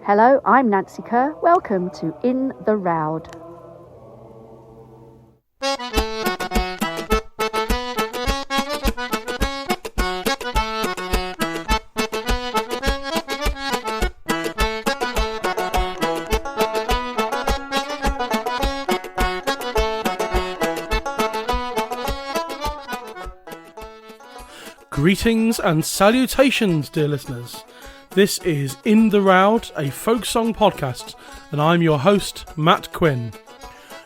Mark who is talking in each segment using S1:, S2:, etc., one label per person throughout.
S1: Hello, I'm Nancy Kerr. Welcome to In the Roud.
S2: Greetings and salutations, dear listeners. This is In the Roud, a folk song podcast, and I'm your host, Matt Quinn.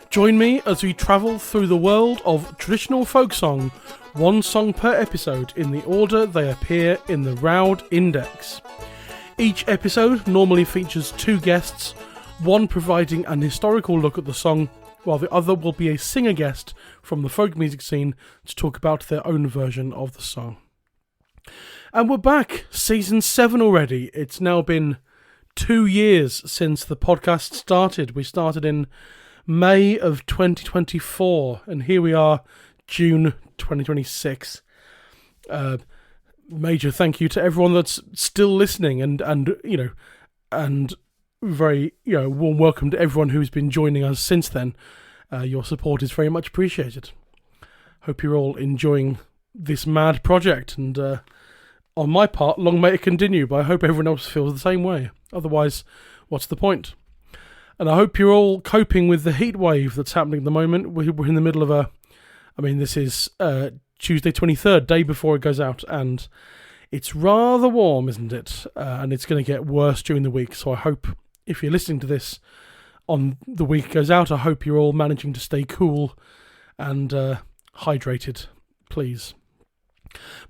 S2: Join me as we travel through the world of traditional folk song, one song per episode in the order they appear in the Roud Index. Each episode normally features two guests, one providing an historical look at the song, while the other will be a singer guest from the folk music scene to talk about their own version of the song. And we're back, season 7 already. It's now been 2 years since the podcast started. We started in May of 2024, and here we are, June 2026. Major thank you to everyone that's still listening, and very warm welcome to everyone who's been joining us since then. Your support is very much appreciated. Hope you're all enjoying this mad project, and on my part, long may it continue, but I hope everyone else feels the same way. Otherwise, what's the point? And I hope you're all coping with the heat wave that's happening at the moment. We're in the middle of this is Tuesday 23rd, day before it goes out, and it's rather warm, isn't it? And it's going to get worse during the week, so I hope, if you're listening to this on the week it goes out, I hope you're all managing to stay cool and hydrated, please.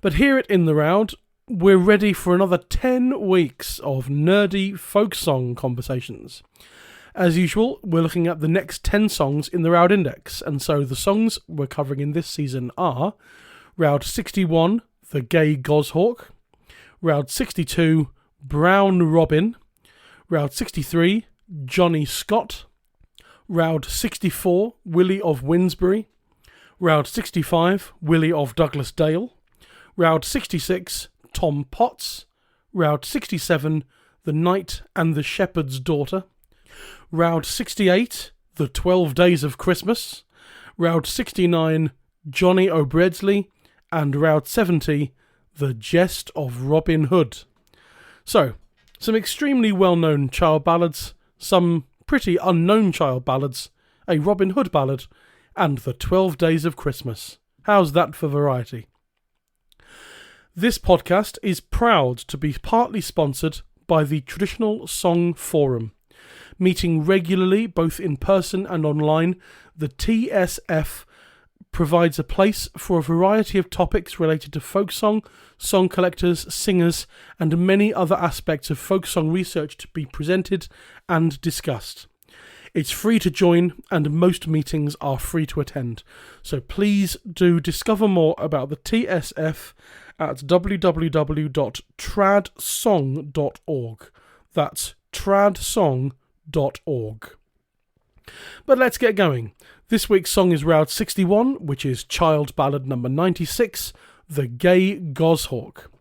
S2: But here at In the Roud, we're ready for another 10 weeks of nerdy folk song conversations. As usual, we're looking at the next 10 songs in the Roud Index, and so the songs we're covering in this season are Roud 61, The Gay Goshawk, Roud 62, Brown Robin, Roud 63, Johnny Scott, Roud 64, Willie of Winsbury, Roud 65, Willie of Douglas Dale, Roud 66, Tom Potts, Roud 67, The Knight and the Shepherd's Daughter, Roud 68, The 12 Days of Christmas, Roud 69, Johnny O'Bredsley, and Roud 70, The Jest of Robin Hood. So, some extremely well-known child ballads, some pretty unknown child ballads, a Robin Hood ballad, and The 12 Days of Christmas. How's that for variety? This podcast is proud to be partly sponsored by the Traditional Song Forum. Meeting regularly, both in person and online, the TSF provides a place for a variety of topics related to folk song, song collectors, singers, and many other aspects of folk song research to be presented and discussed. It's free to join, and most meetings are free to attend. So please do discover more about the TSF at www.tradsong.org. That's tradsong.org. But let's get going. This week's song is Roud 61, which is child ballad number 96, The Gay Goshawk.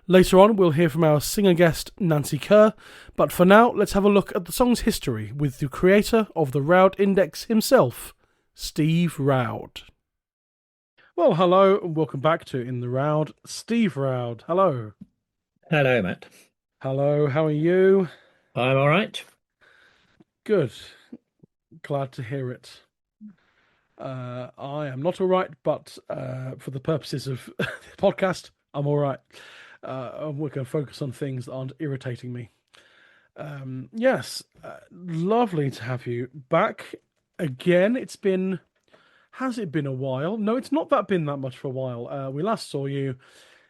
S2: Later on, we'll hear from our singer guest, Nancy Kerr, but for now, let's have a look at the song's history with the creator of the Roud Index himself, Steve Roud. Well, hello, and welcome back to In the Roud. Steve Roud, hello.
S3: Hello, Matt.
S2: Hello, how are you?
S3: I'm all right.
S2: Good. Glad to hear it. I am not all right, but for the purposes of the podcast, I'm all right. We're going to focus on things that aren't irritating me. Yes, lovely to have you back again. Has it been a while? No, it's not been that much for a while. We last saw you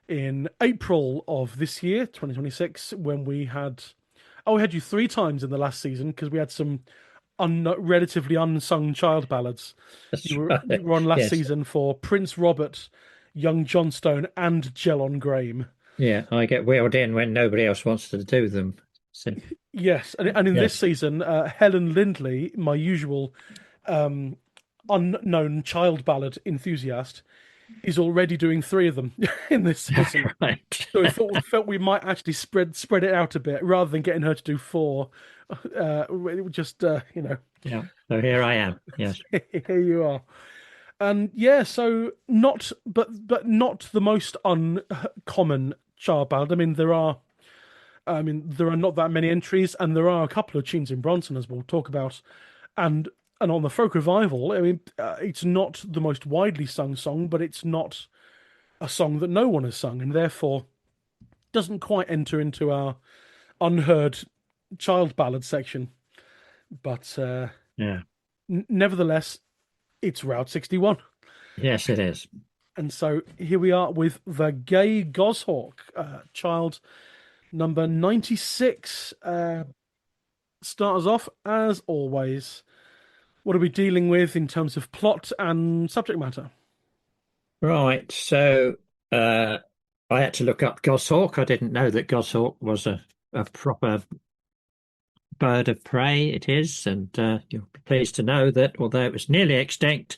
S2: in April of this year, 2026, when we had you 3 times in the last season because we had some relatively unsung child ballads. You were on last season for Prince Robert, Young Johnstone, and Jellon Graham.
S3: Yeah, I get wheeled in when nobody else wants to do them. So.
S2: Yes, and in this season, Helen Lindley, my usual unknown child ballad enthusiast, He's already doing three of them in this season.
S3: Right.
S2: So we felt we might actually spread it out a bit rather than getting her to do four. Just
S3: Yeah. So here I am. Yes.
S2: here you are. And yeah, so not but not the most uncommon child ballad. I mean there are not that many entries, and there are a couple of tunes in Bronson as we'll talk about. And on the folk revival, it's not the most widely sung song, but it's not a song that no one has sung, and therefore doesn't quite enter into our unheard child ballad section. But
S3: Yeah.
S2: nevertheless, it's Route 61.
S3: Yes, it is.
S2: And so here we are with the Gay Goshawk, child number 96. Start us off, as always. What are we dealing with in terms of plot and subject matter?
S3: Right. So I had to look up goshawk. I didn't know that goshawk was a proper bird of prey. It is, and you'll be pleased to know that although it was nearly extinct,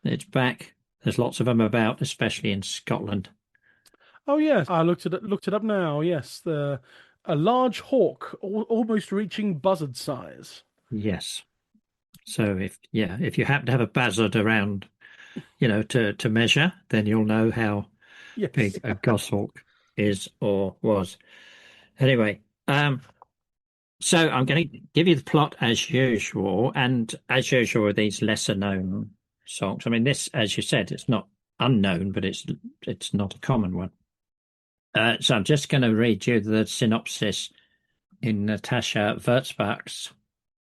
S3: it's back. There's lots of them about, especially in Scotland.
S2: Oh yes, I looked it up now. Yes, a large hawk, almost reaching buzzard size.
S3: Yes. So if you happen to have a buzzard around, to measure, then you'll know how
S2: Yes.
S3: big a goshawk is or was. Anyway, so I'm going to give you the plot as usual, and as usual with these lesser known songs. I mean, this, as you said, it's not unknown, but it's not a common one. So I'm just going to read you the synopsis in Natasha Wurzbach's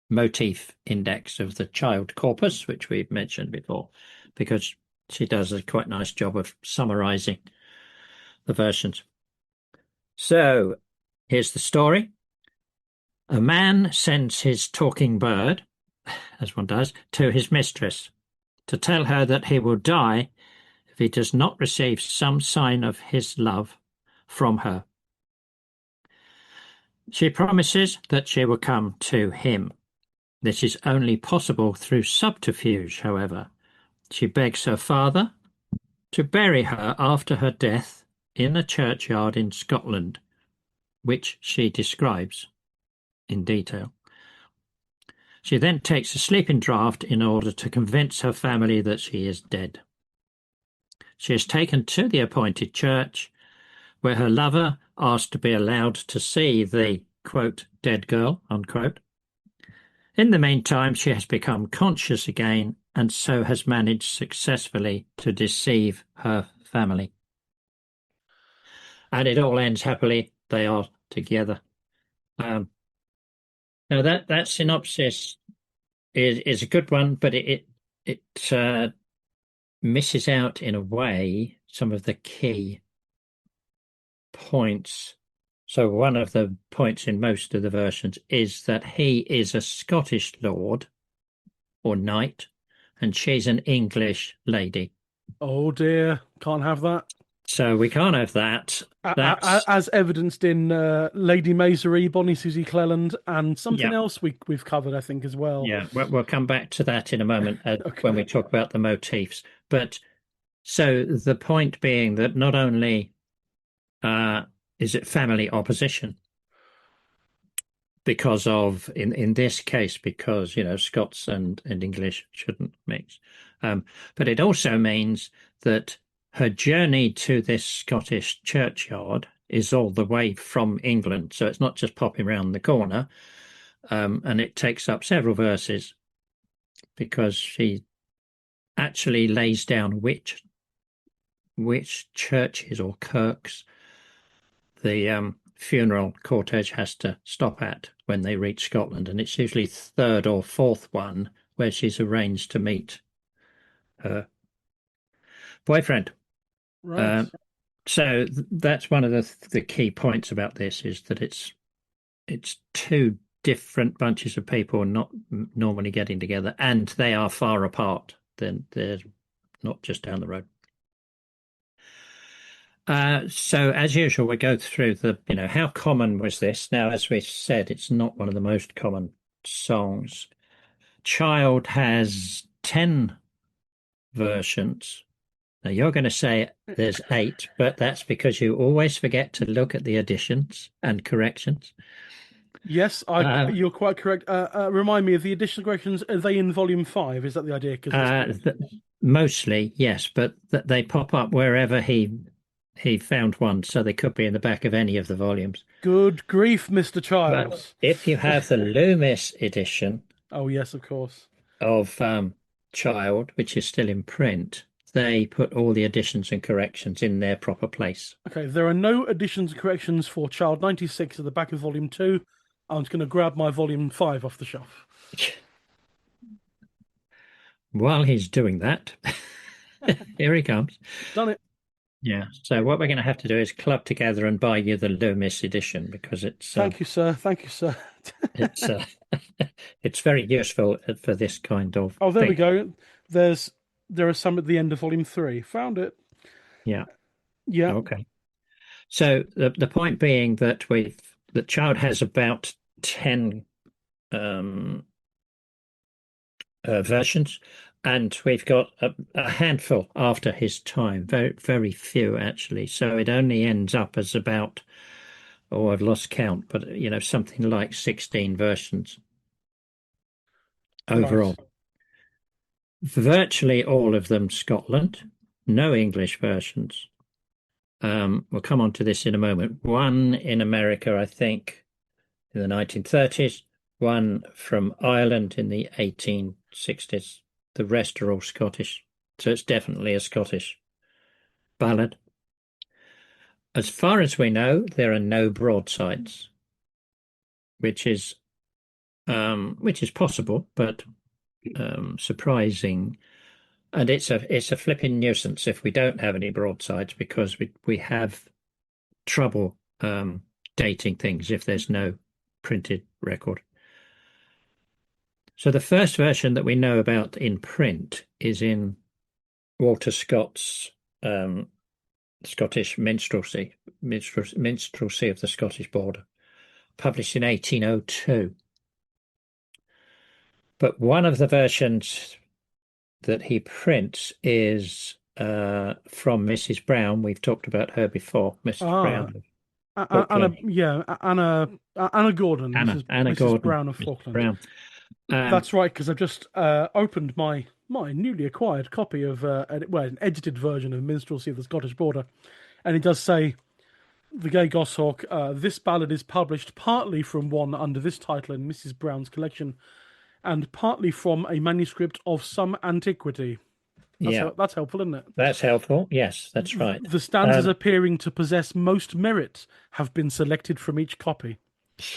S3: motif index of the child corpus, which we've mentioned before, because she does a quite nice job of summarizing the versions. So here's the story. A man sends his talking bird, as one does, to his mistress to tell her that he will die if he does not receive some sign of his love from her. She promises that she will come to him. This is only possible through subterfuge, however. She begs her father to bury her after her death in a churchyard in Scotland, which she describes in detail. She then takes a sleeping draught in order to convince her family that she is dead. She is taken to the appointed church, where her lover asks to be allowed to see the, quote, dead girl, unquote. In the meantime, she has become conscious again and so has managed successfully to deceive her family. And it all ends happily. They are together. Now that synopsis is a good one, but it misses out in a way some of the key points. So one of the points in most of the versions is that he is a Scottish lord or knight, and she's an English lady.
S2: Oh dear, can't have that.
S3: So we can't have that. That's
S2: As evidenced in Lady Maisry, Bonnie Susie Cleland, and something
S3: yeah,
S2: else we've covered, I think, as well.
S3: yeah. We'll come back to that in a moment when
S2: Okay.
S3: we talk about the motifs. But so the point being that not only uh, is it family opposition because of in this case because Scots and English shouldn't mix, but it also means that her journey to this Scottish churchyard is all the way from England, so it's not just popping around the corner, and it takes up several verses because she actually lays down which churches or kirks the funeral cortege has to stop at when they reach Scotland, and it's usually third or fourth one where she's arranged to meet her boyfriend.
S2: Right.
S3: Uh, so that's one of the key points about this is that it's two different bunches of people not normally getting together, and they are far apart. Then they're not just down the road. So as usual, we go through how common was this? Now, as we said, it's not one of the most common songs. Child has 10 versions, Now you're going to say there's 8, but that's because you always forget to look at the additions and corrections.
S2: Yes, you're quite correct. Remind me of the additional corrections. Are they in volume 5? Is that the idea?
S3: Mostly, yes, but they pop up wherever he found one, so they could be in the back of any of the volumes.
S2: Good grief, Mr.
S3: But
S2: Childs.
S3: if you have the Loomis edition
S2: Oh, yes, of course.
S3: of Child, which is still in print, they put all the additions and corrections in their proper place.
S2: Okay, there are no additions and corrections for Child 96 at the back of volume 2. I'm just going to grab my volume 5 off the shelf.
S3: While he's doing that, here he comes.
S2: Done it.
S3: Yeah. So what we're going to have to do is club together and buy you the Loomis edition because it's.
S2: Thank you, sir. Thank you, sir.
S3: It's it's very useful for this kind of.
S2: Oh, there
S3: thing.
S2: we go. There are some at the end of volume 3. Found it.
S3: Yeah.
S2: Yeah.
S3: Okay. So the point being that the Child has about 10 versions, and we've got a handful after his time. Very, very few actually. So it only ends up as about, I've lost count, but something like 16 versions overall.
S2: Right.
S3: Virtually all of them Scotland, no English versions. We'll come on to this in a moment. One in America, I think, in the 1930s, one from Ireland in the 1860s. The rest are all Scottish. So it's definitely a Scottish ballad. As far as we know, there are no broadsides, which is possible, but surprising. And it's a flipping nuisance if we don't have any broadsides, because we have trouble dating things if there's no printed record. So the first version that we know about in print is in Walter Scott's Scottish Minstrelsy of the Scottish Border, published in 1802. But one of the versions that he prints is from Mrs. Brown. We've talked about her before, Mrs. Brown.
S2: Anna Gordon.
S3: Anna
S2: Mrs.
S3: Gordon.
S2: Brown of Falkland. Brown. That's right, because I've just opened my newly acquired copy of an edited version of Minstrelsy of the Scottish Border, and it does say, "The Gay Goshawk. This ballad is published partly from one under this title in Mrs. Brown's collection, and partly from a manuscript of some antiquity." That's helpful, isn't it?
S3: That's helpful. Yes, that's right.
S2: The stanzas appearing to possess most merit have been selected from each copy.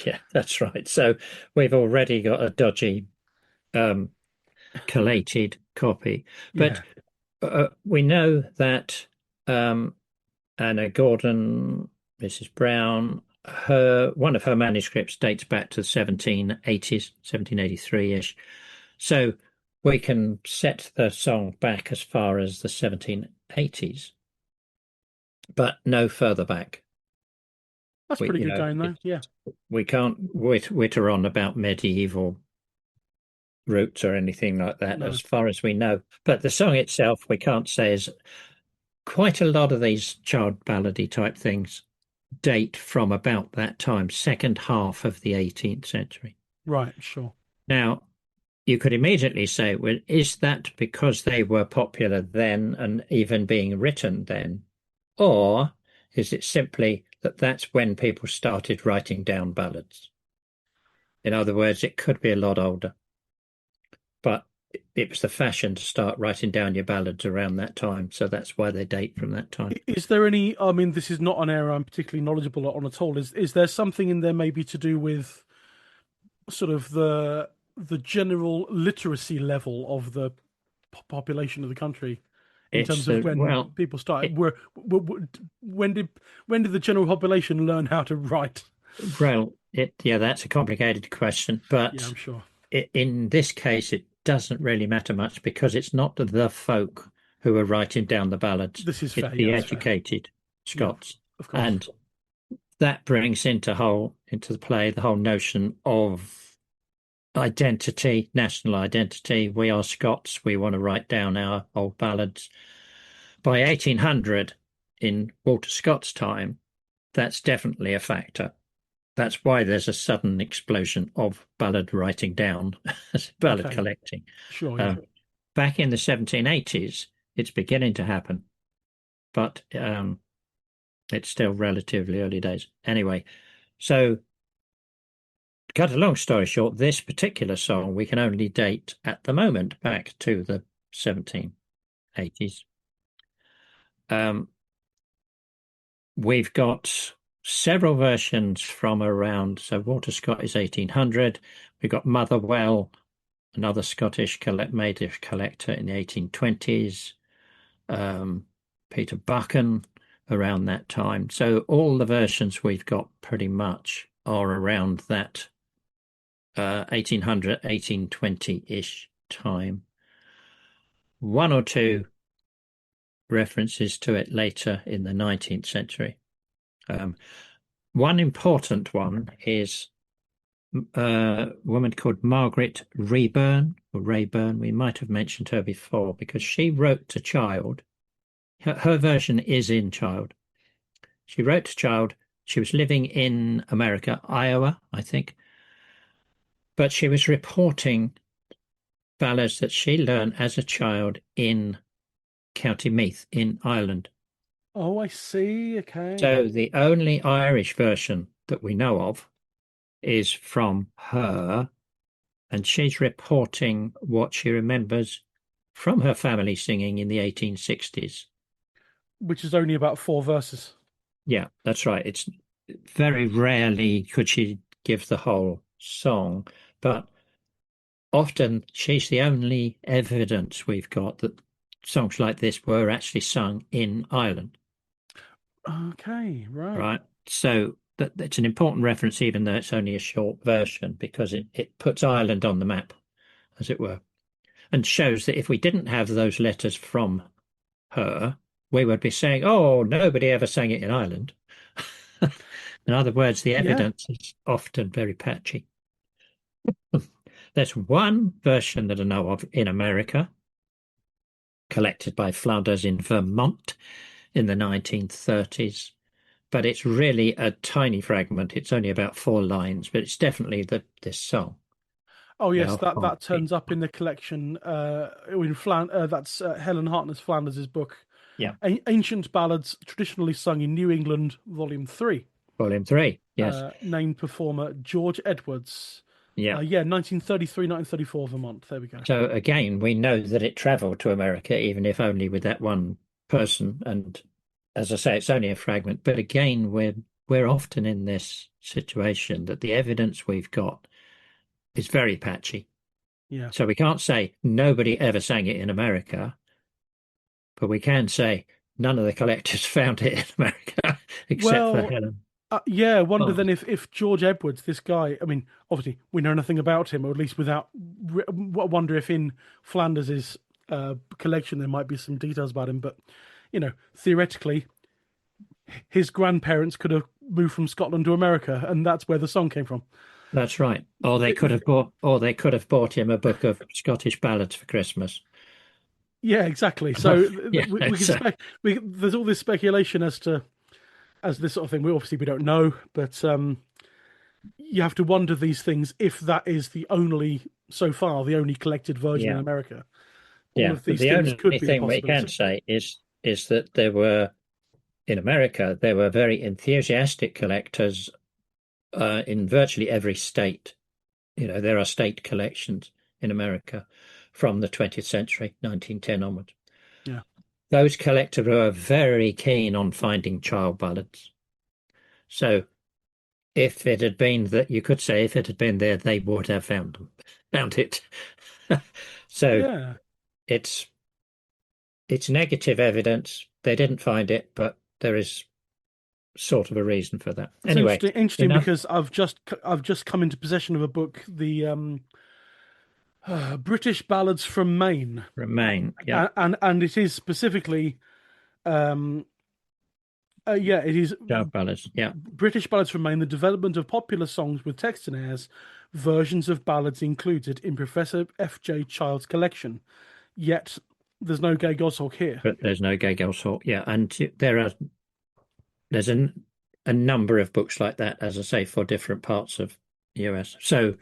S3: Yeah, that's right. So we've already got a dodgy collated copy. But we know that Anna Gordon, Mrs. Brown, one of her manuscripts dates back to the 1780s, 1783-ish. So we can set the song back as far as the 1780s, but no further back.
S2: That's pretty good going, though. Yeah.
S3: We can't witter on about medieval roots or anything like that, as far as we know. But the song itself, we can't say is quite a lot of these child ballady type things date from about that time, second half of the 18th century.
S2: Right, sure.
S3: Now, you could immediately say, well, is that because they were popular then and even being written then? Or is it simply that that's when people started writing down ballads? In other words, it could be a lot older, but it was the fashion to start writing down your ballads around that time, so that's why they date from that time.
S2: Is there any, I mean, this is not an area I'm particularly knowledgeable on at all. Is there something in there maybe to do with sort of the general literacy level of the population of the country in terms of when people started? When did the general population learn how to write?
S3: Well, that's a complicated question, but
S2: yeah, I'm sure.
S3: In this case, it doesn't really matter much because it's not the folk who are writing down the ballads.
S2: This is fair.
S3: The educated Scots,
S2: of course.
S3: And that brings into the play the whole notion of identity, national identity. We are Scots. We want to write down our old ballads. By 1800, in Walter Scott's time, that's definitely a factor. That's why there's a sudden explosion of ballad writing down, ballad
S2: Okay,
S3: collecting.
S2: sure, yeah.
S3: Um, Back in the 1780s, it's beginning to happen, but it's still relatively early days. Anyway, so to cut a long story short, this particular song we can only date at the moment back to the 1780s. We've got several versions from around, so Walter Scott is 1800. We've got Motherwell, another Scottish native collector in the 1820s. Peter Buchan around that time. So all the versions we've got pretty much are around that 1800, 1820-ish time. One or two references to it later in the 19th century. One important one is a woman called Margaret Rayburn, or Rayburn. We might have mentioned her before because she wrote to Child. Her version is in Child. She wrote to Child. She was living in America, Iowa, I think. But she was reporting ballads that she learned as a child in County Meath in Ireland.
S2: Oh, I see. Okay.
S3: So the only Irish version that we know of is from her, and she's reporting what she remembers from her family singing in the 1860s.
S2: Which is only about 4 verses.
S3: Yeah, that's right. It's very rarely could she give the whole song, but often she's the only evidence we've got that songs like this were actually sung in Ireland.
S2: Okay, right.
S3: Right. So that's an important reference, even though it's only a short version, because it puts Ireland on the map, as it were, and shows that if we didn't have those letters from her, we would be saying, oh, nobody ever sang it in Ireland. In other words, the
S2: Yeah.
S3: evidence is often very patchy. There's one version that I know of in America, collected by Flounders in Vermont in the 1930s. But it's really a tiny fragment. It's only about 4 lines, but it's definitely this song.
S2: Oh yes,
S3: Well,
S2: that turns up in the collection that's Helen Hartness Flanders' book,
S3: yeah,
S2: Ancient Ballads Traditionally Sung in New England, Volume 3.
S3: volume 3. Yes,
S2: Named performer George Edwards.
S3: yeah.
S2: Yeah, 1933, 1934 Vermont. There we go.
S3: So again, we know that it travelled to America, even if only with that one person. And as I say, it's only a fragment. But again, we're often in this situation that the evidence we've got is very patchy.
S2: Yeah.
S3: So we can't say nobody ever sang it in America, but we can say none of the collectors found it in America except for
S2: Well,
S3: Helen.
S2: yeah, I wonder
S3: Oh,
S2: then if George Edwards, this guy, I mean, obviously we know nothing about him, or at least without, I wonder if in Flanders's collection there might be some details about him, but, theoretically, his grandparents could have moved from Scotland to America, and that's where the song came from.
S3: that's right. Or they could have bought him a book of Scottish ballads for Christmas.
S2: Yeah, exactly. So
S3: Yeah,
S2: we can there's all this speculation as this sort of thing. We don't know, but you have to wonder these things if that is the only so far the only collected version in
S3: yeah,
S2: America. All
S3: yeah.
S2: of
S3: But
S2: these
S3: the
S2: things
S3: only
S2: could be a
S3: thing we can
S2: possibility.
S3: say is that there were in America there were very enthusiastic collectors in virtually every state. There are state collections in America from the 20th century, 1910 onwards.
S2: Yeah.
S3: Those collectors were very keen on finding child ballads. So if it had been that, you could say if it had been there, they would have found it. So
S2: Yeah.
S3: it's negative evidence. They didn't find it, but there is sort of a reason for that.
S2: It's
S3: Anyway,
S2: interesting
S3: enough
S2: because I've just come into possession of a book, the British Ballads from Maine,
S3: remain. Yeah,
S2: and it is specifically, um, yeah, it is
S3: child ballads. Yeah,
S2: British Ballads from Maine, the development of popular songs with text and airs, versions of ballads included in Professor F.J. Child's collection. Yet there's no gay goshawk here.
S3: but there's no gay goshawk. Yeah, and there's a number of books like that, as I say, for different parts of the US. So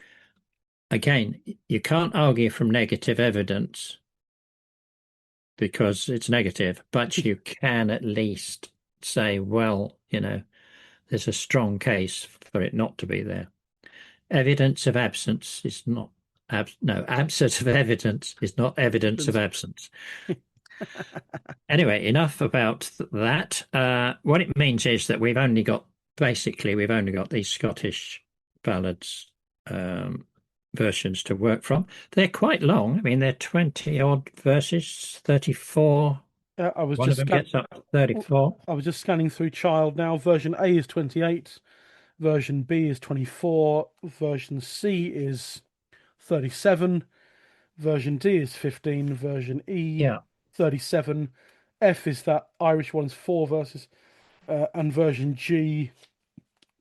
S3: again, you can't argue from negative evidence because it's negative, but you can at least say, well, there's a strong case for it not to be there. Evidence of absence is not no, absence of evidence is not evidence of absence. Anyway, enough about that. What it means is that we've only got these Scottish ballads versions to work from. They're quite long. I mean, they're 20 odd verses, 34.
S2: I was
S3: One of
S2: just
S3: them gets up to 34.
S2: I was just scanning through Child now. Version A is 28, version B is 24, version C is 37, version D is 15, version E
S3: Yeah.
S2: 37, F is that Irish one's 4 verses, and version G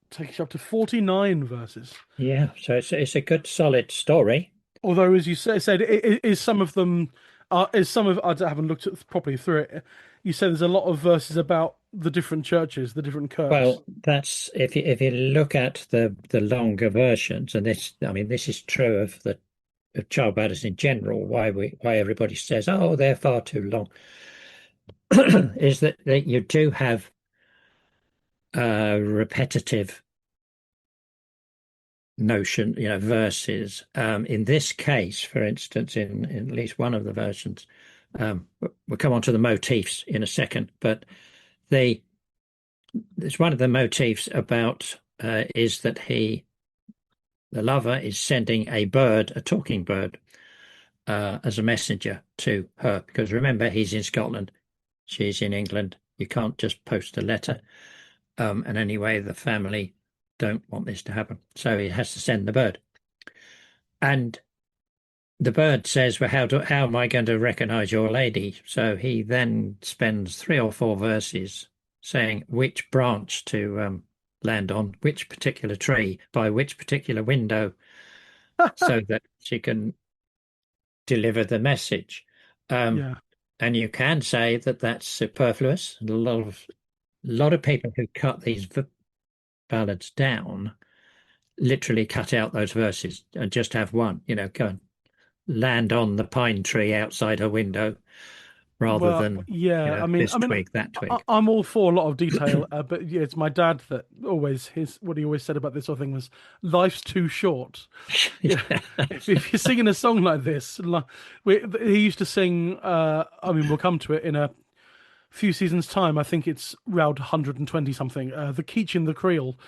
S2: takes you up to 49 verses.
S3: Yeah, so it's a good solid story.
S2: Although, as you said, is some of them I haven't looked properly through it. You said there's a lot of verses about the different churches, the different kirks.
S3: Well, that's if you look at the longer versions, and this is true of child ballads in general. Why everybody says, oh, they're far too long, is that you do have repetitive notion, verses. In this case, for instance, in at least one of the versions, we'll come on to the motifs in a second, but there's one of the motifs about is that the lover is sending a talking bird, as a messenger to her, because remember, he's in Scotland, she's in England. You can't just post a letter. And anyway, the family don't want this to happen, so he has to send the bird. And the bird says, well, how am I going to recognize your lady? So he then spends 3 or 4 verses saying which branch to land on, which particular tree, by which particular window, so that she can deliver the message.
S2: Yeah.
S3: And you can say that that's superfluous. A lot of people who cut these ballads down literally cut out those verses and just have one, go and land on the pine tree outside her window, rather than this twig, that twig.
S2: I'm all for a lot of detail, but yeah, it's my dad that what he always said about this sort of thing was, life's too short.
S3: Yeah.
S2: If you're singing a song like this, he used to sing. We'll come to it in a few seasons' time. I think it's Roud 120 something. The Keach in the Creel,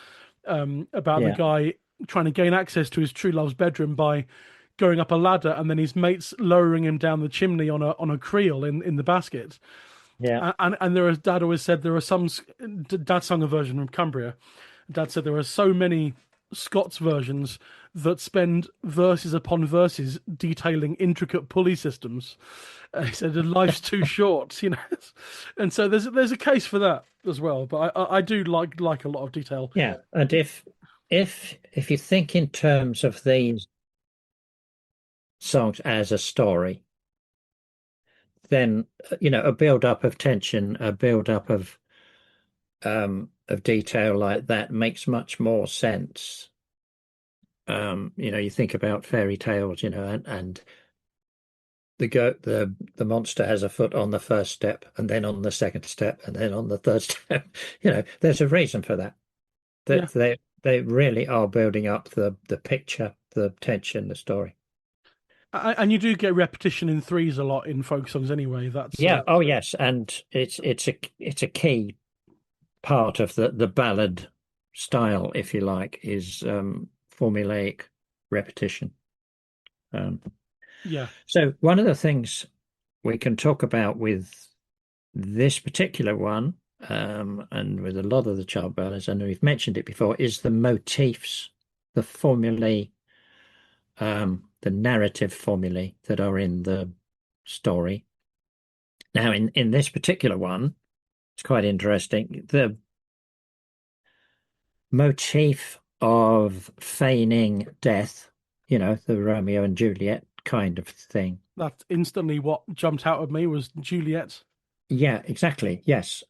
S2: about the guy trying to gain access to his true love's bedroom by going up a ladder, and then his mates lowering him down the chimney on a creel in the basket.
S3: Yeah.
S2: And Dad always said there are some. Dad sung a version from Cumbria. Dad said there are so many Scots versions that spend verses upon verses detailing intricate pulley systems. He said life's too short, and so there's a case for that as well. But I do like a lot of detail.
S3: Yeah, and if you think in terms of these songs as a story, then a build up of tension, a build up of detail like that makes much more sense. You think about fairy tales, and the monster has a foot on the first step, and then on the second step, and then on the third step. There's a reason for that. They really are building up the picture, the tension, the story.
S2: And you do get repetition in threes a lot in folk songs anyway. That's
S3: Oh yes, and it's a key part of the ballad style, if you like, is formulaic repetition. So one of the things we can talk about with this particular one, and with a lot of the child ballads, and we've mentioned it before, is the motifs, the formulae, the narrative formulae that are in the story. Now, in this particular one, it's quite interesting. The motif of feigning death, the Romeo and Juliet kind of thing,
S2: That's instantly what jumped out at me was Juliet.
S3: Yeah, exactly. Yes.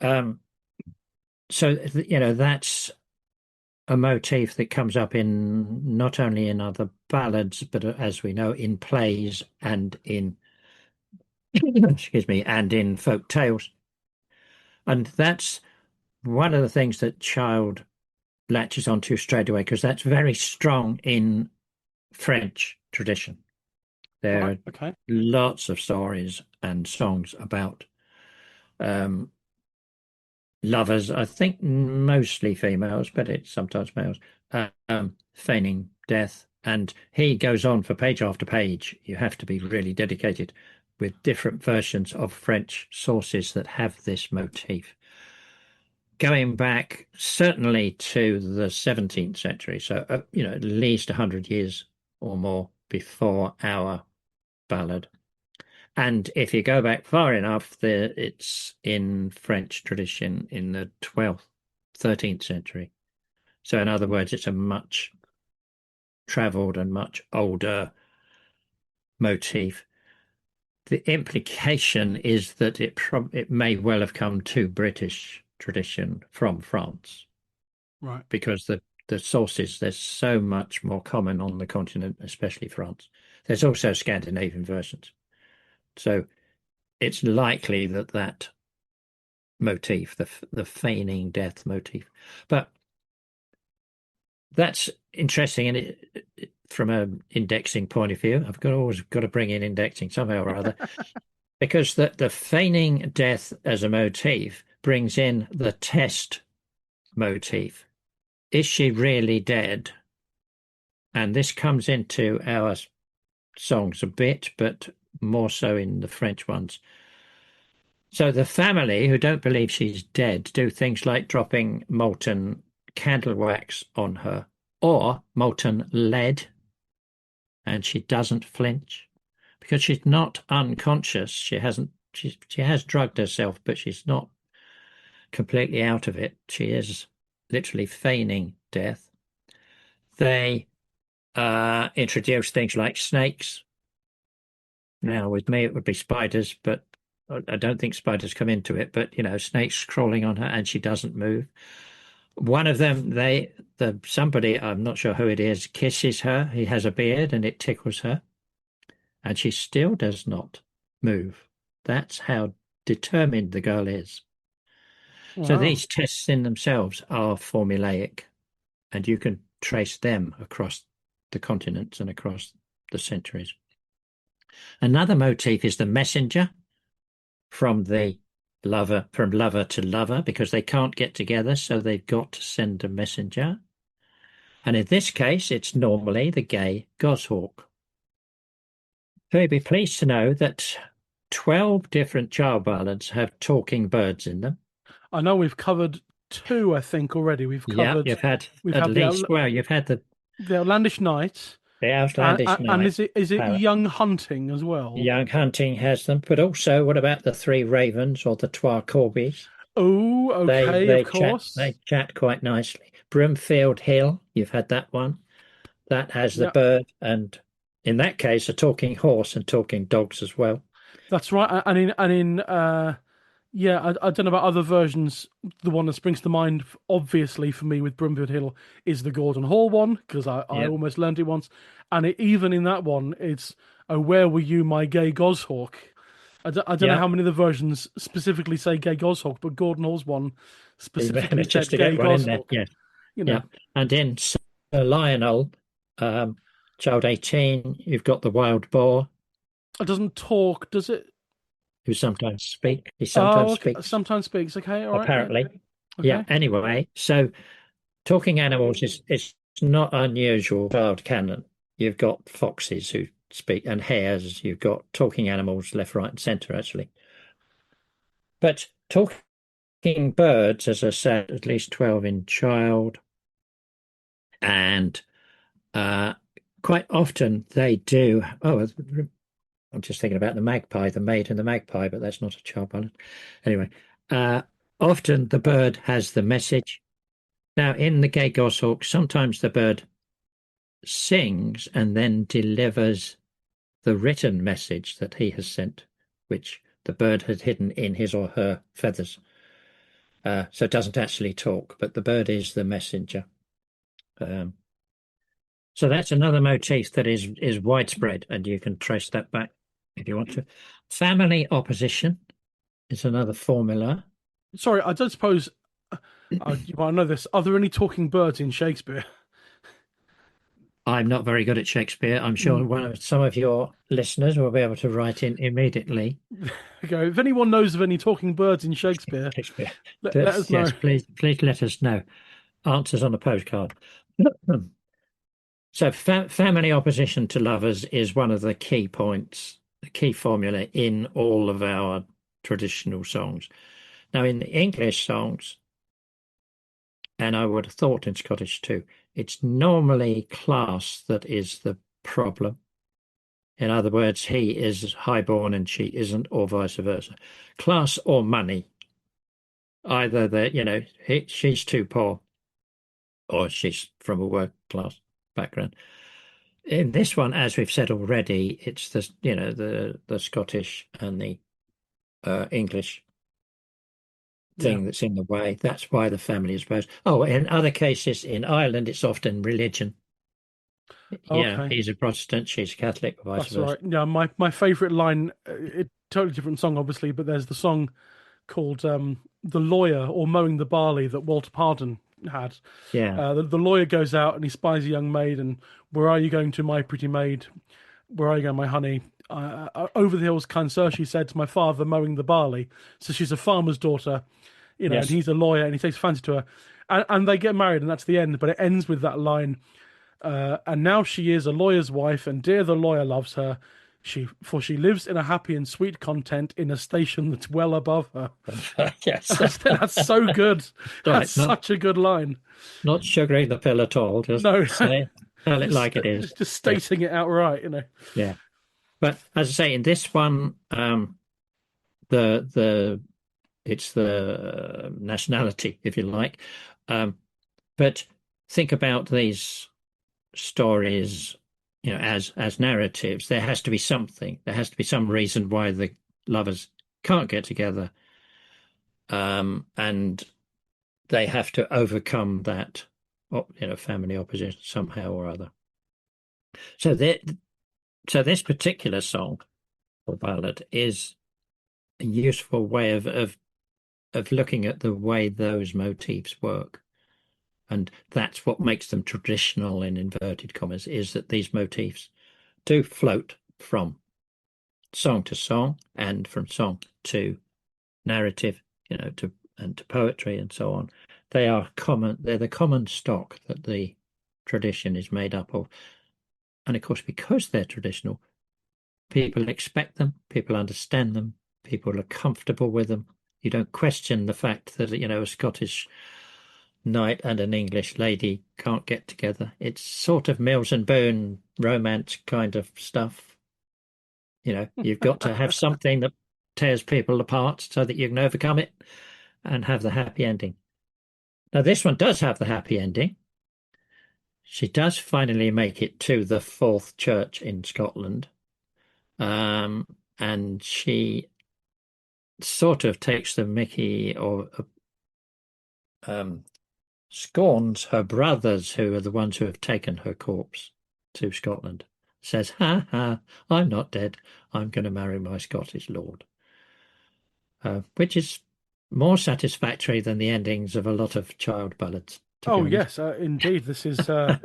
S3: So that's a motif that comes up in not only in other ballads, but as we know, in plays and in excuse me, and in folk tales. And that's one of the things that Child latches onto straight away, because that's very strong in French tradition. There
S2: Right.
S3: are
S2: Okay.
S3: lots of stories and songs about um, lovers, I think mostly females, but it's sometimes males, feigning death. And he goes on for page after page. You have to be really dedicated with different versions of French sources that have this motif. Going back certainly to the 17th century, so at least 100 years or more before our ballad. And if you go back far enough, it's in French tradition in the 12th, 13th century. So, in other words, it's a much traveled and much older motif. The implication is that it may well have come to British tradition from France,
S2: Right.
S3: because the sources, there's so much more common on the continent, especially France. There's also Scandinavian versions. So it's likely that motif, the feigning death motif. But that's interesting, and from an indexing point of view, always got to bring in indexing somehow or other, because the feigning death as a motif brings in the test motif. Is she really dead? And this comes into our songs a bit, but more so in the French ones. So the family, who don't believe she's dead, do things like dropping molten candle wax on her or molten lead, and she doesn't flinch because she's not unconscious. She has drugged herself, but she's not completely out of it. She is literally feigning death. They introduce things like snakes. Now, with me, it would be spiders, but I don't think spiders come into it. But snakes crawling on her, and she doesn't move. One of them, somebody, I'm not sure who it is, kisses her. He has a beard, and it tickles her, and she still does not move. That's how determined the girl is. So
S2: Wow.
S3: these tests in themselves are formulaic, and you can trace them across the continents and across the centuries. Another motif is the messenger, from lover to lover, because they can't get together, so they've got to send a messenger. And in this case, it's normally the gay goshawk. So you'd be pleased to know that 12 different child ballads have talking birds in them.
S2: I know we've covered two, I think, already.
S3: Yeah, you've had
S2: We've
S3: at
S2: had
S3: least, well, you've had
S2: the Outlandish Night,
S3: the Outlandish
S2: and
S3: Night
S2: is it
S3: ballad.
S2: Young Hunting as well?
S3: Young Hunting has them, but also what about the Three Ravens or the Trois Corbies?
S2: Oh,
S3: They
S2: okay, of
S3: they chat
S2: course.
S3: they chat quite nicely. Broomfield Hill, you've had that one. That has the
S2: Yeah,
S3: bird, and in that case, a talking horse and talking dogs as well.
S2: that's right. Yeah, I don't know about other versions. The one that springs to mind, obviously, for me with Broomfield Hill is the Gordon Hall one, because I
S3: Yep.
S2: almost learned it once. And even in that one, it's, oh, where were you, my gay goshawk? I don't know
S3: Yeah,
S2: how many of the versions specifically say gay goshawk, but Gordon Hall's one
S3: you
S2: specifically
S3: managed just
S2: said
S3: to get
S2: gay
S3: one in there.
S2: goshawk.
S3: Yeah,
S2: You know,
S3: yeah. And in Sir Lionel, um, Child 18, you've got the wild boar
S2: it doesn't talk, does it?
S3: who sometimes speak. He
S2: Oh,
S3: sometimes
S2: okay.
S3: speaks,
S2: Sometimes speaks. Okay, all right, yeah.
S3: apparently. Yeah.
S2: Okay.
S3: Anyway, so talking animals is not unusual child canon. You've got foxes who speak and hares. You've got talking animals left, right, and centre, actually. But talking birds, as I said, at least 12 in child, and uh, quite often they do. Oh, I'm just thinking about the magpie, the maid and the magpie, but that's not a child ballad. Anyway, uh, often the bird has the message. Now, in the Gay Goshawk, sometimes the bird sings and then delivers the written message that he has sent, which the bird had hidden in his or her feathers. So it doesn't actually talk, but the bird is the messenger. So that's another motif that is widespread, and you can trace that back if you want to. Family opposition is another formula.
S2: Sorry, I don't suppose you might know this. Are there any talking birds in Shakespeare?
S3: I'm not very good at Shakespeare. I'm sure some of your listeners will be able to write in immediately.
S2: Okay, if anyone knows of any talking birds in Shakespeare,
S3: Shakespeare.
S2: let us know.
S3: Yes, please let us know. Answers on a postcard. So family opposition to lovers is one of the key points, the key formula in all of our traditional songs. Now, in the English songs, and I would have thought in Scottish too, it's normally class that is the problem. In other words, he is highborn and she isn't, or vice versa. Class or money. Either that, she's too poor or she's from a work class background. In this one, as we've said already, it's the Scottish and the English thing that's in the way. That's why the family is opposed. Oh, in other cases, in Ireland, it's often religion. Yeah,
S2: Okay,
S3: he's a Protestant, she's a Catholic, or vice
S2: that's all
S3: versa.
S2: right. Yeah, my favourite line, totally different song, obviously, but there's the song called "The Lawyer" or "Mowing the Barley" that Walter Pardon had.
S3: Yeah,
S2: The lawyer goes out and he spies a young maid, and "Where are you going to, my pretty maid? Where are you going, my honey? Over the hills, kind sir," she said, "to my father mowing the barley." So she's a farmer's daughter, and
S3: yes.
S2: he's a lawyer, and he takes a fancy to her, and they get married, and that's the end. But it ends with that line, "And now she is a lawyer's wife, and dear the lawyer loves her. For she lives in a happy and sweet content in a station that's well above her."
S3: Yes.
S2: That's so good. That's
S3: Right,
S2: such a good line.
S3: not sugaring the pill at all, just
S2: No,
S3: tell it
S2: just
S3: like it is.
S2: just
S3: Yes,
S2: stating it outright.
S3: yeah. But as I say, in this one, the it's the nationality, if you like. But think about these stories, as narratives. There has to be something. There has to be some reason why the lovers can't get together, and they have to overcome that, family opposition somehow or other. So this particular song or ballad is a useful way of looking at the way those motifs work. And that's what makes them traditional in inverted commas, is that these motifs do float from song to song and from song to narrative, to poetry and so on. They're the common stock that the tradition is made up of. And of course, because they're traditional, people expect them, people understand them, people are comfortable with them. You don't question the fact that, a Scottish knight and an English lady can't get together. It's sort of Mills and Boon romance kind of stuff. You've got to have something that tears people apart so that you can overcome it and have the happy ending. Now, this one does have the happy ending. She does finally make it to the fourth church in Scotland. And she sort of takes the mickey or scorns her brothers, who are the ones who have taken her corpse to Scotland. Says, "Ha ha, I'm not dead. I'm going to marry my Scottish lord," which is more satisfactory than the endings of a lot of child ballads, to be
S2: Oh
S3: honest.
S2: yes, indeed. This is not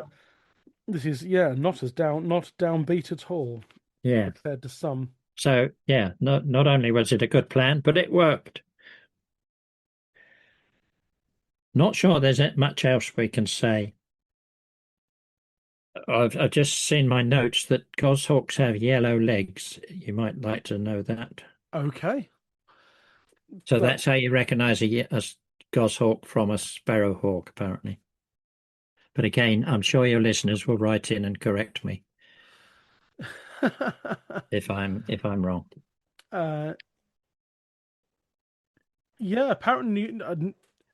S2: downbeat at all
S3: Yeah.
S2: compared to some.
S3: So yeah, not only was it a good plan, but it worked. Not sure there's much else we can say. I've just seen my notes that goshawks have yellow legs. You might like to know that.
S2: Okay,
S3: So
S2: well,
S3: that's how you recognize a goshawk from a sparrowhawk, apparently. But again, I'm sure your listeners will write in and correct me if I'm wrong.
S2: uh, yeah. Apparently,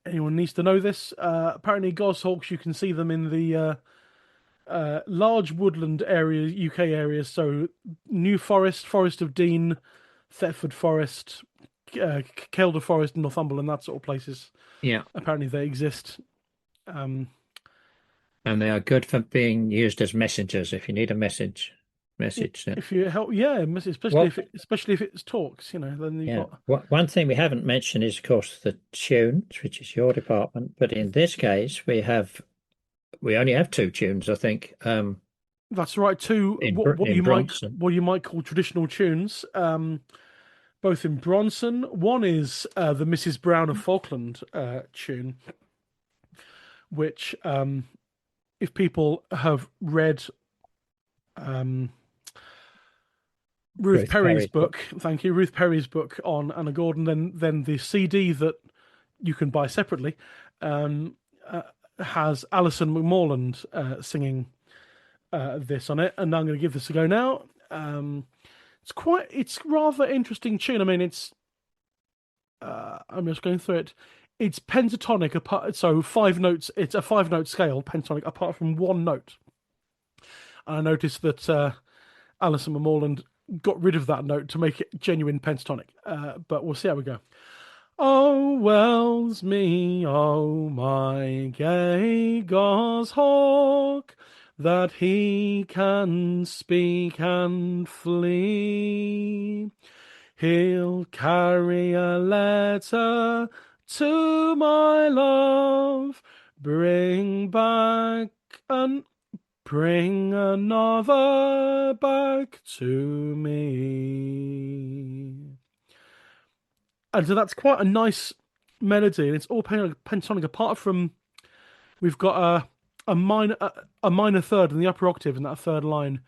S2: anyone needs to know this. Apparently, goshawks, you can see them in the large woodland areas, UK areas. So New Forest, Forest of Dean, Thetford Forest, Kelder Forest, Northumberland, that sort of places.
S3: Yeah.
S2: Apparently they exist.
S3: And they are good for being used as messengers if you need a message.
S2: If you help, yeah,
S3: What?
S2: especially if it's talks, then you've
S3: Yeah.
S2: got.
S3: One thing we haven't mentioned is, of course, the tunes, which is your department. But in this case, we only have two tunes, I think,
S2: That's right. Two what
S3: in
S2: you might
S3: Bronson.
S2: call traditional tunes. Both in Bronson. One is the Mrs. Brown of Falkland tune, which, if people have read Ruth
S3: Ruth
S2: Perry's
S3: Perry's book.
S2: book, thank you, Ruth Perry's book on Anna Gordon, then the CD that you can buy separately um, has Alison McMorland singing this on it, and I'm going to give this a go now. It's rather interesting tune. I mean, I'm just going through it. It's pentatonic apart, so 5 notes. It's a 5 note scale, pentatonic, apart from one note. And I noticed that Alison McMorland got rid of that note to make it genuine pentatonic. But we'll see how we go. Oh, Wells me, oh my gay goshawk, that he can speak and flee. He'll carry a letter to my love, bring another back to me. And so that's quite a nice melody, and it's all pentatonic. Apart from we've got a minor third in the upper octave in that third line.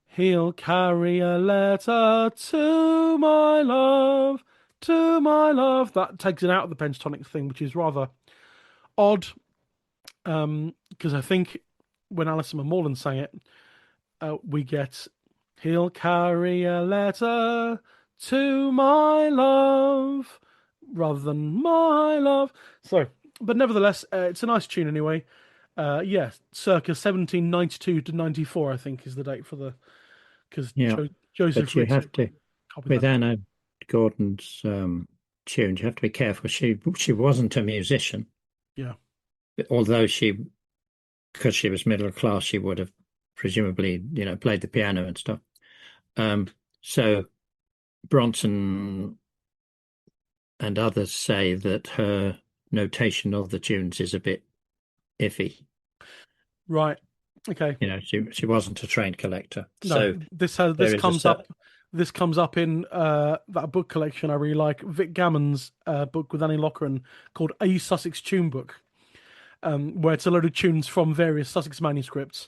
S2: He'll carry a letter to my love, to my love. That takes it out of the pentatonic thing, which is rather odd. Because I think when Alison McMorland sang it, we get he'll carry a letter to my love rather than my love. So, but nevertheless, it's a nice tune anyway. Yeah, circa 1792 to 94, I think, is the date for the because
S3: Yeah.
S2: Joseph
S3: But you
S2: Ritchie
S3: have to,
S2: copied
S3: with
S2: that.
S3: Anna Gordon's tunes, you have to be careful. She wasn't a musician,
S2: Yeah,
S3: although because she was middle class, she would have presumably, played the piano and stuff. So Bronson and others say that her notation of the tunes is a bit iffy.
S2: right. Okay.
S3: She wasn't a trained collector.
S2: No,
S3: So
S2: this
S3: there is a
S2: comes up. This comes up in that book collection I really like, Vic Gammon's book with Annie Lochran called A Sussex Tune Book, where it's a load of tunes from various Sussex manuscripts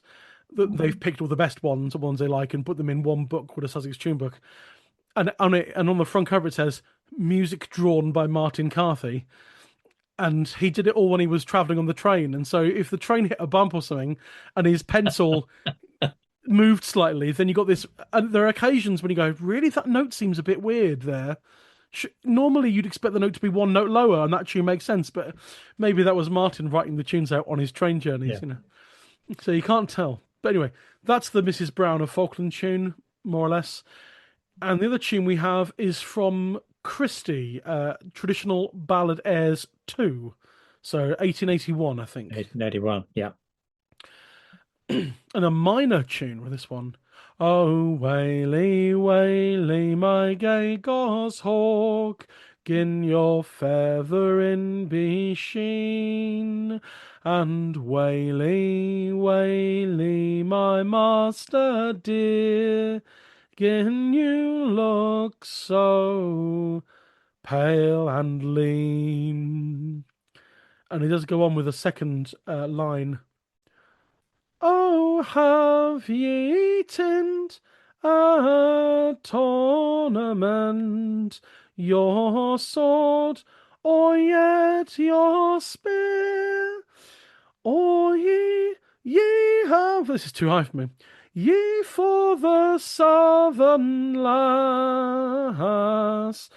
S2: that they've picked all the best ones, the ones they like, and put them in one book with a Sussex Tune Book. And on it, and on the front cover it says music drawn by Martin Carthy. And he did it all when he was traveling on the train. And so if the train hit a bump or something and his pencil moved slightly, then you got this. And there are occasions when you go, really, that note seems a bit weird there. Normally you'd expect the note to be one note lower, and that tune makes sense. But maybe that was Martin writing the tunes out on his train journeys, So you can't tell. But anyway, that's the Mrs. Brown of Falkland tune, more or less. And the other tune we have is from Christie, Traditional Ballad Airs 2. So 1881, I think.
S3: 1881, yeah.
S2: And a minor tune with this one. Oh, waly, waly, my gay goshawk, gin your featherin be sheen. And waly, waly, my master dear, gin you look so pale and lean. And he does go on with a second line. Oh, have ye tint a tournament your sword, or yet your spear? Or ye have, this is too high for me, ye for the southern lass,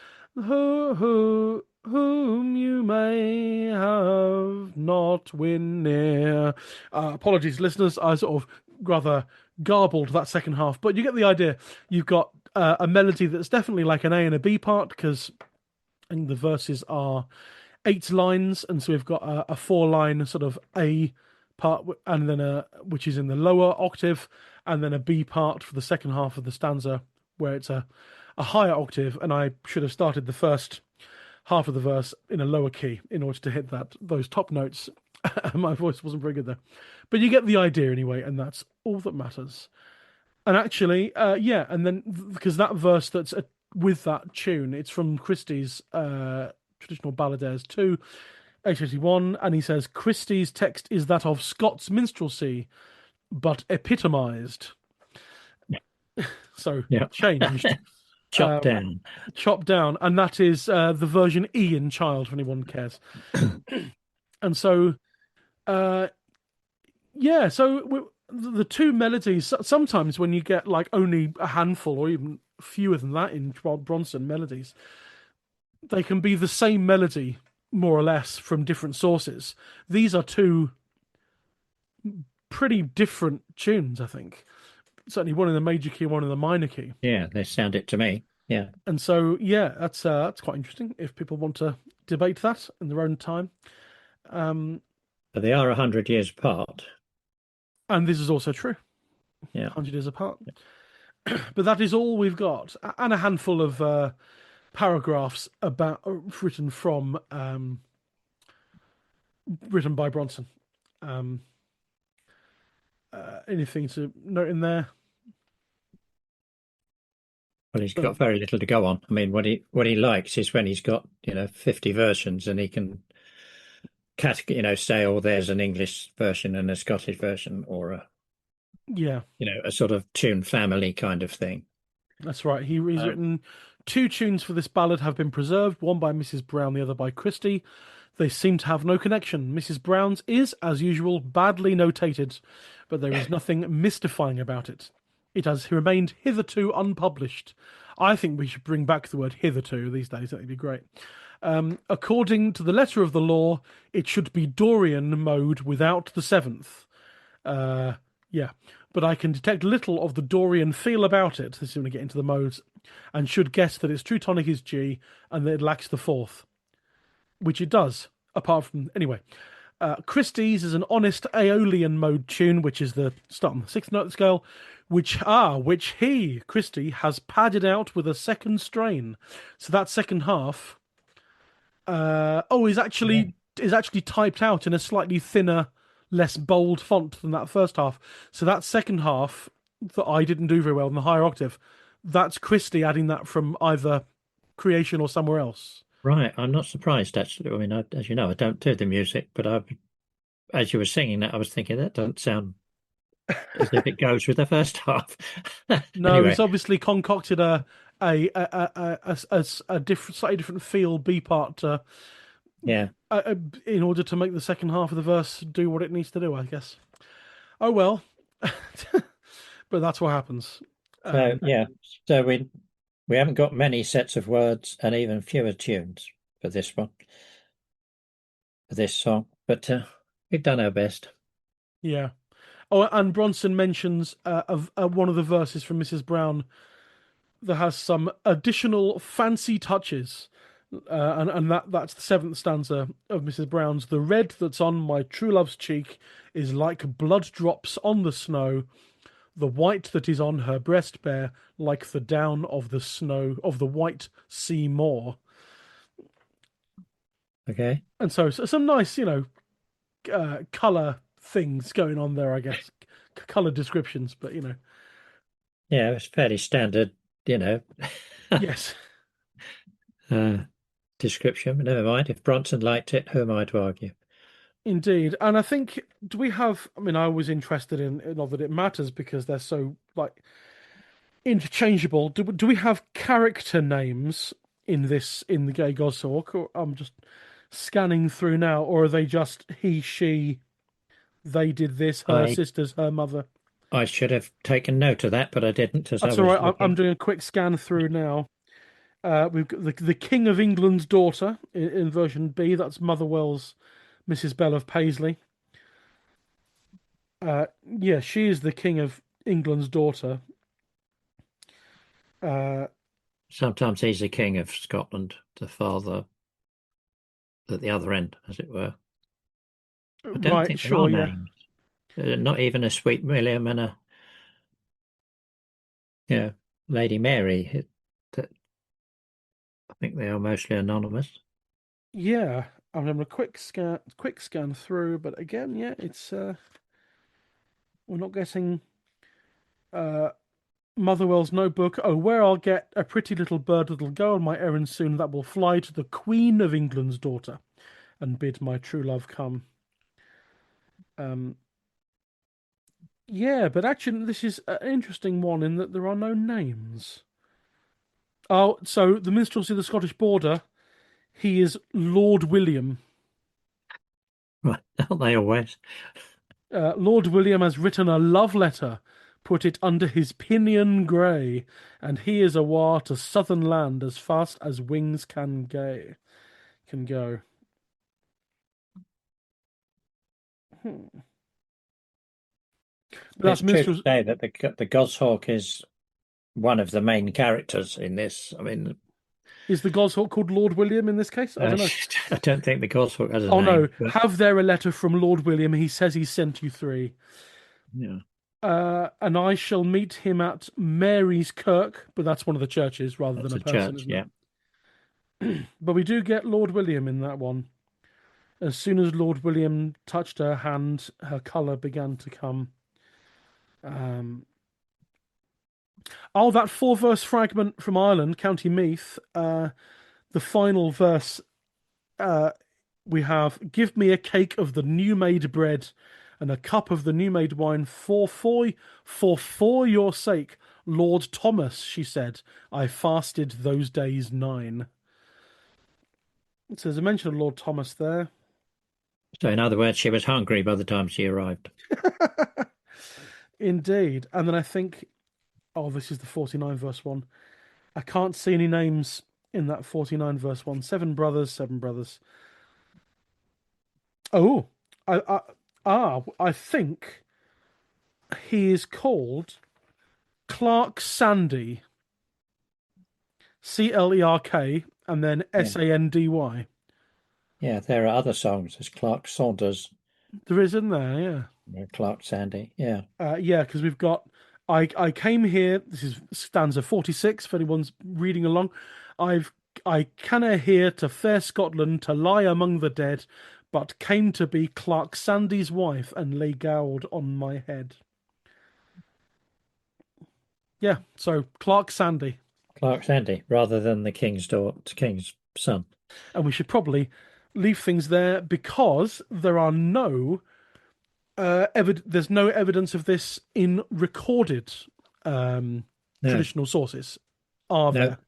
S2: whom you may have not win near. Apologies, listeners. I sort of rather garbled that second half, but you get the idea. You've got a melody that's definitely like an A and a B part because I think the verses are 8 lines, and so we've got a 4 line sort of A part, and then a which is in the lower octave, and then a B part for the second half of the stanza where it's a higher octave. And I should have started the first half of the verse in a lower key in order to hit those top notes. My voice wasn't very good there, but you get the idea anyway, and that's all that matters. And actually, yeah, and then because that verse that's with that tune, it's from Christie's traditional balladeres 2, 881, and he says Christie's text is that of Scott's minstrelsy, but epitomized. So
S3: Yeah.
S2: changed.
S3: Chopped down.
S2: Chopped down, and that is the version E in Child, if anyone cares. And so, yeah, so the two melodies, sometimes when you get like only a handful or even fewer than that in Bronson melodies, they can be the same melody, more or less, from different sources. These are two pretty different tunes, I think. Certainly one in the major key, one in the minor key.
S3: Yeah, they sound it to me. Yeah.
S2: And so, yeah, that's quite interesting if people want to debate that in their own time.
S3: But they are 100 years apart.
S2: And this is also true.
S3: Yeah.
S2: 100 years apart. But that is all we've got. And a handful of paragraphs about written by Bronson. Anything to note in there?
S3: Well, he's got very little to go on. I mean, what he likes is when he's got 50 versions and he can say, oh, there's an English version and a Scottish version, or a sort of tune family kind of thing.
S2: That's right. He's written 2 tunes for this ballad have been preserved, one by Mrs. Brown, the other by Christie. They seem to have no connection. Mrs. Brown's is, as usual, badly notated, but there is nothing mystifying about it. It has remained hitherto unpublished. I think we should bring back the word hitherto these days. That would be great. According to the letter of the law, it should be Dorian mode without the 7th. Yeah, but I can detect little of the Dorian feel about it. This is when we get into the modes, and should guess that its true tonic is G and that it lacks the 4th, which it does. Apart from anyway, Christie's is an honest Aeolian mode tune, which is the start on the 6th note scale, which Christie has padded out with a second strain. So that second half, is actually typed out in a slightly thinner, less bold font than that first half. So that second half that I didn't do very well in the higher octave, that's Christie adding that from either creation or somewhere else.
S3: Right, I'm not surprised actually. I mean, as you know, I don't do the music, but as you were singing that, I was thinking that doesn't sound as if it goes with the first half.
S2: No,
S3: Anyway.
S2: he's obviously concocted a different, slightly different feel B part
S3: Yeah.
S2: In order to make the second half of the verse do what it needs to do, I guess. Oh well, but that's what happens.
S3: So so we haven't got many sets of words and even fewer tunes for this one, for this song, but we've done our best.
S2: Yeah. Oh, and Bronson mentions of one of the verses from Mrs. Brown that has some additional fancy touches, and that's the 7th stanza of Mrs. Brown's. The red that's on my true love's cheek is like blood drops on the snow. The white that is on her breast bare, like the down of the snow of the white sea moor.
S3: Okay.
S2: And so some nice, colour things going on there, I guess. Colour descriptions, but
S3: Yeah, it's fairly standard,
S2: yes.
S3: Description, but never mind. If Bronson liked it, who am I to argue?
S2: Indeed. And I think, I was interested in not that it matters because they're so interchangeable. Do we have character names in the Gay Goshawk? Or I'm just scanning through now, or are they just he, she, they did this, her sisters, her mother?
S3: I should have taken note of that, but I didn't.
S2: That's all right. I'm doing a quick scan through now. We've got the King of England's daughter in version B. That's Motherwell's Mrs. Bell of Paisley. Yeah, she is the King of England's daughter.
S3: Sometimes he's the king of Scotland, the father at the other end, as it were. I don't
S2: Right,
S3: think there are
S2: sure, yeah.
S3: names. Not even a Sweet William and a Lady Mary. I think they are mostly anonymous.
S2: Yeah, I'm having a quick scan through, but again, yeah, it's we're not getting uh Motherwell's notebook. Oh, where I'll get a pretty little bird that'll go on my errand soon that will fly to the Queen of England's daughter and bid my true love come. Um, yeah, but actually, this is an interesting one in that there are no names. Oh, so the minstrelsy of the Scottish border, he is Lord William.
S3: Right, aren't they always?
S2: Lord William has written a love letter, put it under his pinion grey, and he is awa to southern land as fast as wings can go. Hmm. But that's
S3: It's true to
S2: minstrels.
S3: say that the Goshawk is one of the main characters in this. I mean,
S2: Is the Goshawk called Lord William in this case? I
S3: uh,
S2: don't know.
S3: I don't think the Goshawk has a
S2: Oh no,
S3: name, but
S2: have there a letter from Lord William. He says he sent you three.
S3: yeah,
S2: And I shall meet him at Mary's Kirk, but that's one of the churches rather than
S3: that's
S2: a
S3: a
S2: person,
S3: church.
S2: isn't
S3: Yeah,
S2: it? But we do get Lord William in that one. As soon as Lord William touched her hand, her colour began to come. Um, oh, that four-verse fragment from Ireland, County Meath. The final verse, uh, we have, "Give me a cake of the new-made bread and a cup of the new-made wine for your sake, Lord Thomas," she said. "I fasted those days 9." So there's a mention of Lord Thomas there.
S3: so in other words, she was hungry by the time she arrived.
S2: Indeed. And then I think, oh, this is the 49 verse one. I can't see any names in that 49 verse one. Seven brothers, seven brothers. Oh, I think he is called Clark Sandy. Clerk and then
S3: Yeah,
S2: Sandy.
S3: yeah. There are other songs. There's Clark Saunders,
S2: There is in there, yeah.
S3: Clark Sandy. Yeah,
S2: Yeah, because we've got I came here. This is stanza 46. If anyone's reading along, I've I canna here to fair Scotland to lie among the dead, but came to be Clark Sandy's wife and lay gowd on my head. Yeah, so Clark Sandy,
S3: Clark Sandy, rather than the king's son.
S2: and we should probably leave things there because there are no there's no evidence of this in recorded
S3: No,
S2: traditional sources, are
S3: no,
S2: there?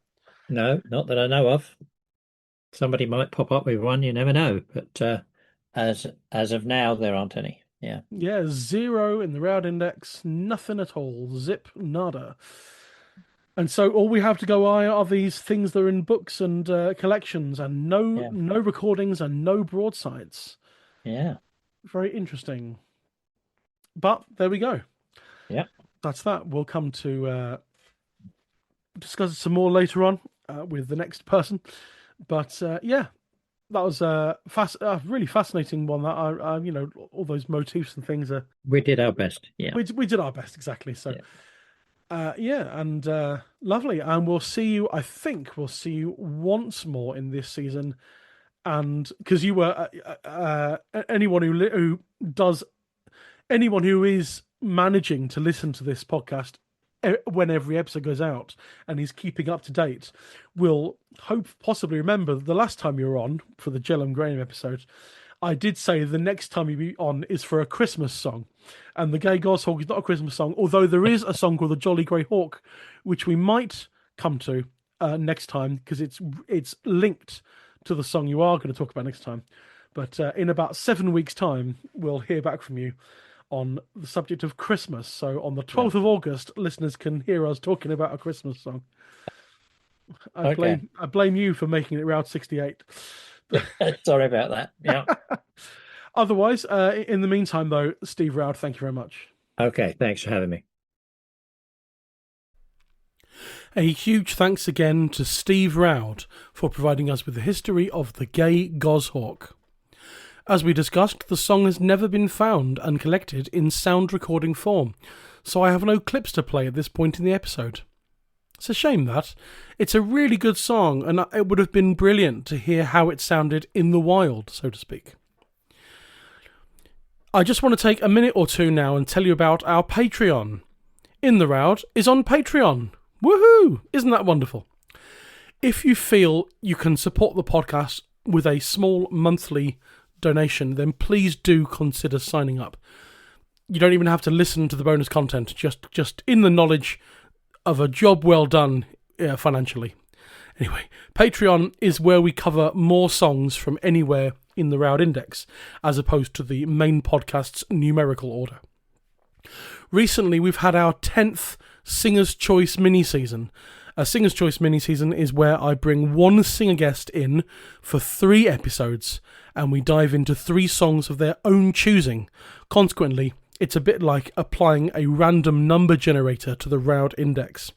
S3: no, not that I know of. Somebody might pop up with one. You never know. But as of now, there aren't any. Yeah,
S2: Yeah, 0 in the Roud index, nothing at all, zip nada. And so all we have to go by are these things that are in books and collections, and no
S3: yeah,
S2: no recordings and no broadsides.
S3: yeah,
S2: Very interesting. But there we go.
S3: yeah.
S2: That's that. We'll come to discuss it some more later on with the next person. But yeah, that was a really fascinating one. That all those motifs and things are.
S3: We did our best. Yeah,
S2: We did our best exactly. So
S3: yeah,
S2: yeah, and lovely. And we'll see you. I think we'll see you once more in this season. And because you were anyone who does anyone who is managing to listen to this podcast when every episode goes out and is keeping up to date will possibly remember that the last time you were on for the Jell and Graham episode, I did say the next time you'll be on is for a Christmas song. And the Gay Goshawk is not a Christmas song, although there is a song called The Jolly Grey Hawk, which we might come to next time because it's linked to the song you are going to talk about next time. But in about 7 weeks' time, we'll hear back from you on the subject of Christmas. So on the 12th of August, listeners can hear us talking about a Christmas song.
S3: Okay.
S2: I blame you for making it Route 68.
S3: Sorry about that. Yeah.
S2: Otherwise, in the meantime, though, Steve Roud, thank you very much.
S3: Okay. Thanks for having me.
S2: A huge thanks again to Steve Roud for providing us with the history of the Gay Goshawk. As we discussed, the song has never been found and collected in sound recording form, so I have no clips to play at this point in the episode. It's a shame that. It's a really good song, and it would have been brilliant to hear how it sounded in the wild, so to speak. I just want to take a minute or two now and tell you about our Patreon. In the Roud is on Patreon. Woohoo! Isn't that wonderful? If you feel you can support the podcast with a small monthly donation, then please do consider signing up. You don't even have to listen to the bonus content, just in the knowledge of a job well done financially. Anyway, Patreon is where we cover more songs from anywhere in the Roud Index, as opposed to the main podcast's numerical order. Recently, we've had our 10th Singer's Choice mini-season. A Singer's Choice mini-season is where I bring one singer guest in for 3 episodes, and we dive into 3 songs of their own choosing. Consequently, it's a bit like applying a random number generator to the Roud Index,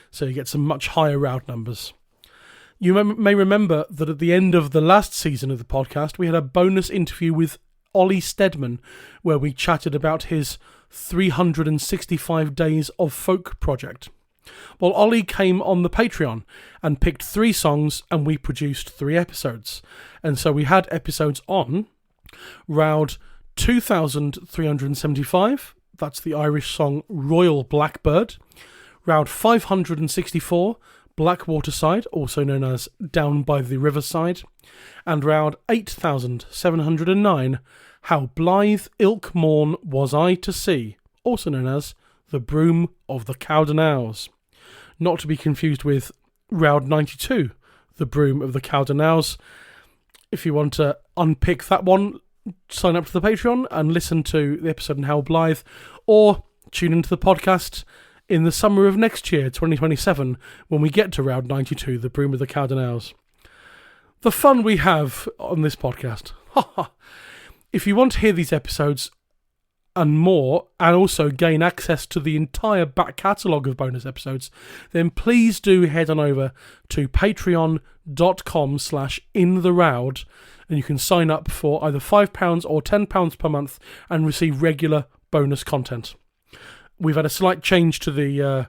S2: so you get some much higher Roud numbers. You may remember that at the end of the last season of the podcast, we had a bonus interview with Ollie Steadman, where we chatted about his 365 Days of Folk project. Well, Ollie came on the Patreon and picked 3 songs, and we produced 3 episodes. And so we had episodes on Roud 2375, that's the Irish song Royal Blackbird, Roud 564, Blackwaterside, also known as Down by the Riverside, and Roud 8709, How Blithe Ilk Morn Was I to See, also known as The Broom of the Cowdenowes. Not to be confused with Roud 92, The Broom of the Cowdenowes. If you want to unpick that one, sign up to the Patreon and listen to the episode on How Blithe, or tune into the podcast in the summer of next year, 2027, when we get to Roud 92, The Broom of the Cowdenowes. The fun we have on this podcast. If you want to hear these episodes and more, and also gain access to the entire back catalogue of bonus episodes, then please do head on over to patreon.com/intheroud, and you can sign up for either £5 or £10 per month and receive regular bonus content. We've had a slight change to the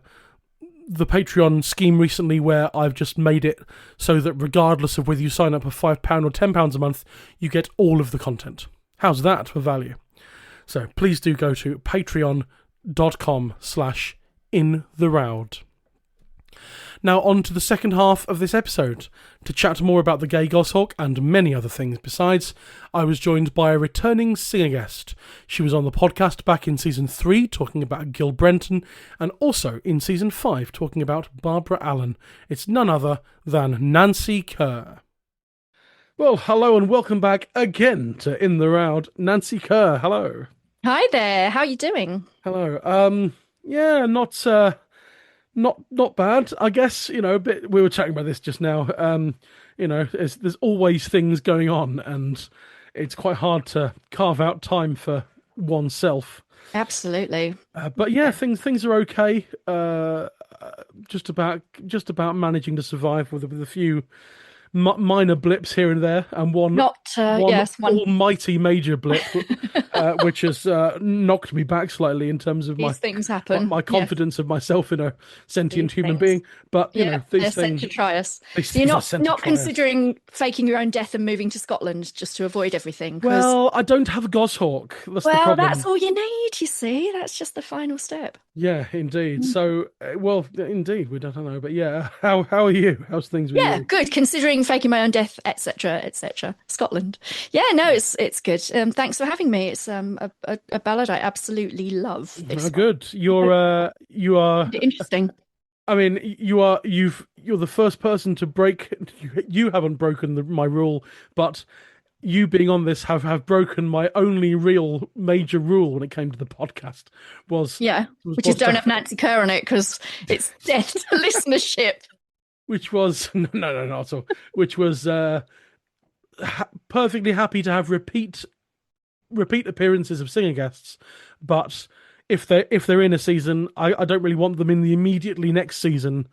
S2: Patreon scheme recently, where I've just made it so that regardless of whether you sign up for £5 or £10 a month, you get all of the content. How's that for value? So please do go to patreon.com/intheroud. Now on to the second half of this episode. To chat more about the Gay Goshawk and many other things besides, I was joined by a returning singer guest. She was on the podcast back in Season 3 talking about Gil Brenton, and also in Season 5 talking about Barbara Allen. It's none other than Nancy Kerr. Well, hello and welcome back again to In the Roud. Nancy Kerr, hello.
S1: Hi there. How are you doing?
S2: Hello. Yeah, not bad. I guess, a bit. We were chatting about this just now. There's always things going on, and it's quite hard to carve out time for oneself.
S1: Absolutely.
S2: But yeah, things are okay. Just about managing to survive with a few minor blips here and there, and one almighty major blip, which has knocked me back slightly in terms of
S1: these things happen.
S2: My confidence of myself in a sentient human being. But these things
S1: sent to try us. You're not considering faking your own death and moving to Scotland just to avoid everything.
S2: Well, I don't have a goshawk. That's the problem.
S1: That's all you need. You see, that's just the final step.
S2: Yeah, indeed. So, indeed, we don't know, but yeah, how are you? How's things with you?
S1: Yeah, good. Considering faking my own death, etc., etc. Scotland. Yeah, no, it's good. Thanks for having me. It's a ballad I absolutely love. This
S2: good. You are
S1: interesting.
S2: I mean, you're the first person to break. You haven't broken my rule, but you being on this have broken my only real major rule when it came to the podcast. Which is don't have Nancy Kerr on it, because it's death to listenership. which was no, not at all. Which was perfectly happy to have repeat appearances of singer guests, but if they're in a season, I don't really want them in the immediately next season.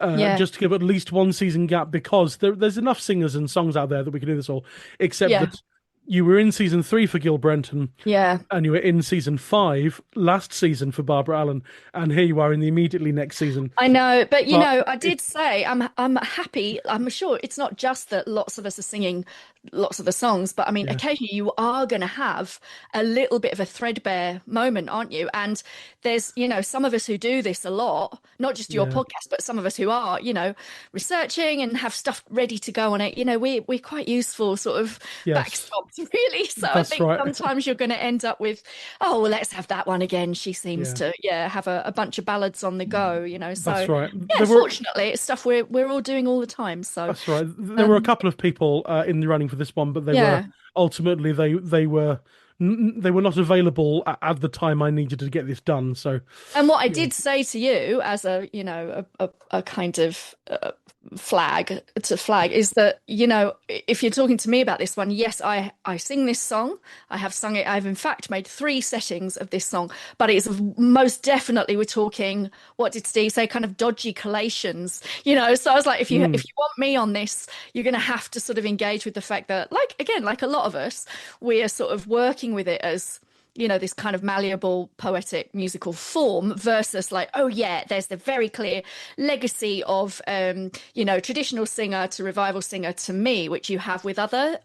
S1: Yeah,
S2: Just to give at least one season gap, because there's enough singers and songs out there that we can do this all. Except
S1: yeah,
S2: that you were in season 3 for Gil Brenton,
S1: yeah.
S2: and you were in season 5 last season for Barbara Allen, and here you are in the immediately next season.
S1: I know, but
S2: But
S1: I
S2: it,
S1: did say I'm happy. I'm sure it's not just that lots of us are singing lots of the songs, but I mean,
S2: yeah,
S1: occasionally you are going to have a little bit of a threadbare moment, aren't you? And there's, some of us who do this a lot, not just your
S2: yeah,
S1: podcast, but some of us who are, researching and have stuff ready to go on it. We're quite useful sort of
S2: yes,
S1: backstops, really. So I
S2: that's
S1: think
S2: right.
S1: sometimes you're going to end up with, oh, well, let's have that one again. She seems
S2: Yeah,
S1: to, have a bunch of ballads on the go,
S2: that's
S1: So
S2: right.
S1: yeah, fortunately, it's stuff we're all doing all the time. So
S2: That's right. There were a
S1: um,
S2: couple of people in the running for this one, but they were
S1: yeah.
S2: ultimately they were not available at the time I needed to get this done. So
S1: And what I
S2: yeah,
S1: did say to you as a kind of flag is that, if you're talking to me about this one, yes, I sing this song. I have sung it. I've in fact made 3 settings of this song, but it's most definitely, we're talking, what did Steve say, kind of dodgy collations, So I was like, if you
S2: mm,
S1: want me on this, you're going to have to sort of engage with the fact that, like, again, like a lot of us, we are sort of working with it as this kind of malleable poetic musical form versus like, oh yeah, there's the very clear legacy of traditional singer to revival singer to me, which you have with other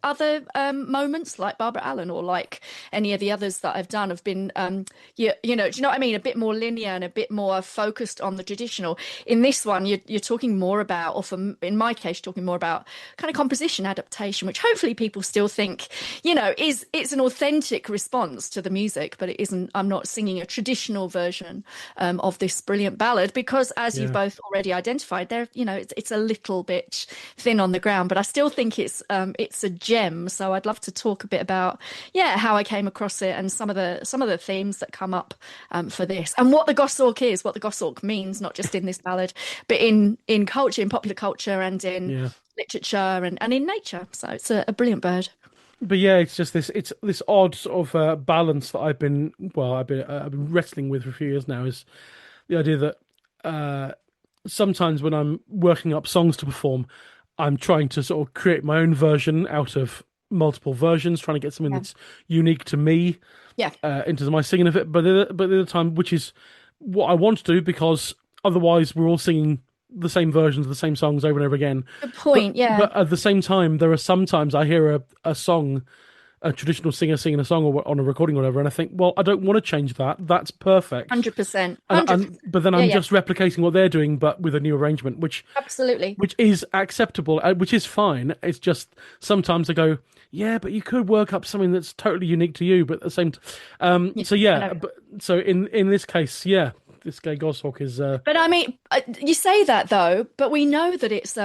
S1: moments like Barbara Allen or like any of the others that I've done have been do you know what I mean, a bit more linear and a bit more focused on the traditional. In this one, you're talking more about, or in my case, talking more about kind of composition adaptation, which hopefully people still think is it's an authentic response to the music, but it isn't. I'm not singing a traditional version of this brilliant ballad because, as you've
S2: yeah,
S1: both already identified, there, it's a little bit thin on the ground, but I still think it's a gem. So I'd love to talk a bit about, how I came across it and some of the themes that come up for this, and what the goshawk is, what the goshawk means, not just in this ballad, but in culture, in popular culture, and in
S2: yeah.
S1: literature and in nature. So it's a brilliant bird.
S2: But yeah, it's this odd sort of balance that I've been wrestling with for a few years now. Is the idea that uh, sometimes when I'm working up songs to perform, I'm trying to sort of create my own version out of multiple versions, trying to get something
S1: Yeah.
S2: that's unique to me
S1: Yeah.
S2: into my singing of it. But the other time, which is what I want to do, because otherwise we're all singing the same versions of the same songs over and over again.
S1: Good
S2: But
S1: point. Yeah.
S2: but at the same time, there are sometimes I hear a song, a traditional singer singing a song or on a recording or whatever, and I think, well, I don't want to change that. That's perfect.
S1: 100%.
S2: And
S1: 100%.
S2: but then
S1: Yeah,
S2: I'm
S1: yeah.
S2: just replicating what they're doing, but with a new arrangement, which
S1: Absolutely.
S2: which is acceptable, which is fine. It's just sometimes I go, yeah, but you could work up something that's totally unique to you, but at the same
S1: Yeah,
S2: so
S1: I
S2: yeah,
S1: know.
S2: but so in this case, yeah, this gay goshawk is
S1: But I mean, you say that though, but we know that it's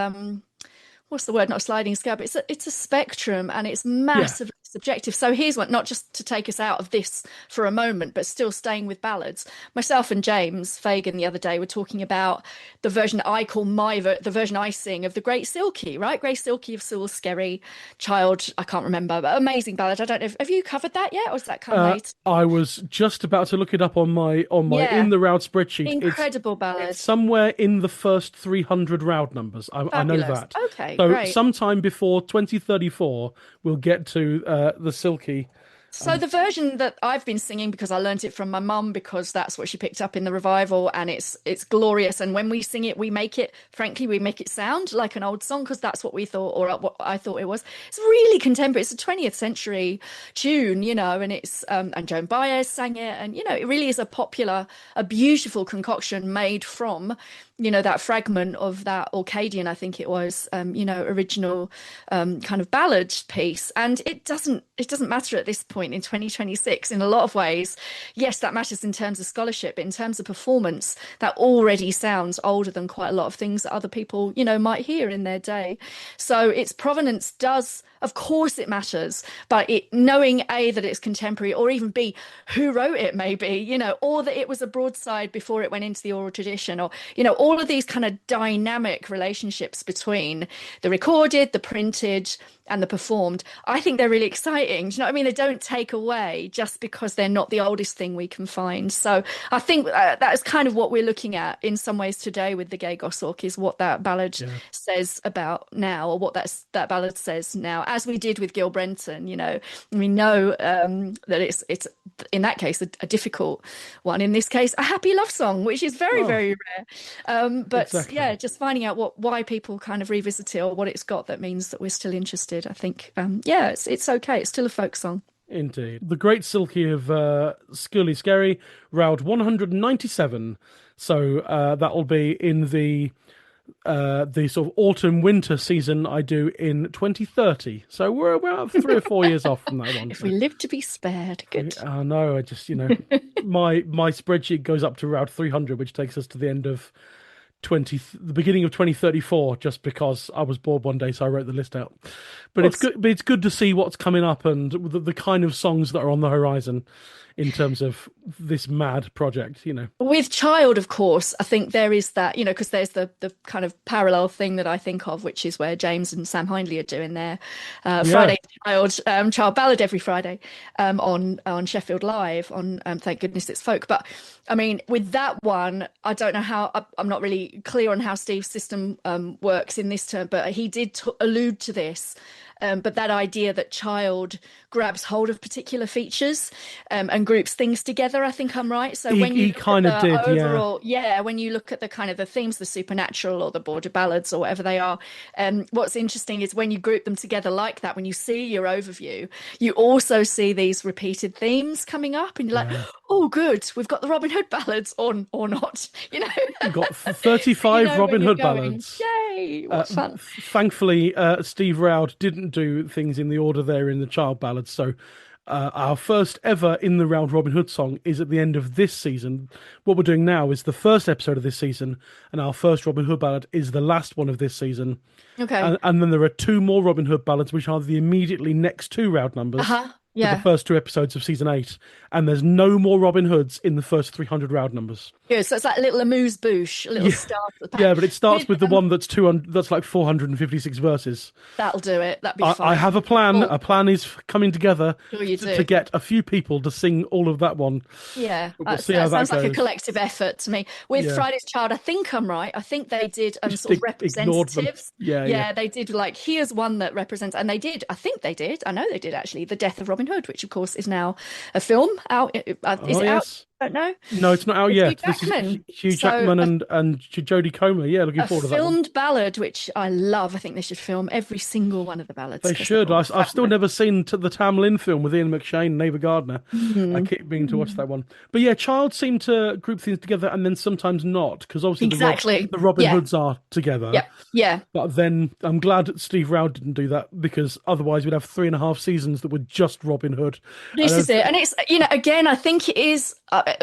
S1: what's the word? Not a sliding scale, but it's a spectrum and it's
S2: yeah,
S1: massively subjective. So here's one, not just to take us out of this for a moment, but still staying with ballads. Myself and James Fagan the other day were talking about the version that I call the version I sing of the Great Silky, right? Great Silky of Sewell Skerry, Child, I can't remember, but amazing ballad. I don't know have you covered that yet, or does that come later?
S2: I was just about to look it up on my in
S1: Yeah,
S2: the Roud spreadsheet.
S1: incredible
S2: It's
S1: ballad.
S2: somewhere in the first 300 Roud numbers. I know
S1: Fabulous.
S2: that.
S1: Okay,
S2: So
S1: great.
S2: sometime before 2034, we'll get to the Silky.
S1: So the version that I've been singing, because I learnt it from my mum, because that's what she picked up in the revival, and it's glorious. And when we sing it, frankly, we make it sound like an old song because that's what we thought, or what I thought it was. It's really contemporary. It's a 20th century tune, and it's and Joan Baez sang it, and it really is a beautiful concoction made from that fragment of that Orcadian, I think it was, original kind of ballad piece. And it doesn't matter at this point point in 2026 in a lot of ways. Yes, that matters in terms of scholarship, but in terms of performance, that already sounds older than quite a lot of things that other people, might hear in their day. So its provenance does, of course it matters, but knowing A, that it's contemporary, or even B, who wrote it maybe, or that it was a broadside before it went into the oral tradition, or, all of these kind of dynamic relationships between the recorded, the printed, and the performed, I think they're really exciting. Do you know what I mean? They don't take away just because they're not the oldest thing we can find. So I think that is kind of what we're looking at in some ways today with the Gay Goshawk, is what that ballad says about now, or what that ballad says now, as we did with Gil Brenton. We know that it's in that case a difficult one. In this case, a happy love song, which is very, very rare. But
S2: exactly.
S1: yeah, just finding out why people kind of revisit it, or what it's got that means that we're still interested. I think, it's okay. It's still a folk song.
S2: Indeed. The Great Silky of Skirly Scary, Roud 197. So that'll be in the sort of autumn winter season I do in 2030. So we're about 3 or 4 years off from that one.
S1: If we live to be spared, good.
S2: I know. I just, my spreadsheet goes up to Roud 300, which takes us to the end of the beginning of 2034, just because I was bored one day, so I wrote the list out. But it's good. But it's good to see what's coming up and the kind of songs that are on the horizon in terms of this mad project.
S1: With Child, of course, I think there is that, because there's the kind of parallel thing that I think of, which is where James and Sam Hindley are doing their Friday child ballad every Friday on Sheffield Live on Thank Goodness It's Folk. But I mean, with that one, I don't know how, I'm not really clear on how Steve's system works in this term, but he did allude to this. But that idea that Child grabs hold of particular features and groups things together, I think I'm right. So when you kind of did, overall, when you look at the kind of the themes, the supernatural or the border ballads or whatever they are, what's interesting is when you group them together like that, when you see your overview, you also see these repeated themes coming up, and you're like, oh, good, we've got the Robin Hood ballads or not,
S2: We've got 35 Robin Hood ballads.
S1: Yay! What fun!
S2: Thankfully, Steve Roud didn't do things in the order there in the child ballads. So our first ever in the round Robin Hood song is at the end of this season. What we're doing now is the first episode of this season, and our first Robin Hood ballad is the last one of this season.
S1: Okay.
S2: And then there are 2 more Robin Hood ballads, which are the immediately next 2 round numbers. For the first 2 episodes of season 8, and there's no more Robin Hoods in the first 300 round numbers.
S1: Good, so it's like a little amuse-bouche, a little start.
S2: Yeah, but it starts with the one that's 200. That's like 456 verses.
S1: That'll do it. That'd be fun.
S2: I have a plan.
S1: Oh.
S2: A plan is coming together
S1: to
S2: get a few people to sing all of that one.
S1: Yeah,
S2: we'll see how
S1: that sounds
S2: goes.
S1: like a collective effort to me. With Friday's Child, I think I'm right. I think they did sort of representatives.
S2: Yeah,
S1: they did like, here's one that represents, and they did. I think they did. I know they did actually. The Death of Robin Hood, which of course is now a film out. Is it out? I don't know.
S2: No, it's not out yet.
S1: Hugh Jackman.
S2: This is Hugh Jackman and Jodie Comer. Yeah, looking forward to that. A
S1: filmed ballad, which I love. I think they should film every single one of the ballads.
S2: They should. I've still never seen the Tam Lin film with Ian McShane and Ava Gardner. I keep meaning to watch that one. But yeah, Child seemed to group things together and then sometimes not, because obviously the Robin Hoods are together.
S1: Yeah.
S2: But then I'm glad that Steve Roud didn't do that, because otherwise we'd have 3.5 seasons that were just Robin Hood.
S1: This is it. And it's, again, I think it is,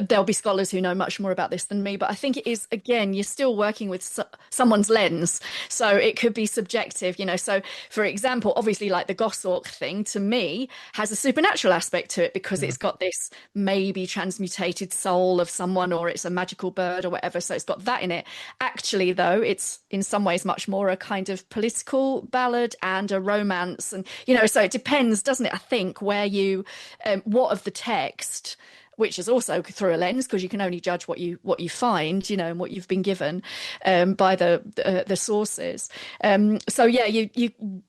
S1: there'll be scholars who know much more about this than me, but I think it is, again, you're still working with someone's lens. So it could be subjective, So, for example, obviously, like the Goshawk thing, to me, has a supernatural aspect to it, because it's got this maybe transmutated soul of someone, or it's a magical bird or whatever. So it's got that in it. Actually, though, it's in some ways much more a kind of political ballad and a romance. And, so it depends, doesn't it? I think where you, what of the text, which is also through a lens, because you can only judge what you find, and what you've been given by the sources. So yeah,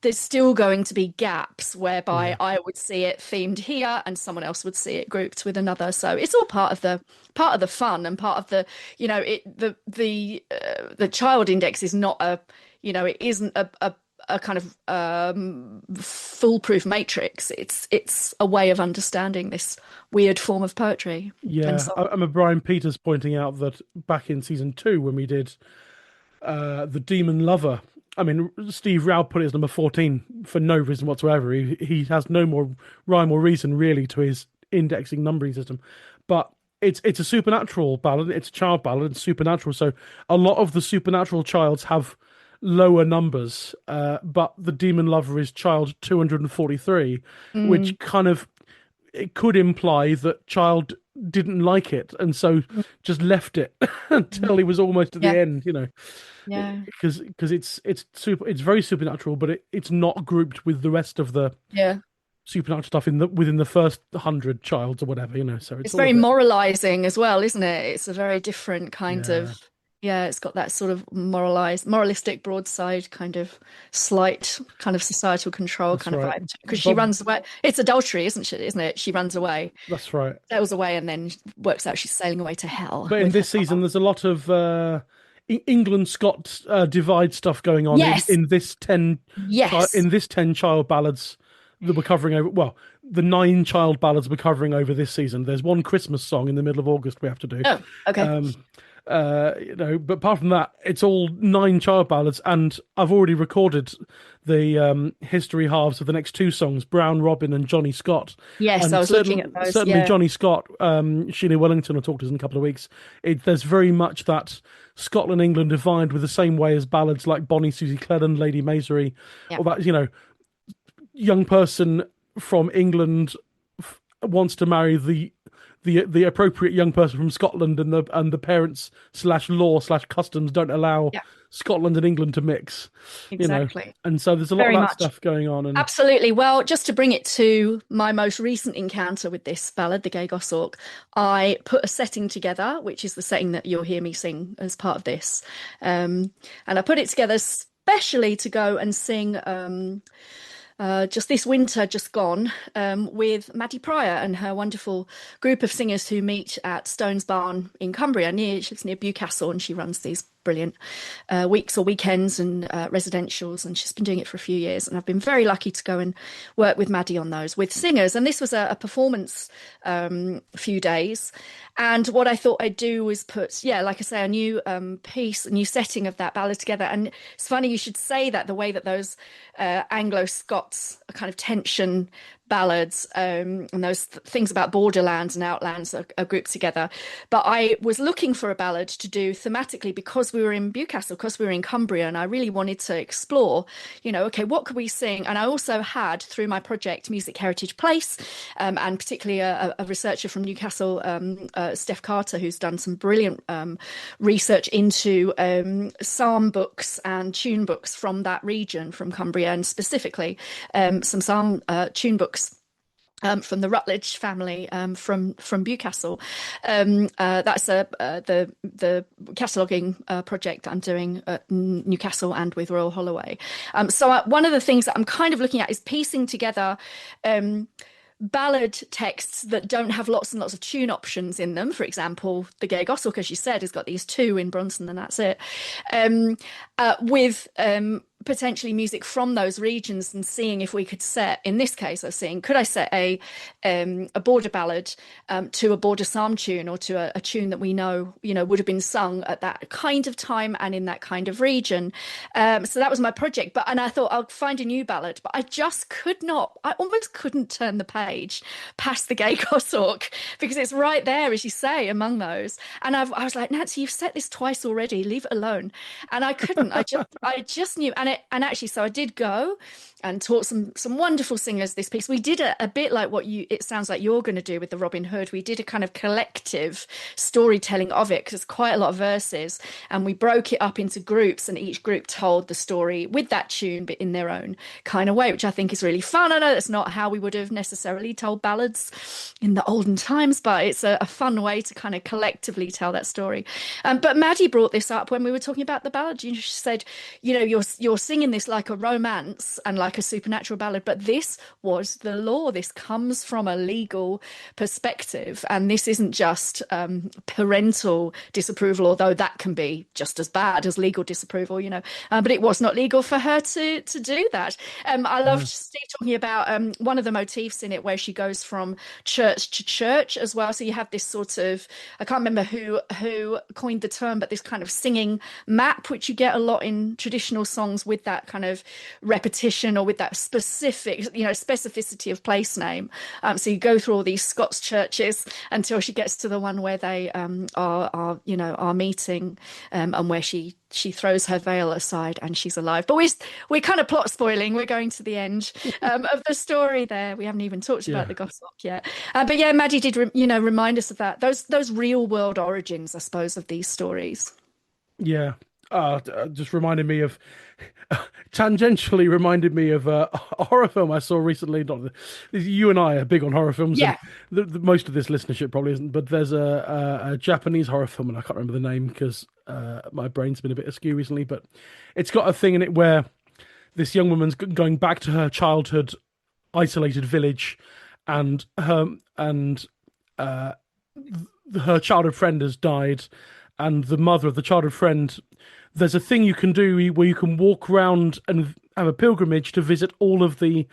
S1: there's still going to be gaps whereby I would see it themed here and someone else would see it grouped with another. So it's all part of the fun and part of the, the child index is not it isn't a kind of foolproof matrix. It's a way of understanding this weird form of poetry.
S2: Yeah, I remember Brian Peters pointing out that back in season 2, when we did the Demon Lover I mean, Steve Roud put it as number 14 for no reason whatsoever. He has no more rhyme or reason really to his indexing numbering system. But it's a supernatural ballad, it's a child ballad, it's supernatural. So a lot of the supernatural childs have lower numbers, but the Demon Lover is child 243, which kind of it could imply that child didn't like it and so just left it until he was almost at the
S1: Yeah.
S2: end,
S1: Yeah.
S2: because it's very supernatural, but it's not grouped with the rest of the
S1: Yeah.
S2: supernatural stuff within the first 100 childs or whatever, so
S1: It's
S2: all a
S1: very
S2: bit,
S1: moralizing as well, isn't it? It's a very different kind
S2: yeah,
S1: of, yeah, it's got that sort of moralistic broadside kind of slight kind of societal control
S2: that's
S1: kind of
S2: right.
S1: vibe. Because she
S2: But
S1: runs away. It's adultery, isn't it? She runs away,
S2: that's right.
S1: sails away, and then works out she's sailing away to hell
S2: But in
S1: with her
S2: this season,
S1: lover.
S2: there's a lot of England Scott divide stuff going on
S1: Yes,
S2: in this
S1: yes.
S2: 10 child ballads that we're covering over. Well, the 9 child ballads we're covering over this season. There's one Christmas song in the middle of August we have to do.
S1: Oh, okay.
S2: But apart from that, it's all 9 child ballads, and I've already recorded the history halves of the next 2 songs, Brown Robin and Johnny Scott.
S1: Yes, I
S2: And
S1: was looking at those.
S2: certainly
S1: Yeah,
S2: Johnny Scott, Sheila Wellington will talk to us in a couple of weeks. There's very much that Scotland England divide with the same way as ballads like Bonnie Susie Cleland, Lady Masery,
S1: yeah,
S2: or that young person from England wants to marry the appropriate young person from Scotland, and the parents slash law slash customs don't allow
S1: yeah,
S2: Scotland and England to mix,
S1: exactly.
S2: and so there's a lot of
S1: Very
S2: that
S1: much.
S2: stuff going on. And
S1: Absolutely. Well, just to bring it to my most recent encounter with this ballad, The Gay Goshawk, I put a setting together, which is the setting that you'll hear me sing as part of this. And I put it together especially to go and sing just this winter just gone with Maddie Pryor and her wonderful group of singers who meet at Stones Barn in Cumbria. She lives near Bewcastle, and she runs these brilliant weeks or weekends and residentials, and she's been doing it for a few years, and I've been very lucky to go and work with Maddie on those with singers. And this was a performance few days, and what I thought I'd do was put, yeah, like I say, a new piece, a new setting of that ballad together. And it's funny you should say that, the way that those Anglo-Scots kind of tension ballads and those things about borderlands and outlands are grouped together. But I was looking for a ballad to do thematically because we were in Bewcastle, because we were in Cumbria, and I really wanted to explore, okay, what could we sing? And I also had, through my project Music Heritage Place, and particularly a researcher from Newcastle, Steph Carter, who's done some brilliant research into psalm books and tune books from that region, from Cumbria, and specifically some psalm tune books from the Rutledge family from Bewcastle. That's the cataloguing project I'm doing at Newcastle and with Royal Holloway. So one of the things that I'm kind of looking at is piecing together ballad texts that don't have lots and lots of tune options in them. For example, The Gay Goshawk, as you said, has got these 2 in Bronson, and that's it. With potentially music from those regions, and seeing if we could set, in this case, could I set a border ballad to a border psalm tune, or to a tune that we know, would have been sung at that kind of time and in that kind of region. So that was my project. And I thought I'll find a new ballad, but I just could not. I almost couldn't turn the page past The Gay Goshawk, because it's right there, as you say, among those. And I was like, Nancy, you've set this twice already. Leave it alone. And I couldn't. I just knew. And actually, so I did go and taught some wonderful singers this piece. We did a bit like it sounds like you're going to do with the Robin Hood. We did a kind of collective storytelling of it, because it's quite a lot of verses, and we broke it up into groups, and each group told the story with that tune, but in their own kind of way, which I think is really fun. I know that's not how we would have necessarily told ballads in the olden times, but it's a fun way to kind of collectively tell that story. But Maddie brought this up when we were talking about the ballad. She said, you're singing this like a romance and like a supernatural ballad, but this was the law. This comes from a legal perspective, and this isn't just parental disapproval, although that can be just as bad as legal disapproval, but it was not legal for her to do that. I loved Steve talking about one of the motifs in it, where she goes from church to church as well. So you have this sort of, I can't remember who coined the term, but this kind of singing map, which you get a lot in traditional songs with that kind of repetition or with that specific, specificity of place name. So you go through all these Scots churches until she gets to the one where they are meeting, and where she throws her veil aside and she's alive. But we're kind of plot spoiling. We're going to the end of the story there. We haven't even talked about the Goshawk yet. But yeah, Maddie did remind us of that. Those real world origins, I suppose, of these stories.
S2: Yeah. Just reminded me of, tangentially reminded me of a horror film I saw recently. You and I are big on horror films.
S1: Yeah.
S2: And most of this listenership probably isn't, but there's a Japanese horror film, and I can't remember the name because my brain's been a bit askew recently, but it's got a thing in it where this young woman's going back to her childhood isolated village, and her childhood friend has died, and the mother of the childhood friend, there's a thing you can do where you can walk around and have a pilgrimage to visit all of the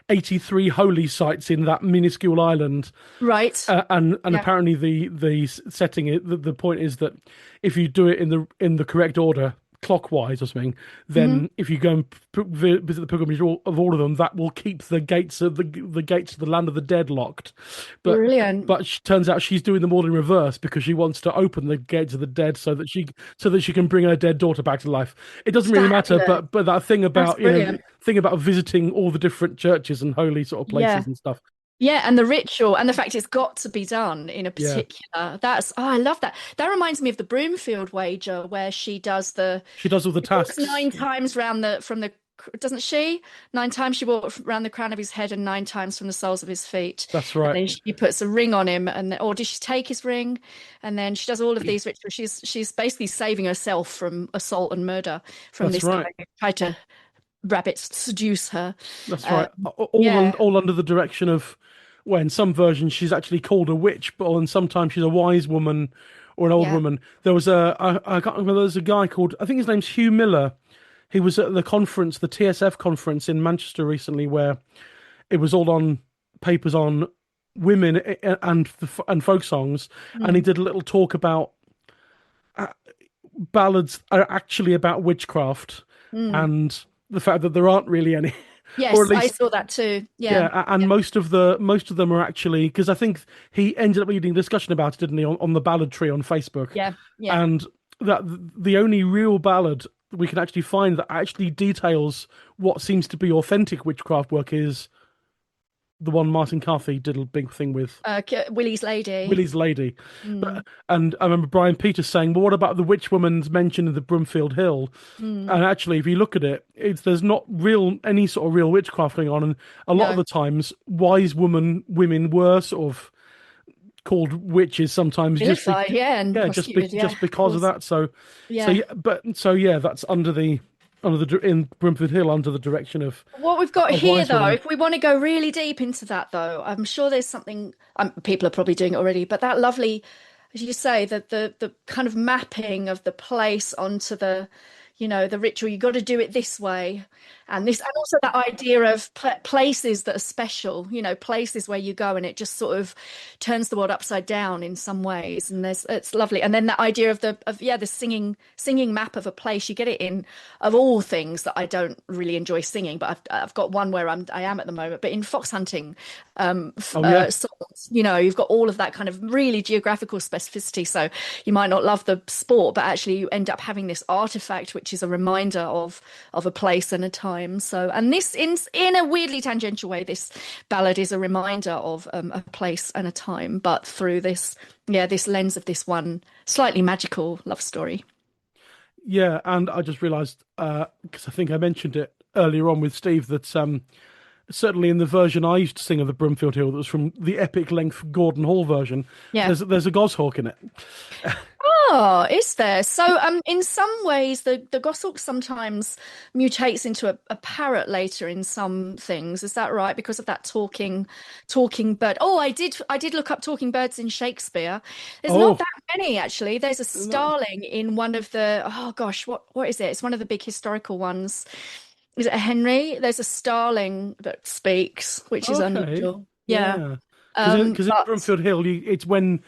S2: 83 holy sites in that minuscule island.
S1: Right.
S2: And apparently the setting, the point is that if you do it in the correct order, clockwise or something, then if you go and visit the pilgrimage of all of them, that will keep the gates of the land of the dead locked. But,
S1: Brilliant.
S2: But turns out she's doing them all in reverse because she wants to open the gates of the dead so that she can bring her dead daughter back to life. It doesn't really matter, but that thing about visiting all the different churches and holy sort of places and stuff.
S1: Yeah, and the ritual and the fact it's got to be done in a particular. I love that. That reminds me of the Broomfield wager where she does all the
S2: tasks
S1: 9 times doesn't she? 9 times she walked around the crown of his head and 9 times from the soles of his feet.
S2: That's right.
S1: And then she puts a ring on him, or did she take his ring? And then she does all of these rituals. She's basically saving herself from assault and murder from this guy who tried to seduce her.
S2: That's right. All under the direction of. Well, in some versions, she's actually called a witch, and sometimes she's a wise woman or an old woman. There was I can't remember, there was a guy called, I think his name's Hugh Miller. He was at the conference, the TSF conference in Manchester recently, where it was all on papers on women and folk songs. And he did a little talk about ballads are actually about witchcraft and the fact that there aren't really any.
S1: Yes, or at least, I saw that too.
S2: And most of them are actually, because I think he ended up leading a discussion about it, didn't he, on the ballad tree on Facebook?
S1: Yeah.
S2: And that the only real ballad we can actually find that actually details what seems to be authentic witchcraft work is the one Martin Carthy did a big thing with.
S1: Willie's Lady.
S2: Willie's Lady. And I remember Brian Peters saying, well, what about the witch woman's mentioned in the Broomfield Hill? And actually, if you look at it, there's not any sort of real witchcraft going on. And a lot of the times, wise women were sort of called witches sometimes.
S1: Vilified,
S2: just because of that. So that's in Broomfield Hill under the direction of
S1: what we've got here, though. If we want to go really deep into that, though, I'm sure there's something. People are probably doing it already, but that lovely, as you say, that the kind of mapping of the place onto the ritual. You got to do it this way, and also that idea of places that are special. Places where you go and it just sort of turns the world upside down in some ways. And it's lovely. And then that idea of the singing map of a place. You get it in, of all things that I don't really enjoy singing, but I've got one where I am at the moment. But in fox hunting songs, you've got all of that kind of really geographical specificity. So you might not love the sport, but actually you end up having this artifact which is a reminder of a place and a time. So, and this in a weirdly tangential way, this ballad is a reminder of a place and a time, but through this lens of this one slightly magical love story.
S2: Yeah, and I just realised, because I think I mentioned it earlier on with Steve, that certainly in the version I used to sing of the Broomfield Hill, that was from the epic length Gordon Hall version, there's a goshawk in it.
S1: Oh, is there? So in some ways the goshawk sometimes mutates into a parrot later in some things. Is that right? Because of that talking bird. Oh, I did look up talking birds in Shakespeare. There's not that many, actually. There's a starling in one of the what is it? It's one of the big historical ones. Is it a Henry? There's a starling that speaks, which is unusual. Yeah.
S2: Because in Broomfield Hill, it's when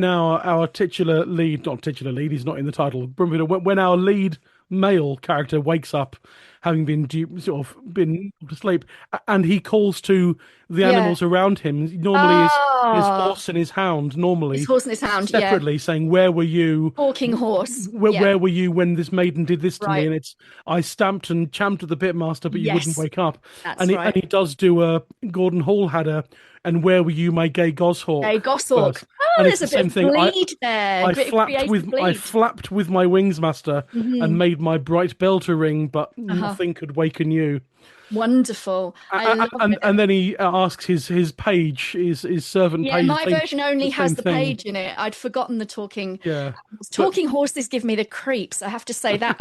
S2: our titular lead, not titular lead, he's not in the title, Broomfield Hill, when our lead male character wakes up having been sort of been to sleep, and he calls to the
S1: Yeah.
S2: animals around him. Normally, his
S1: Ah,
S2: horse and his hound.
S1: his
S2: Normally,
S1: horse and his hound. Yeah.
S2: separately, saying, "Where were you?
S1: Talking horse. Yeah.
S2: Where were you when this maiden did this to me?"
S1: Right.
S2: And it's, I stamped and champed at the bit, master, but you wouldn't
S1: Yes,
S2: wake up.
S1: that's
S2: And
S1: right.
S2: he does do a Gordon Hall had a, and where were you, my gay
S1: Gay
S2: goshawk
S1: Goshawk.
S2: first.
S1: Oh,
S2: And it's
S1: there's
S2: the
S1: a bit
S2: same
S1: of
S2: thing.
S1: bleed there. A bit of creative
S2: I
S1: bleed.
S2: flapped with my wings, master, and
S1: Hmm.
S2: made my bright bell to ring, but
S1: Uh-huh.
S2: nothing could waken you.
S1: Wonderful. I love it.
S2: And then he asks his page, his servant
S1: Yeah,
S2: page,
S1: my version
S2: the
S1: only has
S2: same
S1: the
S2: thing.
S1: page in it. I'd forgotten the talking.
S2: Yeah, but
S1: Talking horses give me the creeps. I have to say that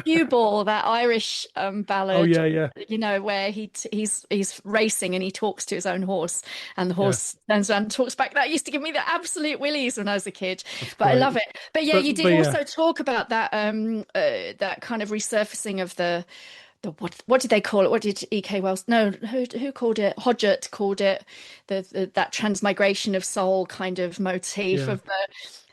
S1: cue ball, that Irish
S2: oh
S1: ballad,
S2: yeah, yeah,
S1: where he's racing and he talks to his own horse, and the
S2: yeah.
S1: horse turns around and talks back. That used to give me the absolute willies when I was a kid,
S2: That's
S1: but I
S2: great.
S1: love it. But yeah, you
S2: But
S1: did
S2: yeah,
S1: also talk about that that kind of resurfacing of the what did they call it? What did E.K. Wells? No, who called it? Hodgett called it that transmigration of soul kind of motif
S2: yeah.
S1: of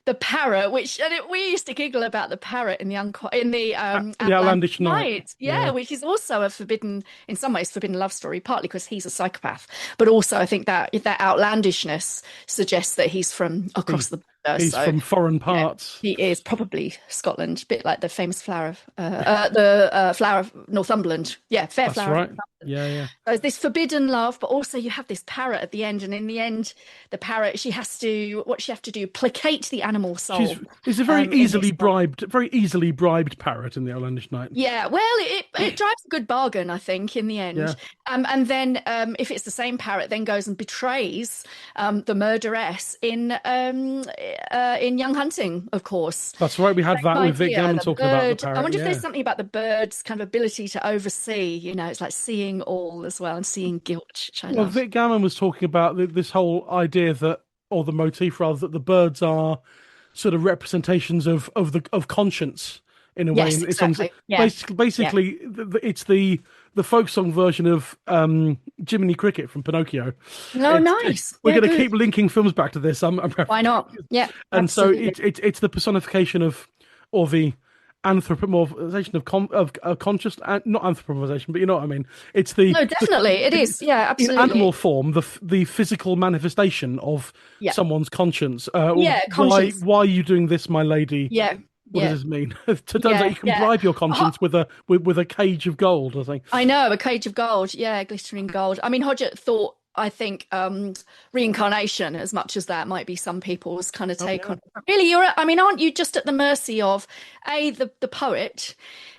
S1: the parrot, which we used to giggle about the parrot in the
S2: The
S1: Outlandish
S2: Outlandish Night.
S1: Night, yeah,
S2: Yeah.
S1: which is also a forbidden, in some ways, forbidden love story, partly because he's a psychopath, but also I think that outlandishness suggests that he's from across
S2: He
S1: the border.
S2: he's
S1: So
S2: from foreign
S1: yeah,
S2: parts.
S1: he is probably Scotland, a bit like the famous flower of Northumberland. Yeah, fair
S2: That's
S1: flower of
S2: right.
S1: Northumberland.
S2: Yeah, yeah.
S1: There's this forbidden love, but also you have this parrot at the end, and in the end, the parrot what she have to do, placate the animal
S2: She's
S1: soul.
S2: It's a
S1: In this one.
S2: very easily bribed parrot in the Outlandish Night.
S1: Yeah, well, it drives a good bargain, I think, in the
S2: Yeah,
S1: end. And then if it's the same parrot, then goes and betrays the murderess in Young Hunting, of course.
S2: that's right. We had that with Vic
S1: Idea,
S2: Gammon
S1: the
S2: talking about the
S1: bird. I
S2: parrot.
S1: wonder if there's
S2: Yeah.
S1: something about the bird's kind of ability to oversee. It's like seeing all as well and seeing guilt, which I
S2: Well,
S1: love.
S2: Vic Gammon was talking about this whole idea that, or the motif rather, that the birds are sort of representations of conscience in a way.
S1: Yes,
S2: And it's on
S1: exactly. Yeah, yeah.
S2: it's the folk song version of Jiminy Cricket from Pinocchio.
S1: Oh, nice.
S2: We're
S1: Yeah,
S2: going to
S1: good.
S2: keep linking films back to this.
S1: Why not? Yeah,
S2: And so
S1: absolutely.
S2: it's the personification of, or the anthropomorphization of conscious, not anthropomorphization, but you know what I mean. It's
S1: No, definitely. It is. Yeah,
S2: in animal
S1: absolutely.
S2: form, the physical manifestation of
S1: Yeah.
S2: someone's conscience.
S1: Yeah, conscience.
S2: Why are you doing this, my lady?
S1: Yeah.
S2: What does
S1: Yeah.
S2: this mean? It turns out
S1: Yeah.
S2: you can
S1: Yeah.
S2: bribe your
S1: Oh,
S2: conscience with a cage of gold. I think.
S1: I know, a cage of gold. Yeah, glittering gold. I mean, Hodgett thought, I think, reincarnation, as much as that might be some people's kind of
S2: Oh
S1: take
S2: yeah,
S1: on it. Really, I mean, aren't you just at the mercy of A, the poet,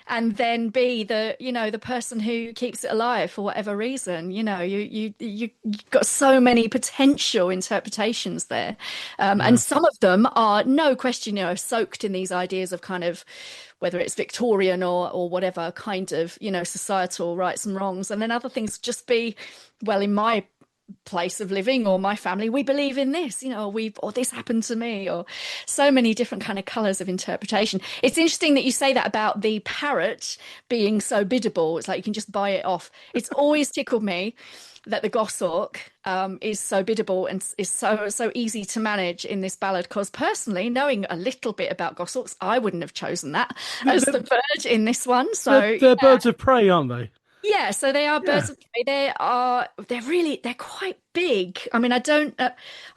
S1: and then B, the person who keeps it alive for whatever reason? You've got so many potential interpretations there. And
S2: yeah,
S1: some of them are, no question, soaked in these ideas of kind of whether it's Victorian or whatever kind of, societal rights and wrongs. And then other things just be, well, in my place of living or my family, we believe in this, or this happened to me, or so many different kind of colors of interpretation. It's interesting that you say that about the parrot being so biddable. It's like you can just buy it off. It's always tickled me that the goshawk is so biddable and is so easy to manage in this ballad, because personally, knowing a little bit about goshawks, I wouldn't have chosen that as
S2: they're,
S1: the bird in this one. So
S2: they're birds of prey, aren't they?
S1: yeah, so they are
S2: Yeah.
S1: birds of prey. They're quite big. I mean, I don't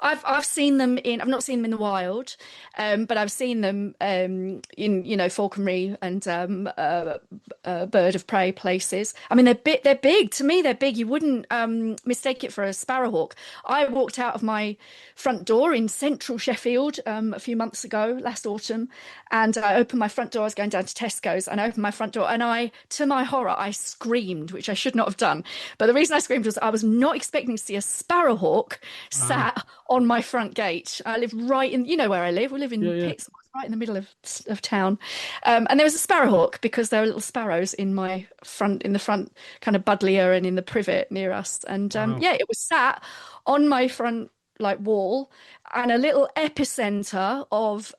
S1: I've seen them I've not seen them in the wild, but I've seen them in falconry and bird of prey places. I mean, they're big. To me, they're big. You wouldn't mistake it for a sparrowhawk. I walked out of my front door in central Sheffield a few months ago, last autumn, and I opened my front door. I was going down to Tesco's and I opened my front door, and to my horror, I screamed, which I should not have done. But the reason I screamed was I was not expecting to see a sparrowhawk
S2: Wow.
S1: sat on my front gate. I live right in, where I live. We live
S2: Yeah,
S1: in
S2: yeah.
S1: Pittsburgh, right in the middle of town. And there was a sparrowhawk because there were little sparrows in the front kind of buddleia and in the privet near us. And
S2: Wow.
S1: yeah, it was sat on my front like wall, and a little epicenter of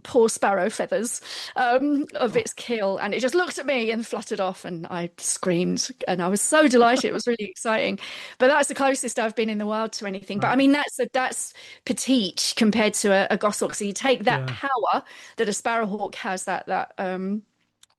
S1: poor sparrow feathers of its kill, and it just looked at me and fluttered off, and I screamed, and I was so delighted. It was really exciting, but that's the closest I've been in the wild to anything. But I
S2: Wow.
S1: mean, that's petite compared to a goshawk. So you take that
S2: Yeah.
S1: power that a sparrowhawk has, that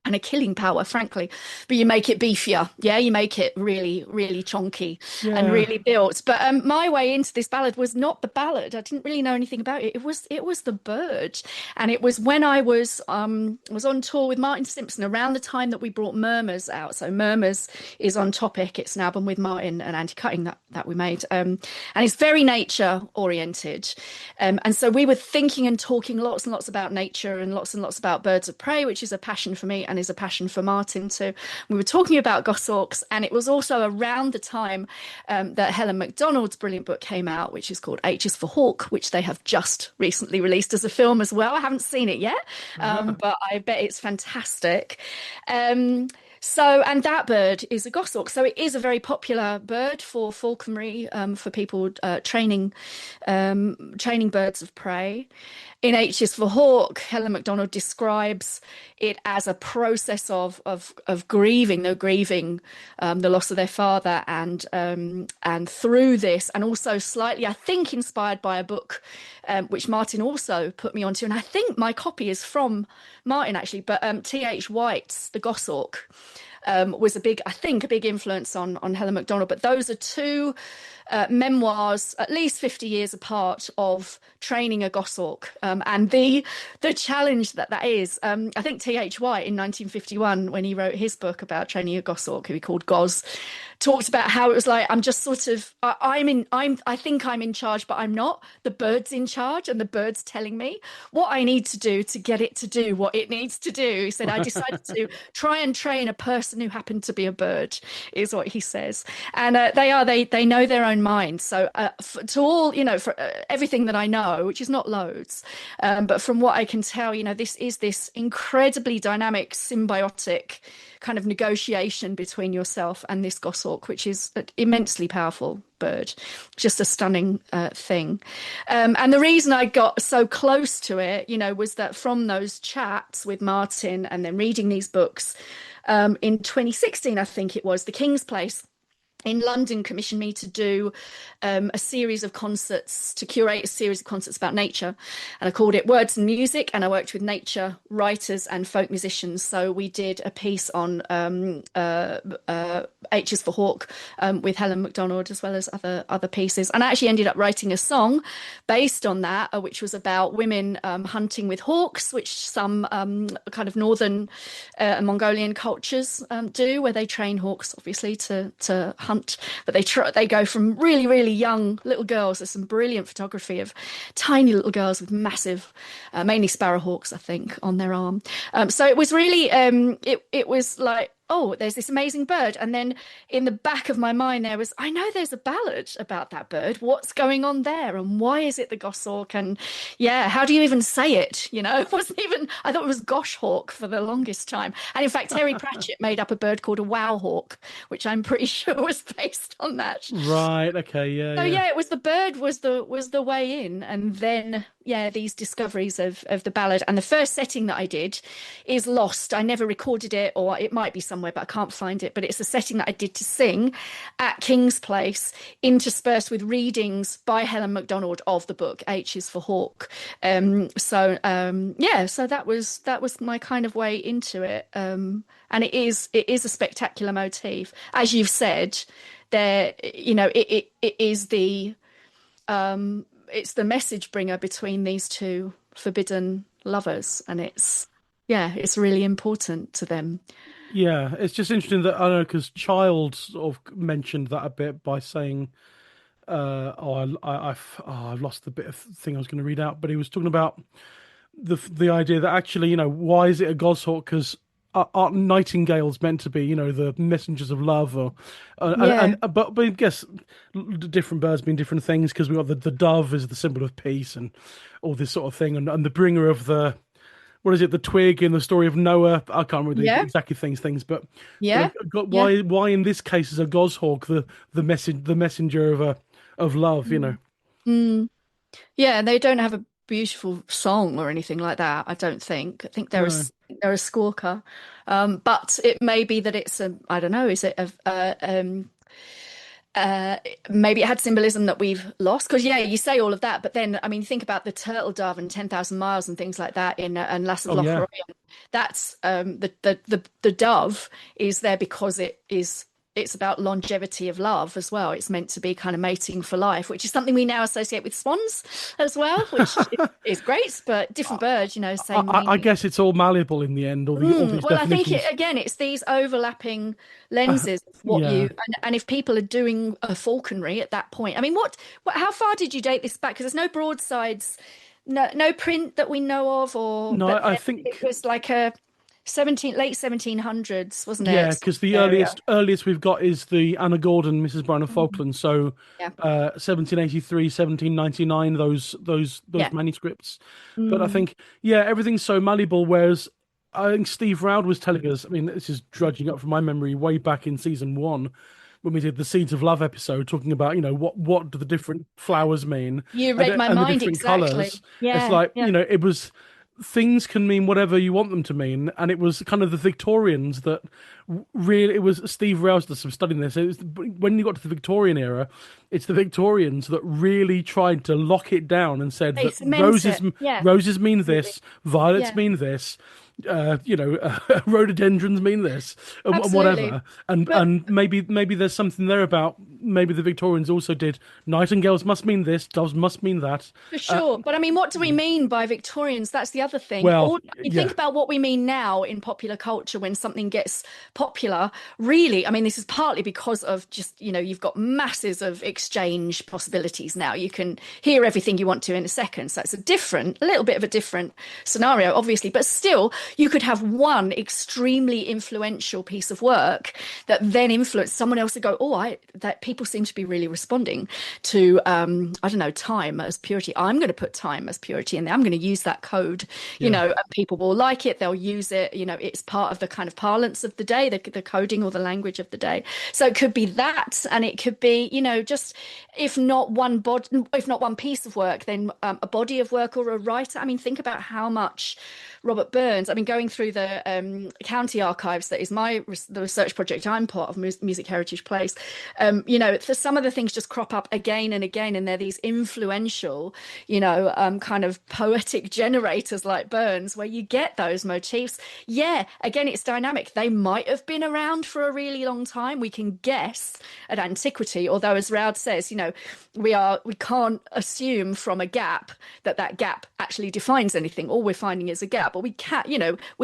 S1: and a killing power, frankly, but you make it beefier. Yeah, you make it really, really chonky and
S2: Yeah.
S1: really built. But my way into this ballad was not the ballad. I didn't really know anything about it. It was the bird, and it was when I was on tour with Martin Simpson around the time that we brought Murmurs out. So Murmurs is on Topic. It's an album with Martin and Andy Cutting that we made, and it's very nature oriented. And so we were thinking and talking lots and lots about nature and lots about birds of prey, which is a passion for me and is a passion for Martin too. We were talking about goshawks, and it was also around the time that Helen Macdonald's brilliant book came out, which is called H is for Hawk, which they have just recently released as a film as well. I haven't seen it yet, but I bet it's fantastic. And that bird is a goshawk. So it is a very popular bird for falconry, for people training birds of prey. In H is for Hawk, Helen Macdonald describes it as a process of grieving. They're grieving the loss of their father, and through this, and also slightly, I think, inspired by a book which Martin also put me onto, and I think my copy is from Martin actually, but T.H. White's The Goshawk was a big influence on Helen Macdonald. But those are two memoirs, at least 50 years apart, of training a goshawk, and the challenge that is. I think T.H. White in 1951, when he wrote his book about training a goshawk, who he called Goz, talked about how it was like, I'm just sort of, I think I'm in charge, but I'm not. The bird's in charge, and the bird's telling me what I need to do to get it to do what it needs to do. He said, I decided to try and train a person who happened to be a bird, is what he says. And they know their own mind. So to all, for everything that I know, which is not loads, but from what I can tell, this is this incredibly dynamic, symbiotic kind of negotiation between yourself and this goshawk, which is an immensely powerful bird, just a stunning thing. And the reason I got so close to it, was that from those chats with Martin and then reading these books, in 2016, I think it was, the King's Place in London commissioned me to do a series of concerts, to curate a series of concerts about nature. And I called it Words and Music, and I worked with nature writers and folk musicians. So we did a piece on H is for Hawk with Helen Macdonald, as well as other pieces. And I actually ended up writing a song based on that, which was about women hunting with hawks, which some kind of northern Mongolian cultures do, where they train hawks, obviously, to hunt. But they go from really, really young little girls. There's some brilliant photography of tiny little girls with massive, mainly sparrowhawks, I think, on their arm. So it was really, it was like, oh, there's this amazing bird. And then in the back of my mind, I know there's a ballad about that bird. What's going on there? And why is it the goshawk? And yeah, how do you even say it? It wasn't even, I thought it was goshawk for the longest time. And in fact, Terry Pratchett made up a bird called a wowhawk, which I'm pretty sure was based on that.
S2: Right. Okay. Yeah.
S1: So yeah, it was the bird was the way in, and then these discoveries of the ballad. And the first setting that I did is lost. I never recorded it, or it might be somewhere, but I can't find it. But it's a setting that I did to sing at King's Place, interspersed with readings by Helen Macdonald of the book H is for Hawk. So that was my kind of way into it. And it is a spectacular motif, as you've said. There, it is it's the message bringer between these two forbidden lovers, and it's really important to them.
S2: Yeah, it's just interesting that I don't know, because Child sort of mentioned that a bit by saying, I've lost the bit of thing I was going to read out, but he was talking about the idea that actually, why is it a goshawk? Because aren't nightingales meant to be, the messengers of love, or but I guess different birds mean different things, because we got the dove is the symbol of peace and all this sort of thing, and the bringer of the, what is it, the twig in the story of Noah? I can't remember the exactly things, but why in this case is a goshawk the messenger of love,
S1: Mm. Yeah, and they don't have a beautiful song or anything like that, I don't think. I think they're a squawker, but it may be that it's I don't know, is it maybe it had symbolism that we've lost, because you say all of that, but then I mean, think about the turtle dove and 10,000 miles and things like that in and Lass of Loch Lomond. that's the dove is there because it's about longevity of love as well. It's meant to be kind of mating for life, which is something we now associate with swans as well, which is great, but different bird, same
S2: I
S1: meaning.
S2: guess it's all malleable in the end, all these
S1: Well, I think
S2: definitions.
S1: it's these overlapping lenses of what
S2: Yeah.
S1: and if people are doing a falconry at that point, I mean, how far did you date this back? Because there's no broadsides, no print that we know of,
S2: No,
S1: but
S2: I
S1: then it
S2: think
S1: was like a late 1700s, wasn't
S2: yeah,
S1: it?
S2: because the
S1: Area.
S2: earliest we've got is the Anna Gordon, Mrs. Brown of
S1: Mm,
S2: Falkland. So,
S1: yeah,
S2: 1783, 1799, those
S1: yeah.
S2: manuscripts. But I
S1: Mm.
S2: think yeah, everything's so malleable. Whereas I think Steve Roud was telling us. I mean, this is drudging up from my memory way back in season one when we did the Seeds of Love episode, talking about what do the different flowers mean
S1: You read my
S2: and the
S1: mind
S2: different
S1: exactly.
S2: colors. It's
S1: Yeah,
S2: like
S1: yeah.
S2: it was things can mean whatever you want them to mean, and it was kind of the Victorians that really it was Steve Rouse does some studying this. It was, when you got to the Victorian era, it's the Victorians that really tried to lock it down and said
S1: They
S2: that
S1: cement it. Yeah,
S2: roses mean
S1: absolutely.
S2: this, violets
S1: Yeah,
S2: mean this, rhododendrons mean this, and
S1: absolutely.
S2: whatever. And
S1: But
S2: maybe there's something there about maybe the Victorians also did nightingales must mean this, doves must mean that.
S1: for
S2: Uh,
S1: sure. But I mean, what do we mean by Victorians? That's the other thing.
S2: well,
S1: Or I mean, think
S2: yeah,
S1: about what we mean now in popular culture when something gets popular. Really, I mean, this is partly because of just, you've got masses of exchange possibilities now. You can hear everything you want to in a second. So it's a little bit of a different scenario, obviously, but still, you could have one extremely influential piece of work that then influenced someone else to go, that people seem to be really responding to, I don't know, time as purity. I'm going to put time as purity in there. I'm going to use that code,
S2: yeah,
S1: and people will like it. They'll use it. It's part of the kind of parlance of the day, the coding or the language of the day. So it could be that, and it could be, just if not one piece of work, then a body of work or a writer. I mean, think about how much Robert Burns. I mean, going through the county archives, that is the research project I'm part of, Music Heritage Place. Some of the things just crop up again and again, and they're these influential, kind of poetic generators like Burns, where you get those motifs. Yeah, again, it's dynamic. They might have been around for a really long time. We can guess at antiquity, although, as Roud says, we can't assume from a gap that gap actually defines anything. All we're finding is a gap. But we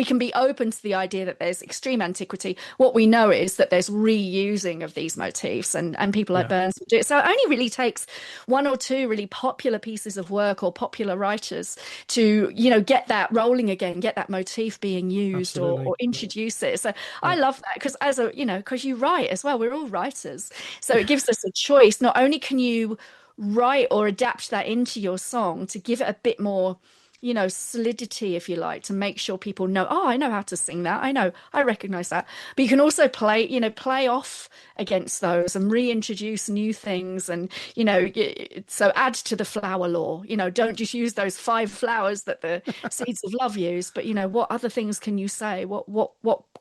S1: can be open to the idea that there's extreme antiquity. What we know is that there's reusing of these motifs, and people like
S2: yeah,
S1: Burns do it. So it only really takes one or two really popular pieces of work or popular writers to, get that rolling again, get that motif being used
S2: absolutely.
S1: or introduce it. So I
S2: Yeah,
S1: love that because because you write as well. We're all writers. So it gives us a choice. Not only can you write or adapt that into your song to give it a bit more, solidity, if you like, to make sure people know, oh, I know how to sing that. I recognize that. But you can also play off against those and reintroduce new things. And, so add to the flower lore, don't just use those 5 flowers that the Seeds of Love use, but, what other things can you say? What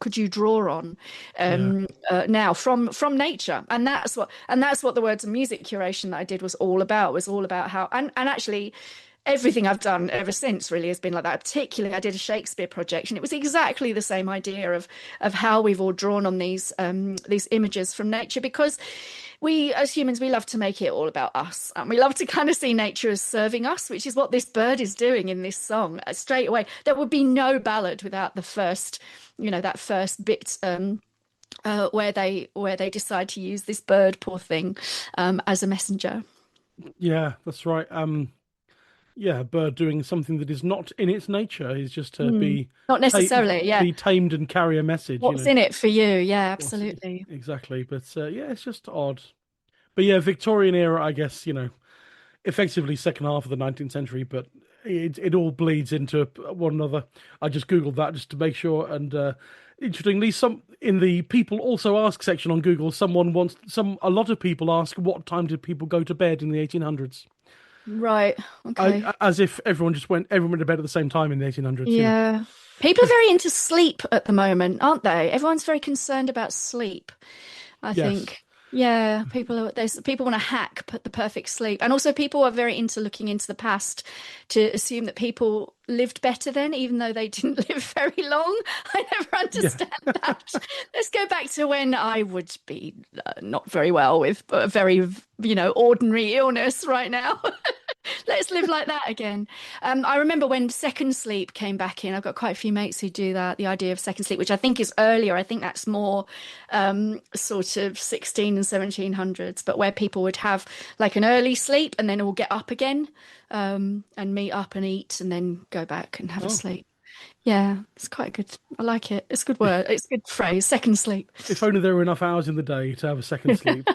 S1: could you draw on
S2: yeah,
S1: now from nature? And that's what the Words of Music curation that I did was all about how, and actually, everything I've done ever since really has been like that. Particularly, I did a Shakespeare project, and it was exactly the same idea of how we've all drawn on these images from nature, because we as humans, we love to make it all about us, and we love to kind of see nature as serving us, which is what this bird is doing in this song. Straight away, there would be no ballad without the first, that first bit. Where they decide to use this bird, poor thing, as a messenger.
S2: yeah. That's right. Yeah, a bird doing something that is not in its nature is just to
S1: Not necessarily, yeah.
S2: be tamed and carry a message.
S1: What's in it for you? Yeah,
S2: What's it-
S1: absolutely.
S2: exactly. But yeah, it's just odd. But yeah, Victorian era, I guess, effectively second half of the 19th century, but it all bleeds into one another. I just Googled that just to make sure. And interestingly, some in the people also ask section on Google, a lot of people ask what time did people go to bed in the 1800s?
S1: Right. Okay.
S2: As if everyone went to bed at the same time in the 1800s,
S1: Yeah. People are very into sleep at the moment, aren't they? Everyone's very concerned about sleep, I
S2: Yes.
S1: think. Yeah, people want to hack put the perfect sleep, and also people are very into looking into the past to assume that people lived better then, even though they didn't live very long. I never
S2: Yeah.
S1: understand that. Let's go back to when I would be not very well with a very, ordinary illness right now. Let's live like that again. I remember when Second Sleep came back in. I've got quite a few mates who do that, the idea of Second Sleep, which I think is earlier. I think that's more sort of 16 and 1700s, but where people would have like an early sleep and then all get up again and meet up and eat and then go back and have a sleep. Yeah, it's quite good. I like it. It's a good word. It's a good phrase. Second sleep.
S2: If only there were enough hours in the day to have a second sleep.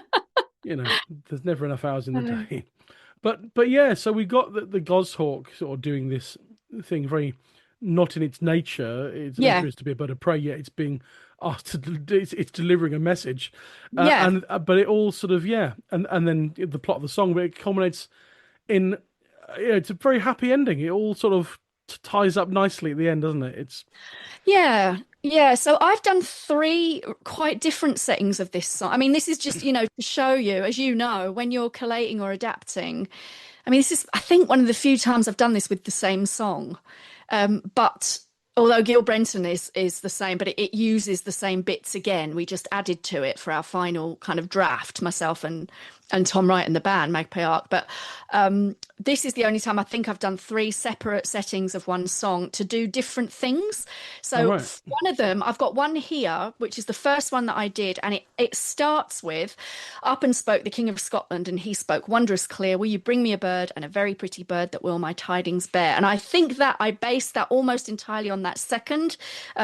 S2: There's never enough hours in the day. But yeah, so we got the goshawk sort of doing this thing very not in its nature. Its nature is to be a bird of prey, yet it's being asked it's delivering a message. But it all sort of and then the plot of the song, but it culminates in it's a very happy ending. It all sort of ties up nicely at the end, doesn't it?
S1: Yeah. So I've done three quite different settings of this song. I mean, this is just, to show you, as you know, when you're collating or adapting. I mean, this is, I think, one of the few times I've done this with the same song. But although Gil Brenton is the same, but it uses the same bits again. We just added to it for our final kind of draft, myself and Tom Wright and the band, Magpie Arc. But this is the only time I think I've done three separate settings of one song to do different things. So one of them, I've got one here, which is the first one that I did, and it starts with, "Up and spoke the King of Scotland, and he spoke wondrous clear, will you bring me a bird, and a very pretty bird that will my tidings bear." And I think that I based that almost entirely on that second,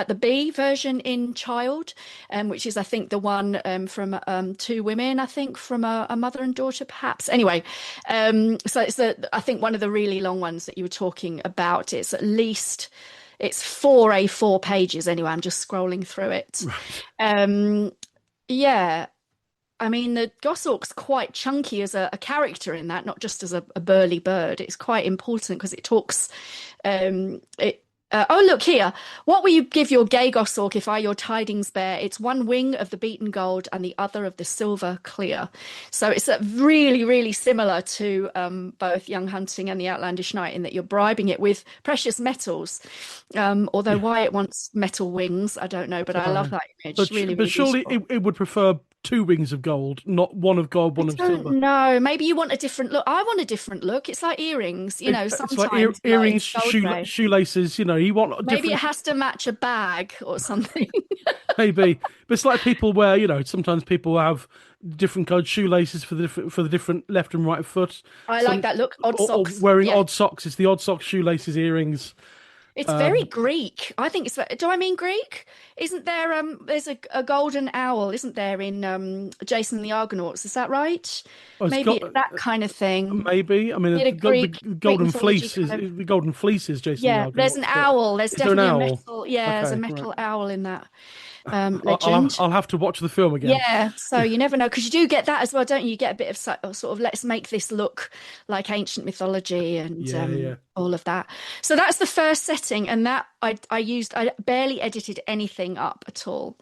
S1: the B version in Child, which is, I think, the one from two women, I think, from a mother and daughter, perhaps. Anyway, so it's I think one of the really long ones that you were talking about. It's at least, it's 4 A4 pages anyway. I'm just scrolling through it. Yeah. I mean, the goshawk's quite chunky as a character in that, not just as a burly bird. It's quite important because it talks, oh, look here. "What will you give your gay goshawk if I your tidings bear? It's one wing of the beaten gold and the other of the silver clear." So it's really, really similar to both Young Hunting and the Outlandish Night in that you're bribing it with precious metals. Although why it wants metal wings, I don't know, but I love that image.
S2: But,
S1: really,
S2: but
S1: really
S2: surely it would prefer 2 wings of gold, not one of gold, one of silver.
S1: No, maybe you want a different look. I want a different look. It's like earrings, sometimes
S2: like earrings,
S1: gold
S2: shoelaces. You want
S1: maybe
S2: different.
S1: it has to match a bag or something.
S2: Maybe, but it's like people wear. Sometimes people have different colored shoelaces for the different left and right foot.
S1: I like that look. Odd socks.
S2: Or wearing odd socks. It's the odd socks, shoelaces, earrings.
S1: It's very Greek. I think it's. Do I mean Greek? Isn't there? There's a golden owl, isn't there, in Jason and the Argonauts? Is that right? Maybe that kind of thing.
S2: Maybe. I mean, the golden fleece is the golden fleece is Jason.
S1: Yeah,
S2: the
S1: there's an owl. There's definitely a metal. Yeah,
S2: okay,
S1: there's a metal owl in that. Legend.
S2: I'll have to watch the film again.
S1: Yeah, so you never know, because you do get that as well, don't you? You get a bit of sort of let's make this look like ancient mythology and all of that. So that's the first setting, and that I barely edited anything up at all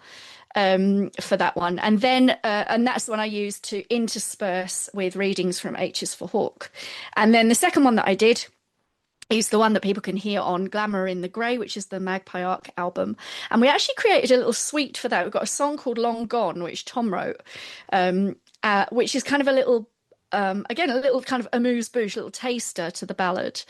S1: for that one, and then and that's the one I used to intersperse with readings from H is for Hawk. And then the second one that I did is the one that people can hear on Glamour in the Grey, which is the Magpie Arc album. And we actually created a little suite for that. We've got a song called Long Gone, which Tom wrote, which is kind of a little, again, a little kind of amuse-bouche, little taster to the ballad,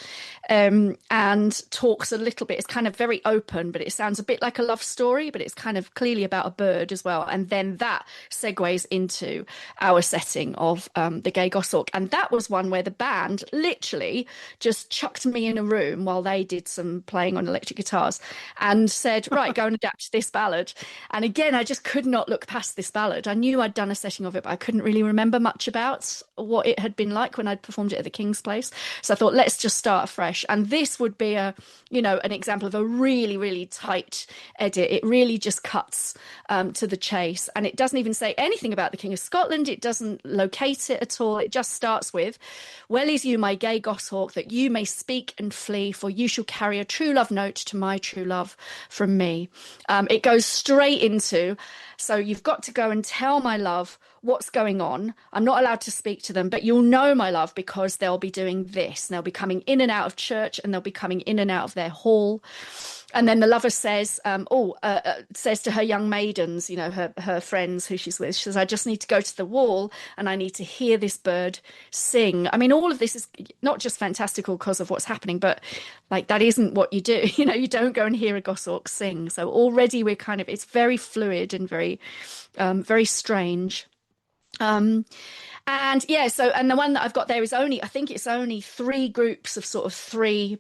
S1: and talks a little bit. It's kind of very open, but it sounds a bit like a love story, but it's kind of clearly about a bird as well. And then that segues into our setting of the Gay Goshawk. And that was one where the band literally just chucked me in a room while they did some playing on electric guitars and said, right, go and adapt this ballad. And again, I just could not look past this ballad. I knew I'd done a setting of it, but I couldn't really remember much about what it had been like when I'd performed it at the King's Place. So I thought, let's just start afresh. And this would be an example of a really, really tight edit. It really just cuts to the chase. And it doesn't even say anything about the King of Scotland. It doesn't locate it at all. It just starts with, "Well is you, my gay goshawk, that you may speak and flee, for you shall carry a true love note to my true love from me." It goes straight into, so you've got to go and tell my love what's going on. I'm not allowed to speak to them, but you'll know, my love, because they'll be doing this. And they'll be coming in and out of church, and they'll be coming in and out of their hall. And then the lover says, says to her young maidens, her friends who she's with, she says, I just need to go to the wall and I need to hear this bird sing. I mean, all of this is not just fantastical because of what's happening, but like that isn't what you do. You don't go and hear a goshawk sing. So already it's very fluid and very, very strange. And the one that I've got there is I think it's only three groups of sort of three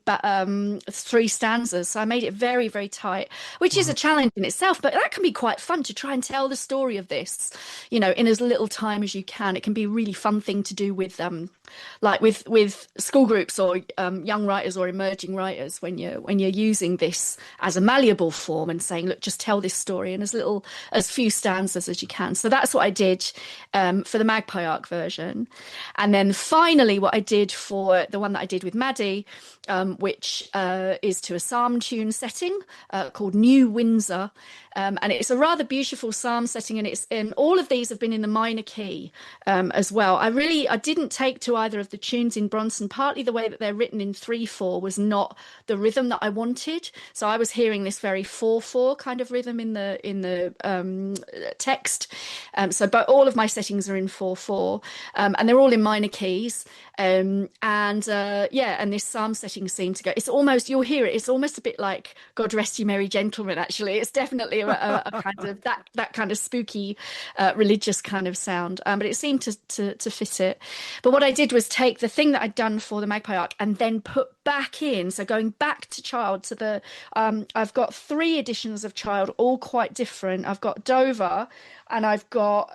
S1: stanzas. So I made it very, very tight, which is a challenge in itself, but that can be quite fun to try and tell the story of this, in as little time as you can. It can be a really fun thing to do with with school groups or young writers or emerging writers when you're using this as a malleable form and saying, look, just tell this story in as few stanzas as you can. So that's what I did for the Magpie Arc version. And then finally what I did for the one that I did with Maddie, which is to a psalm tune setting called New Windsor. And it's a rather beautiful psalm setting, and all of these have been in the minor key as well. I didn't take to either of the tunes in Bronson. Partly the way that they're written in 3/4 was not the rhythm that I wanted. So I was hearing this very 4/4 kind of rhythm in the text. But all of my settings are in 4/4, and they're all in minor keys. And this psalm setting seemed to go. It's almost, you'll hear it. It's almost a bit like God Rest You Merry Gentlemen. Actually, it's definitely a kind of that kind of spooky, religious kind of sound. But it seemed to fit it. But what I did was take the thing that I'd done for the Magpie Arc and then put back in. So going back to Child, to the I've got 3 editions of Child, all quite different. I've got Dover, and I've got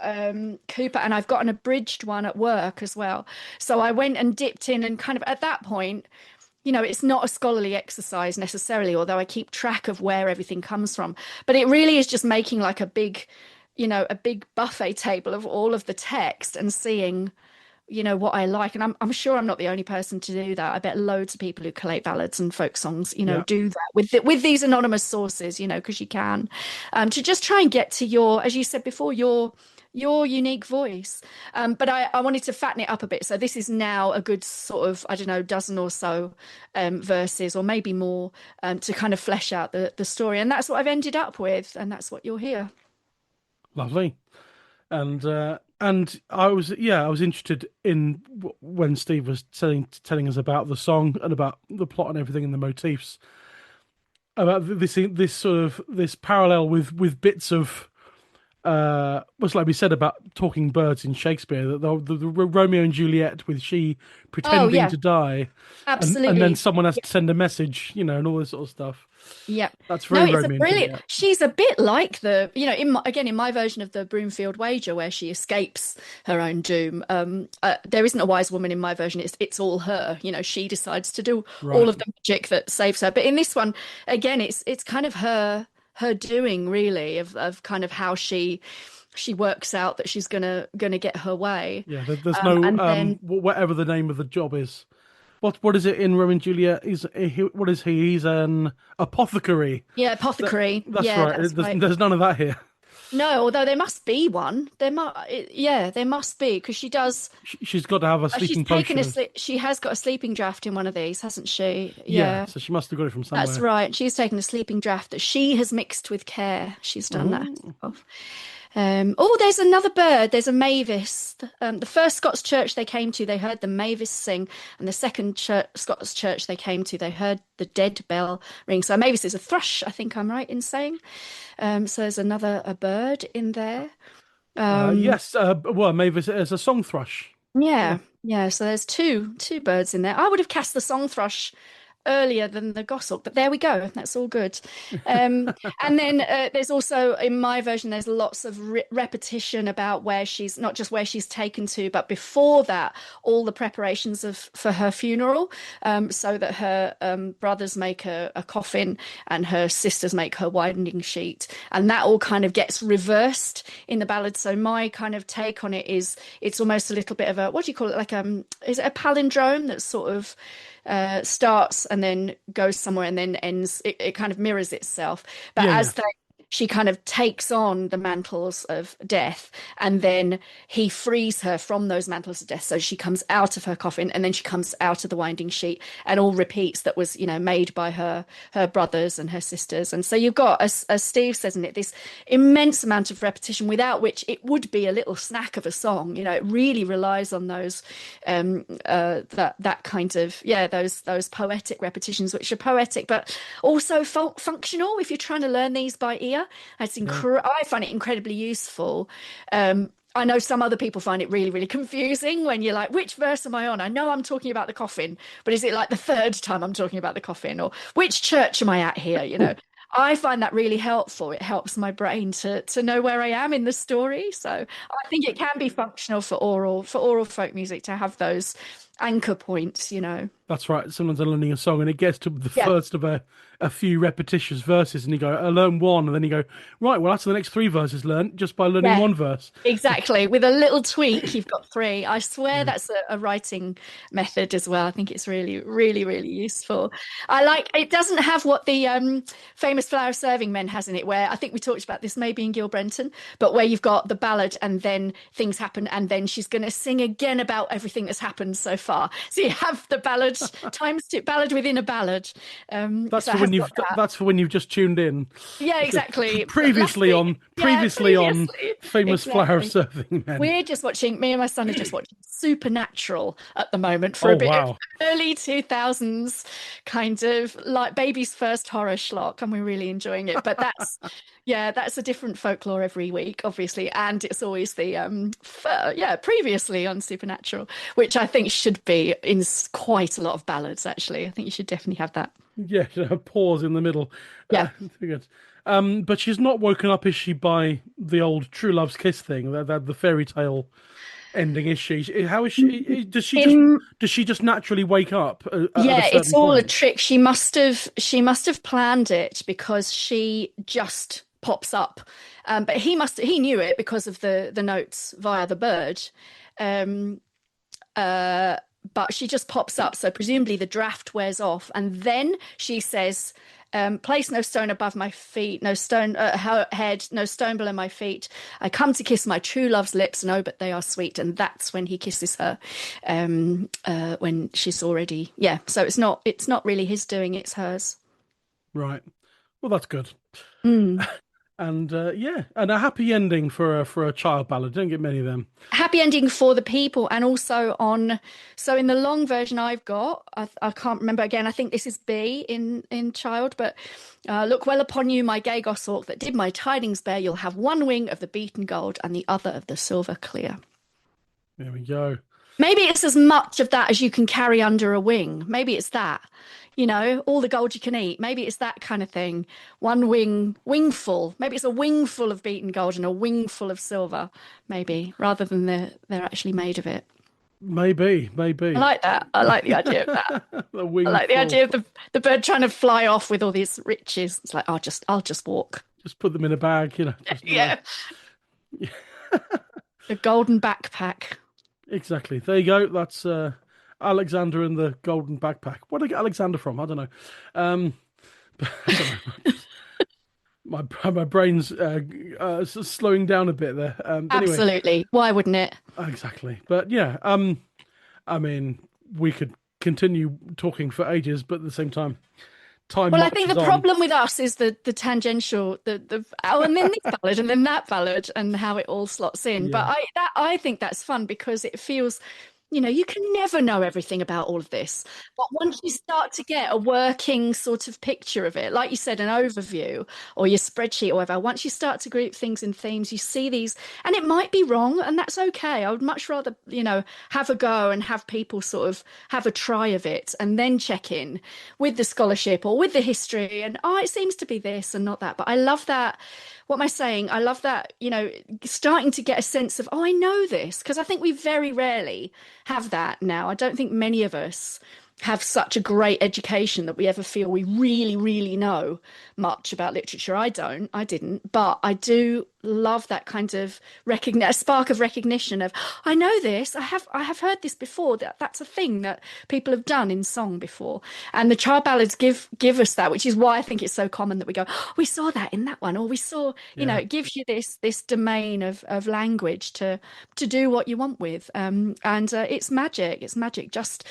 S1: Cooper, and I've got an abridged one at work as well. So I went and dipped in, and kind of at that point, it's not a scholarly exercise necessarily, although I keep track of where everything comes from. But it really is just making like a big buffet table of all of the text and seeing, what I like. And I'm sure I'm not the only person to do that. I bet loads of people who collate ballads and folk songs, do that with these anonymous sources, because you can, to just try and get to your, as you said before, your unique voice. But I wanted to fatten it up a bit. So this is now a good sort of, I don't know, dozen or so verses, or maybe more, to kind of flesh out the story. And that's what I've ended up with. And that's what you'll hear.
S2: Lovely. And I was interested in when Steve was telling us about the song and about the plot and everything and the motifs, about this sort of this parallel with bits of what's like we said about talking birds in Shakespeare, that the Romeo and Juliet with she pretending to die,
S1: absolutely,
S2: and then someone has to send a message, and all this sort of stuff.
S1: Yeah,
S2: that's very
S1: no, it's
S2: Romeo
S1: a brilliant.
S2: Juliet.
S1: She's a bit like in my version of the Broomfield Wager, where she escapes her own doom. There isn't a wise woman in my version. It's all her. She decides to do all of the magic that saves her. But in this one, again, it's kind of her doing, really, of kind of how she works out that she's gonna get her way.
S2: Yeah, there's no whatever the name of the job is. What is it in Romeo and Juliet? What is he? He's an apothecary.
S1: Yeah, apothecary.
S2: That's right. There's none of that here.
S1: No, although there must be one. There must be, because she does.
S2: She's got to have a sleeping potion.
S1: She has got a sleeping draft in one of these, hasn't she?
S2: Yeah. So she must have got it from somewhere.
S1: That's right. She's taken a sleeping draft that she has mixed with Kerr. She's done that herself. There's another bird. There's a mavis. The first Scots church they came to, they heard the mavis sing, and the second Scots church they came to, they heard the dead bell ring. So a mavis is a thrush, I think I'm right in saying. So there's a bird in there.
S2: Yes. Mavis is a song thrush.
S1: Yeah. So there's two birds in there. I would have cast the song thrush earlier than the goshawk, but there we go, that's all good. And then there's also, in my version, there's lots of repetition about where she's not just where she's taken to, but before that, all the preparations for her funeral, so that her brothers make a coffin and her sisters make her winding sheet, and that all kind of gets reversed in the ballad. So my kind of take on it is, it's almost a little bit of a, what do you call it, like is it a palindrome that sort of starts and then goes somewhere and then ends? It kind of mirrors itself, but she kind of takes on the mantles of death, and then he frees her from those mantles of death. So she comes out of her coffin, and then she comes out of the winding sheet, and all repeats that was, made by her brothers and her sisters. And so you've got, as Steve says in it, this immense amount of repetition, without which it would be a little snack of a song. It really relies on those that kind of, those poetic repetitions, which are poetic but also functional if you're trying to learn these by ear. I find it incredibly useful. I know some other people find it really, really confusing when you're like, which verse am I on? I know I'm talking about the coffin, but is it like the third time I'm talking about the coffin? Or which church am I at here? I find that really helpful. It helps my brain to know where I am in the story. So I think it can be functional for oral folk music to have those anchor points.
S2: That's right. Someone's learning a song and it gets to the
S1: Yeah.
S2: first of a few repetitious verses and you go, I learn one. And then you go, right, well, that's the next three verses learned just by learning one verse.
S1: Exactly. With a little tweak, you've got three. I swear that's a writing method as well. I think it's really, really, really useful. It doesn't have what the famous Flower Serving Men has in it, where I think we talked about this maybe in Gil Brenton, but where you've got the ballad and then things happen and then she's going to sing again about everything that's happened so far. So you have the ballad times two, ballad within a ballad.
S2: That's for when you've just tuned in.
S1: Yeah, exactly.
S2: Previously on famous Flower Serving Men.
S1: Me and my son are just watching Supernatural at the moment for a bit of early 2000s kind of like baby's first horror schlock, and we're really enjoying it. But that's a different folklore every week, obviously, and it's always the previously on Supernatural, which I think should be in quite a lot of ballads. Actually, I think you should definitely have that.
S2: Yeah, a pause in the middle.
S1: Yeah.
S2: But she's not woken up, is she, by the old True Love's Kiss thing, the fairy tale ending, is she? How is she? Does she just naturally wake up?
S1: It's all a trick. She must have planned it, because she just pops up. But he knew it because of the notes via the bird. But she just pops up. So presumably the draft wears off. And then she says, place no stone above my feet, no stone head, no stone below my feet. I come to kiss my true love's lips, and oh, but they are sweet. And that's when he kisses her, when she's already, So it's not really his doing, it's hers.
S2: Right. Well, that's good.
S1: Mm.
S2: And and a happy ending for a child ballad. Don't get many of them.
S1: Happy ending for the people, and also so in the long version I've got, I can't remember again. I think this is B in child, but look well upon you, my gay goshawk, that did my tidings bear. You'll have one wing of the beaten gold and the other of the silver clear.
S2: There we go.
S1: Maybe it's as much of that as you can carry under a wing. Maybe it's that. All the gold you can eat. Maybe it's that kind of thing. One wingful. Maybe it's a wingful of beaten gold and a wingful of silver, maybe, rather than they're actually made of it.
S2: Maybe. I
S1: like that. I like the idea of that. I like the idea of the bird trying to fly off with all these riches. It's like, I'll just walk.
S2: Just put them in a bag,
S1: Yeah. A golden backpack.
S2: Exactly. There you go. That's Alexander and the golden backpack. Where did I get Alexander from? I don't know. My brain's slowing down a bit there.
S1: Absolutely.
S2: Anyway.
S1: Why wouldn't it?
S2: Exactly. But yeah, I mean, we could continue talking for ages, but at the same time,
S1: well, I think the problem with us is the tangential, and then this ballad and then that ballad, and how it all slots in. Yeah. But I think that's fun, because it feels, you can never know everything about all of this. But once you start to get a working sort of picture of it, like you said, an overview or your spreadsheet or whatever, once you start to group things in themes, you see these, and it might be wrong, and that's okay. I would much rather, have a go and have people sort of have a try of it and then check in with the scholarship or with the history and, it seems to be this and not that. But I love that. What am I saying? I love that, starting to get a sense of, I know this, because I think we very rarely have that now. I don't think many of us have such a great education that we ever feel we really, really know much about literature. I didn't, but I do love that kind of recognition, a spark of recognition of, I know this, I have heard this before, that's a thing that people have done in song before. And the child ballads give us that, which is why I think it's so common that we go, oh, we saw that in that one, or we saw, it gives you this domain of language to do what you want with. And it's magic. It's magic, just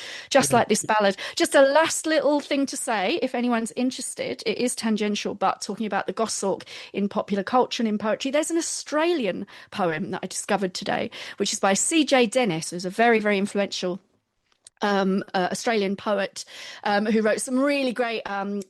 S1: like this ballad. Just a last little thing to say, if anyone's interested, it is tangential, but talking about the goshawk in popular culture and in poetry, there's an Australian poem that I discovered today, which is by C.J. Dennis, who's a very, very influential Australian poet, who wrote some really great kind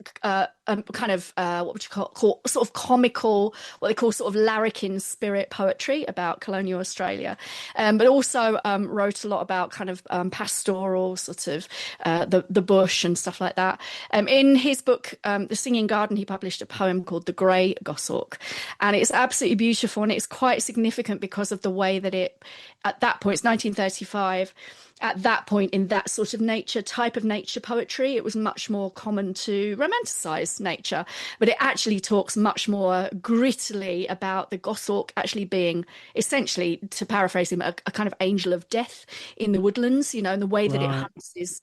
S1: of what would you call sort of comical, what they call sort of larrikin spirit poetry about colonial Australia, but also wrote a lot about kind of pastoral sort of the bush and stuff like that. In his book, The Singing Garden, he published a poem called The Grey Goshawk, and it's absolutely beautiful, and it's quite significant because of the way that it, at that point, it's 1935. At that point, in that sort of type of nature poetry, it was much more common to romanticize nature, but it actually talks much more grittily about the goshawk actually being, essentially, to paraphrase him, a kind of angel of death in the woodlands, and the way that it hunts is,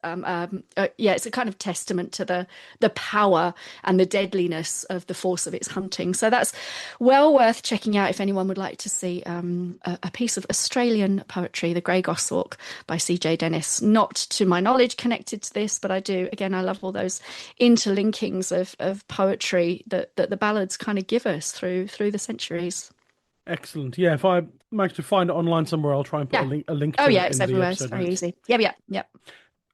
S1: it's a kind of testament to the power and the deadliness of the force of its hunting. So that's well worth checking out if anyone would like to see a piece of Australian poetry, The Grey Goshawk by C.J. Dennis. Not to my knowledge connected to this, but I do. Again, I love all those interlinkings of poetry that the ballads kind of give us through the centuries.
S2: Excellent. Yeah, if I manage to find it online somewhere, I'll try and put a link to it.
S1: Oh yeah, it's
S2: in
S1: everywhere.
S2: The
S1: It's
S2: episode
S1: very
S2: notes.
S1: easy. Yep.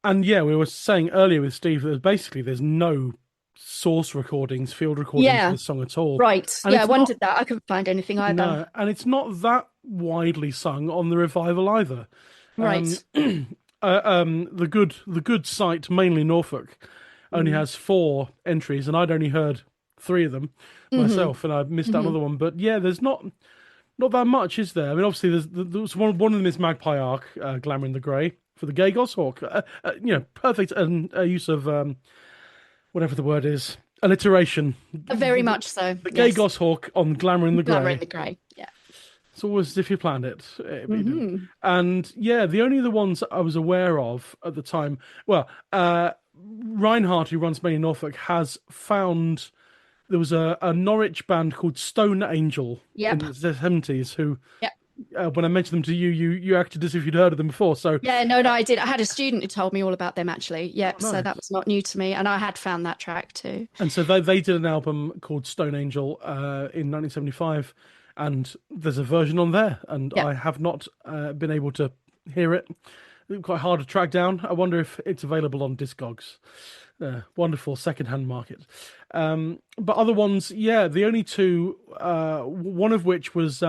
S2: And yeah, we were saying earlier with Steve that basically there's no source recordings, field recordings of the song at all.
S1: Right.
S2: And
S1: I wondered that. I couldn't find anything either.
S2: No, and it's not that widely sung on the revival either.
S1: Right.
S2: The good site, mainly Norfolk, only has 4 entries, and I'd only heard 3 of them myself, and I missed out another one. But yeah, there's not that much, is there? I mean, obviously, there's one of them is Magpie Ark, Glamour in the Grey for the Gay Goshawk. Perfect use of whatever the word is, alliteration.
S1: Very much so.
S2: The Gay Goshawk on Glamour in the Grey.
S1: Glamour in the Grey. Yeah.
S2: It's always as if you planned it. And yeah, the only other ones I was aware of at the time, well, Reinhardt, who runs Main in Norfolk, has found there was a Norwich band called Stone Angel in the 70s who, when I mentioned them to you, you acted as if you'd heard of them before. So
S1: yeah, no, I did. I had a student who told me all about them actually. Yeah, nice. So that was not new to me, and I had found that track too.
S2: And so they did an album called Stone Angel in 1975. And there's a version on there, and I have not been able to hear it. It's quite hard to track down. I wonder if it's available on Discogs. Wonderful secondhand market. But other ones, the only 2, one of which was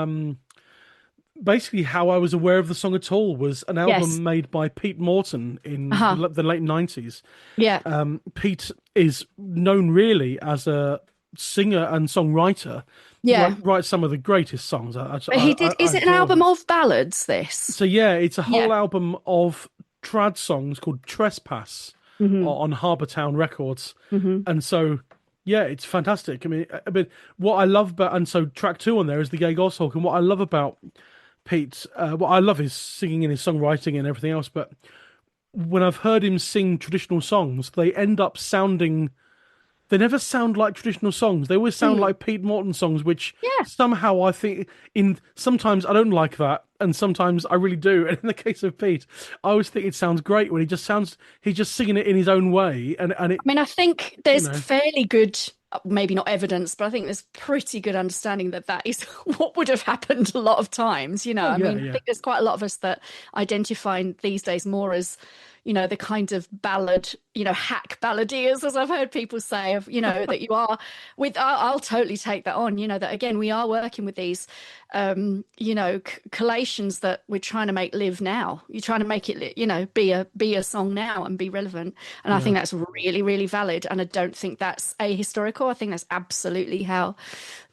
S2: basically how I was aware of the song at all, was an album made by Pete Morton in the late 90s. Yeah. Pete is known really as a singer and songwriter. Writes some of the greatest songs.
S1: Is it an album of ballads, this?
S2: So yeah, it's a whole album of trad songs called Trespass on Harbour Town Records. And so yeah, it's fantastic. I mean what I love about, and so track 2 on there is The Gay Goshawk, and what I love about Pete, what I love is singing and his songwriting and everything else, but when I've heard him sing traditional songs, they end up sounding, they never sound like traditional songs. They always sound like Pete Morton songs, which somehow I think sometimes I don't like that, and sometimes I really do. And in the case of Pete, I always think it sounds great when he's just singing it in his own way. And it, I
S1: mean, I think there's fairly good, maybe not evidence, but I think there's pretty good understanding that is what would have happened a lot of times. I think there's quite a lot of us that identify these days more as, the kind of ballad, hack balladeers, as I've heard people say, of, that you are with, I'll totally take that on, that again, we are working with these, collations that we're trying to make live now. You're trying to make it, be a song now and be relevant. And I think that's really, really valid. And I don't think that's ahistorical. I think that's absolutely how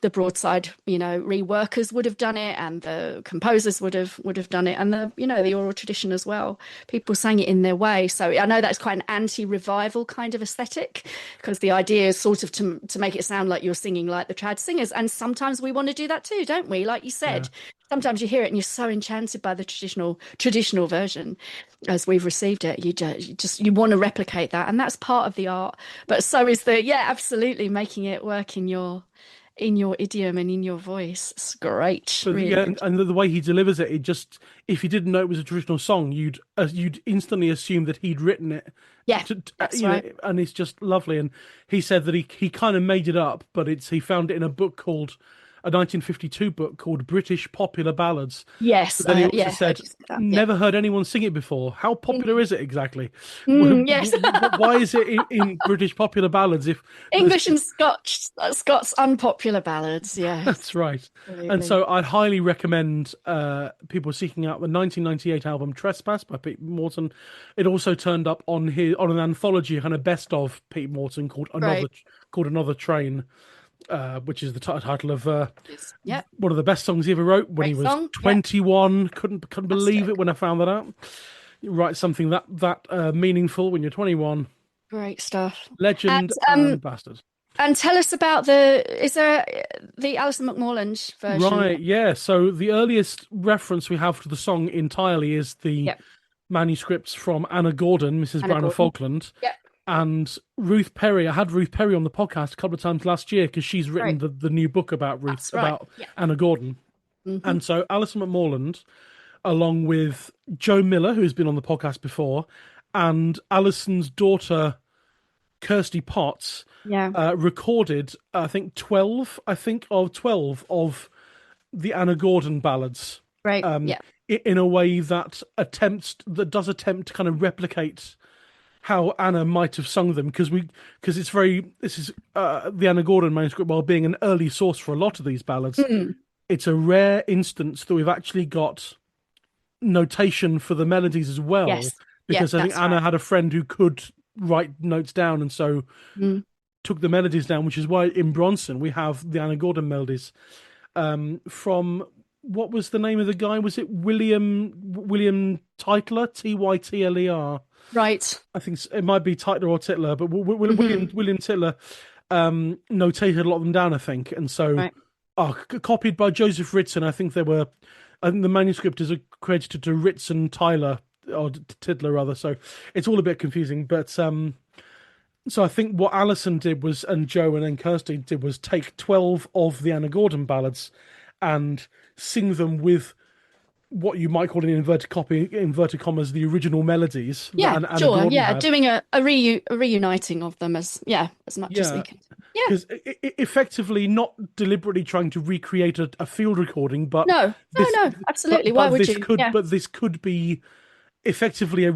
S1: the broadside, reworkers would have done it, and the composers would have done it, and the oral tradition as well. People sang it in their way. So I know that's quite an anti-revival kind of aesthetic, because the idea is sort of to make it sound like you're singing like the trad singers. And sometimes we want to do that too, don't we? Like you said, sometimes you hear it and you're so enchanted by the traditional version as we've received it. You want to replicate that, and that's part of the art. But so is absolutely making it work in your idiom and in your voice. It's great.
S2: But
S1: really.
S2: yeah, and the way he delivers it, if you didn't know it was a traditional song, you'd instantly assume that he'd written it.
S1: Yeah, that's right.
S2: And it's just lovely. And he said that he kind of made it up, but he found it in a 1952 book called British Popular Ballads.
S1: Yes.
S2: But then he also said, never heard anyone sing it before. How popular is it exactly?
S1: Yes.
S2: Why is it in British Popular Ballads? If
S1: English and Scots unpopular ballads, yeah.
S2: That's right.
S1: Absolutely.
S2: And so I'd highly recommend people seeking out the 1998 album Trespass by Pete Morton. It also turned up on an anthology kind of best of Pete Morton called Another Train. Which is the title of one of the best songs he ever wrote when he was 21. Yep. Couldn't believe it when I found that out. You write something that meaningful when you're 21.
S1: Great stuff.
S2: Legend and bastard.
S1: And tell us about is there the Alison McMorland version?
S2: Right, yeah. So the earliest reference we have to the song entirely is the manuscripts from Anna Gordon, Mrs. Brown of Falkland.
S1: Yep.
S2: And Ruth Perry. I had Ruth Perry on the podcast a couple of times last year because she's written the new book about Anna Gordon. Mm-hmm. And so Alison McMorland, along with Joe Miller, who's been on the podcast before, and Alison's daughter, Kirsty Potts, recorded, I think 12 of the Anna Gordon ballads.
S1: Right.
S2: In a way that does attempt to kind of replicate how Anna might have sung them, because this is the Anna Gordon manuscript, while being an early source for a lot of these ballads. It's a rare instance that we've actually got notation for the melodies as well, because I think Anna had a friend who could write notes down, and so took the melodies down, which is why in Bronson we have the Anna Gordon melodies from, what was the name of the guy? Was it William Tytler? Tytler.
S1: Right.
S2: I think it might be Tytler or Titler, but William Titler notated a lot of them down, I think. And so copied by Joseph Ritson. I think the manuscript is credited to Ritson Tyler, or Titler rather. So it's all a bit confusing. But so I think what Alison did was, and Joe and then Kirsty did, was take 12 of the Anna Gordon ballads and sing them with what you might call in inverted commas, the original melodies.
S1: Doing a reuniting of them as much as we can.
S2: Because effectively not deliberately trying to recreate a field recording, but
S1: no, absolutely. Why would you?
S2: But this could be effectively a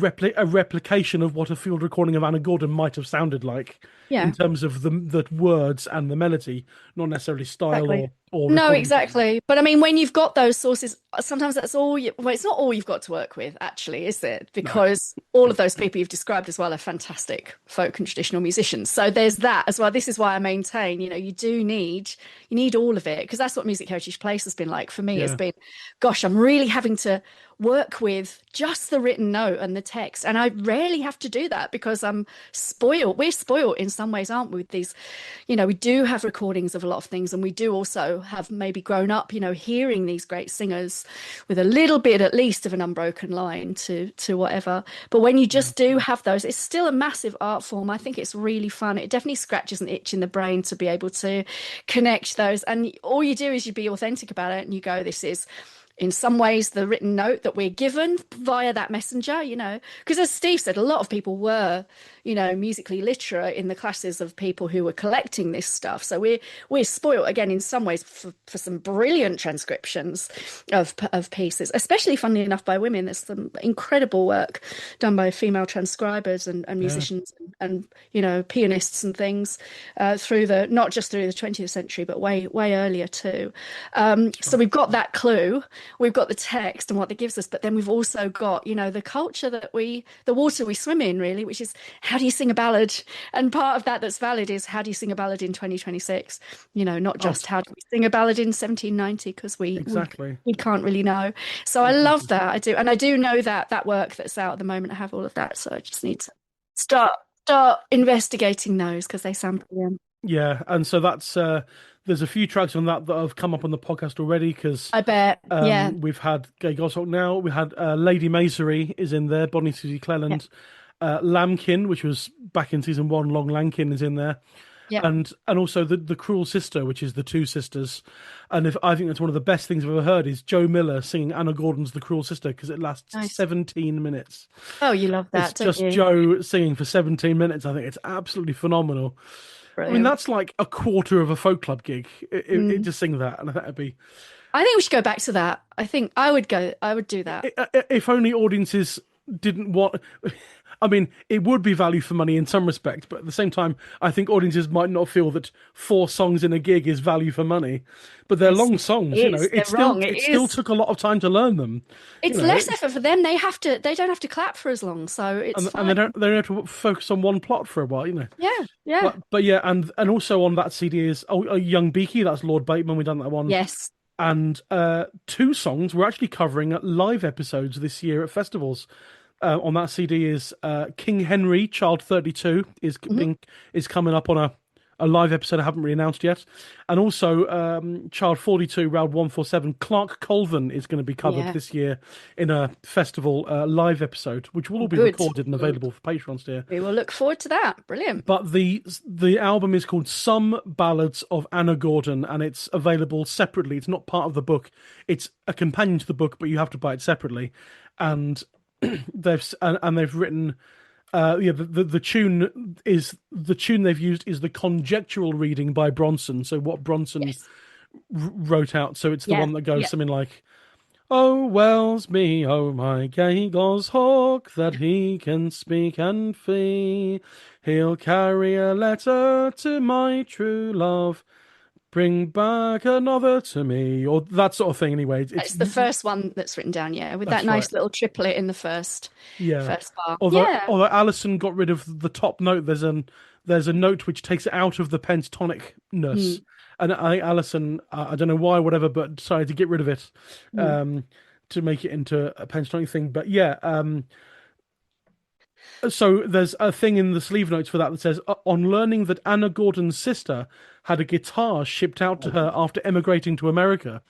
S2: replication of what a field recording of Anna Gordon might have sounded like, in terms of the words and the melody, not necessarily style or
S1: no, exactly. But I mean, when you've got those sources, sometimes that's all it's not all you've got to work with, actually, is it? Because all of those people you've described as well are fantastic folk and traditional musicians. So there's that as well. This is why I maintain, you need all of it, because that's what Music Heritage Place has been like for me. It's been, gosh, I'm really having to work with just the written note and the text, and I rarely have to do that because I'm spoiled. We're spoiled in some ways, aren't we, with these, we do have recordings of a lot of things, and we do also have maybe grown up hearing these great singers with a little bit at least of an unbroken line to whatever. But when you just do have those, it's still a massive art form. I think it's really fun. It definitely scratches an itch in the brain to be able to connect those, and all you do is you be authentic about it, and you go, this is in some ways the written note that we're given via that messenger, because as Steve said, a lot of people were, musically literate in the classes of people who were collecting this stuff. So we're spoiled again in some ways for some brilliant transcriptions of pieces, especially, funnily enough, by women. There's some incredible work done by female transcribers and musicians and pianists and things not just through the 20th century, but way earlier too. So we've got that clue. we've got the text and what that gives us, but then we've also got, the culture the water we swim in, really, which is how do you sing a ballad? And part of that that's valid is how do you sing a ballad in 2026? Not just how do we sing a ballad in 1790, because
S2: Exactly.
S1: we can't really know. So I love that. I do. And I do know that work that's out at the moment, I have all of that. So I just need to start investigating those because they sound brilliant.
S2: Yeah, and so that's there's a few tracks on that have come up on the podcast already because
S1: I bet. Yeah.
S2: we've had Gay Goshawk now. We had Lady Masery is in there, Bonnie Susie Cleland. Lambkin, which was back in season 1, Long Lankin is in there.
S1: Yeah.
S2: And also the Cruel Sister, which is the two sisters. And I think that's one of the best things I've ever heard is Joe Miller singing Anna Gordon's The Cruel Sister because it lasts 17 minutes.
S1: Oh, you love that,
S2: it's just
S1: you?
S2: Joe singing for 17 minutes. I think it's absolutely phenomenal.
S1: Brilliant.
S2: I mean, that's like a quarter of a folk club gig. It just sing that, and that'd be.
S1: I think we should go back to that. I think I would do that.
S2: If only audiences didn't want. I mean, it would be value for money in some respect, but at the same time, I think audiences might not feel that 4 songs in a gig is value for money. But they're long songs, It still took a lot of time to learn them.
S1: It's less effort for them. They don't have to clap for as long, so it's fine.
S2: And they don't have to focus on one plot for a while,
S1: Yeah.
S2: But yeah, and also on that CD is Young Beaky. That's Lord Bateman. We've done that one.
S1: Yes.
S2: And 2 songs we're actually covering at live episodes this year at festivals. On that CD is King Henry, Child 32 is coming up on a live episode I haven't really announced yet, and also Child 42, Roud 147. Clark Colvin is going to be covered this year in a festival live episode, which will all be recorded and available for patrons here.
S1: We will look forward to that. Brilliant.
S2: But the album is called Some Ballads of Anna Gordon, and it's available separately. It's not part of the book. It's a companion to the book, but you have to buy it separately. And they've written the tune they've used is the conjectural reading by Bronson. So what Bronson wrote out. So it's the one that goes something like, "Oh Wells me, oh my gay goshawk, that he can speak and fee. He'll carry a letter to my true love. Bring back another to me," or that sort of thing. Anyway,
S1: it's the first one that's written down, with that nice little triplet in the first bar.
S2: Although Alison got rid of the top note, there's a note which takes it out of the pentatonicness, and I think Alison, I don't know why, whatever, but decided to get rid of it to make it into a pentatonic thing. But so there's a thing in the sleeve notes for that says, on learning that Anna Gordon's sister had a guitar shipped out to her after emigrating to America,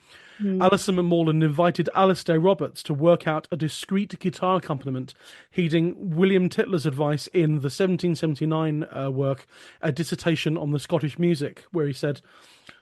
S2: Alison McMorland invited Alistair Roberts to work out a discreet guitar accompaniment, heeding William Tytler's advice in the 1779 work, A Dissertation on the Scottish Music, where he said,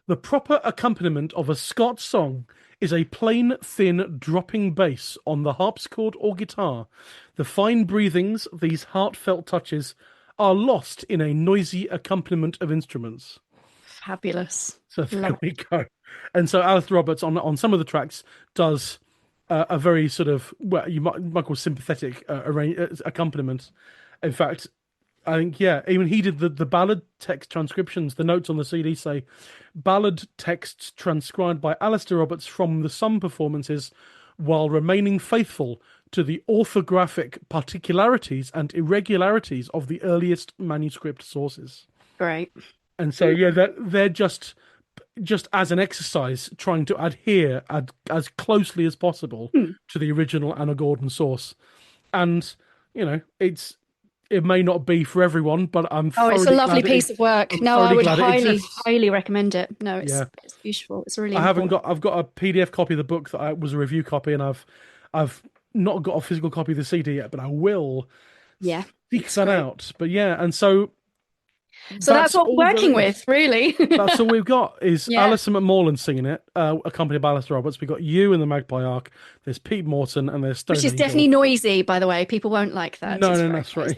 S2: "The proper accompaniment of a Scots song is a plain, thin, dropping bass on the harpsichord or guitar. The fine breathings, these heartfelt touches, are lost in a noisy accompaniment of instruments."
S1: Fabulous.
S2: So there we go. And so Alistair Roberts on some of the tracks does a very sort of, well, you might call sympathetic accompaniment. In fact, I think, even he did the ballad text transcriptions. The notes on the CD say, "Ballad texts transcribed by Alistair Roberts from the some performances while remaining faithful to the orthographic particularities and irregularities of the earliest manuscript sources."
S1: Great.
S2: And so, they're just as an exercise trying to adhere as closely as possible to the original Anna Gordon source. And, it may not be for everyone, but I'm
S1: it's a lovely piece of work. No, I would highly recommend it. No, it's beautiful. It's really
S2: I've got a PDF copy of the book that was a review copy, and I've not got a physical copy of the CD yet, but I will seek that out. But and so
S1: that's what we're working with, really.
S2: That's all we've got is Alison McMorland singing it, accompanied by Alistair Roberts. We've got you in the Magpie Arc. There's Pete Morton, and there's Stone.
S1: Which is definitely noisy, by the way. People won't like that.
S2: No, that's right.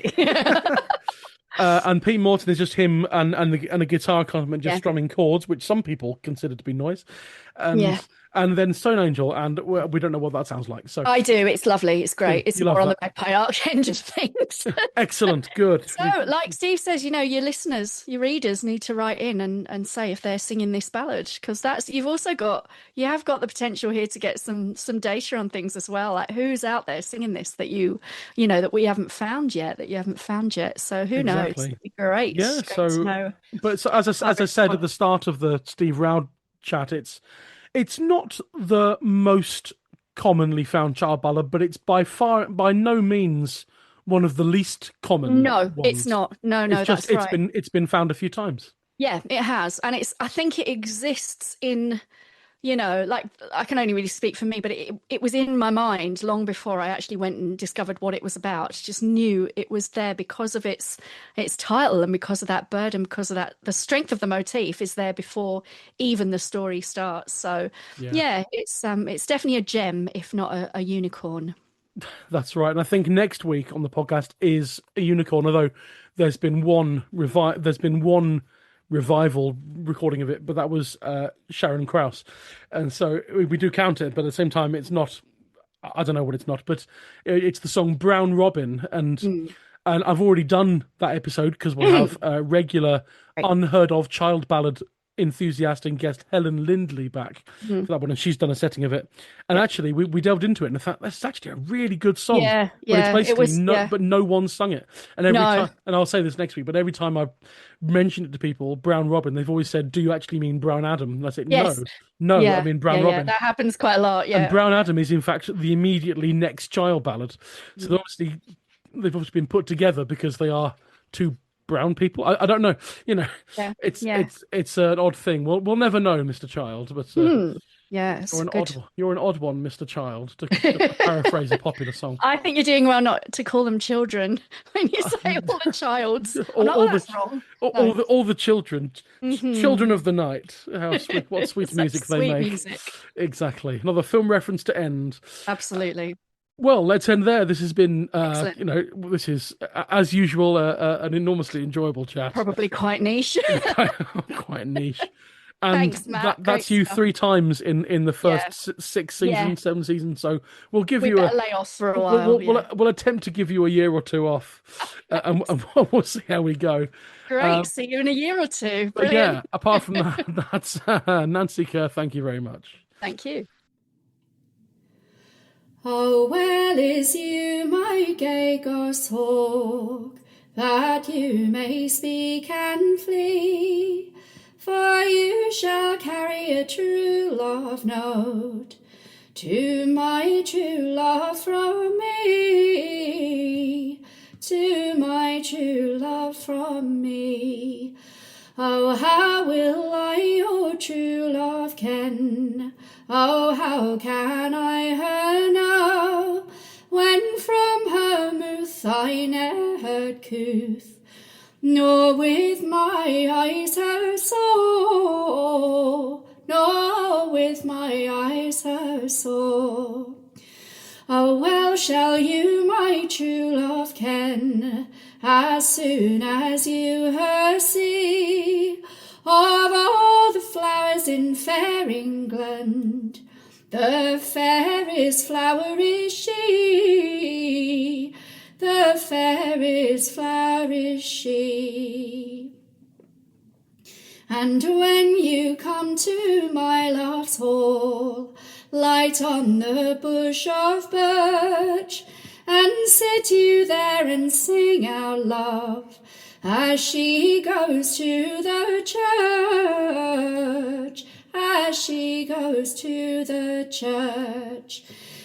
S2: And Pete Morton is just him and a guitar accompaniment just strumming chords, which some people consider to be noise.
S1: Yeah.
S2: and then Stone Angel, and we don't know what that sounds like. So
S1: I do. It's lovely. It's great. It's
S2: you love
S1: more on
S2: that.
S1: the Magpie Arch end of things.
S2: Excellent, good.
S1: So, like Steve says, your listeners, your readers need to write in and say if they're singing this ballad, because you have got the potential here to get some data on things as well, like who's out there singing this that that we haven't found yet, that you haven't found yet. So who knows?
S2: Exactly.
S1: It'd be great.
S2: Yeah.
S1: Great to know.
S2: But as I said at the start of the Steve Roud chat, it's not the most commonly found child ballad, but it's by no means one of the least common
S1: No, it's
S2: ones.
S1: not. No,
S2: It's just
S1: that's right.
S2: it's been found a few times.
S1: Yeah, it has. And I think it exists in, like I can only really speak for me, but it was in my mind long before I actually went and discovered what it was about. Just knew it was there because of its title and because of that bird and because of the strength of the motif is there before even the story starts. So yeah, it's definitely a gem, if not a unicorn.
S2: That's right. And I think next week on the podcast is a unicorn, although there's been one revival recording of it, but that was Sharon Krause. And so we do count it, but at the same time it's not, I don't know what it's not, but it's the song Brown Robin, and I've already done that episode because we'll have a regular unheard of child ballad enthusiast and guest Helen Lindley back for that one, and she's done a setting of it. And actually, we delved into it, and I thought that's actually a really good song.
S1: Yeah,
S2: but it's basically
S1: yeah.
S2: but no one sung it. And every time, and I'll say this next week, but every time I mention it to people, Brown Robin, they've always said, "Do you actually mean Brown Adam?" And I said,
S1: Yes.
S2: "No, I mean Brown Robin."
S1: That happens quite a lot. Yeah,
S2: and Brown Adam is in fact the immediately next child ballad. So they've obviously been put together because they are two brown people. I don't know. It's an odd thing. We'll never know, Mr. Child. But you're an odd one, Mr. Child. To paraphrase a popular song.
S1: I think you're doing well not to call them children when you say all the childs. That's wrong.
S2: All the children, children of the night. What sweet music they make.
S1: Music.
S2: Exactly. Another film reference to end.
S1: Absolutely.
S2: Well, let's end there. This has been, this is, as usual, an enormously enjoyable chat.
S1: Probably quite niche.
S2: Quite niche. And
S1: thanks, Matt.
S2: That's you 3 times in the first 6 seasons, 7 seasons. So we'll give you a
S1: lay off for a while.
S2: We'll attempt to give you a year or 2 off, and we'll see how we go.
S1: Great. See you in a year or 2.
S2: But yeah, apart from that, that's Nancy Kerr. Thank you very much.
S1: Thank you.
S4: Oh, well is you, my gay goshawk, that you may speak and flee, for you shall carry a true love note to my true love from me, to my true love from me. Oh, how will I your true love ken? Oh, how can I her know, when from her mouth I ne'er heard couth, nor with my eyes her saw, nor with my eyes her saw. Oh, well shall you my true love ken, as soon as you her see, of all the flowers in fair England, the fairest flower is she, the fairest flower is she. And when you come to my love's hall, light on the bush of birch, and sit you there and sing our love, as she goes to the church, as she goes to the church.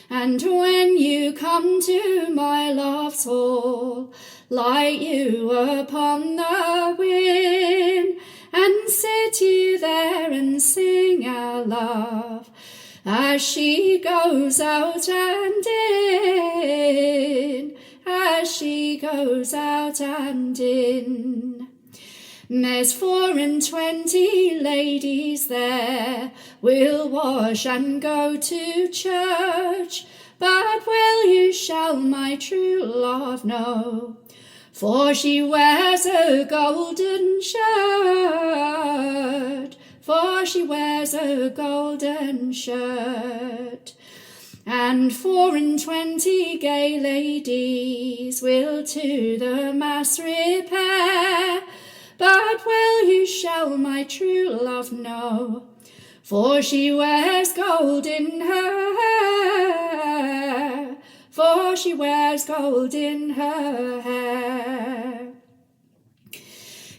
S4: And when you come to my love's hall, light you upon the wind, and sit you there and sing our love, as she goes out and in, as she goes out and in. There's 24 ladies there, will wash and go to church, but well you shall my true love know, for she wears a golden shirt, for she wears a golden shirt. And 24 gay ladies will to the mass repair, but well you shall my true love know, for she wears gold in her hair, for she wears gold in her hair.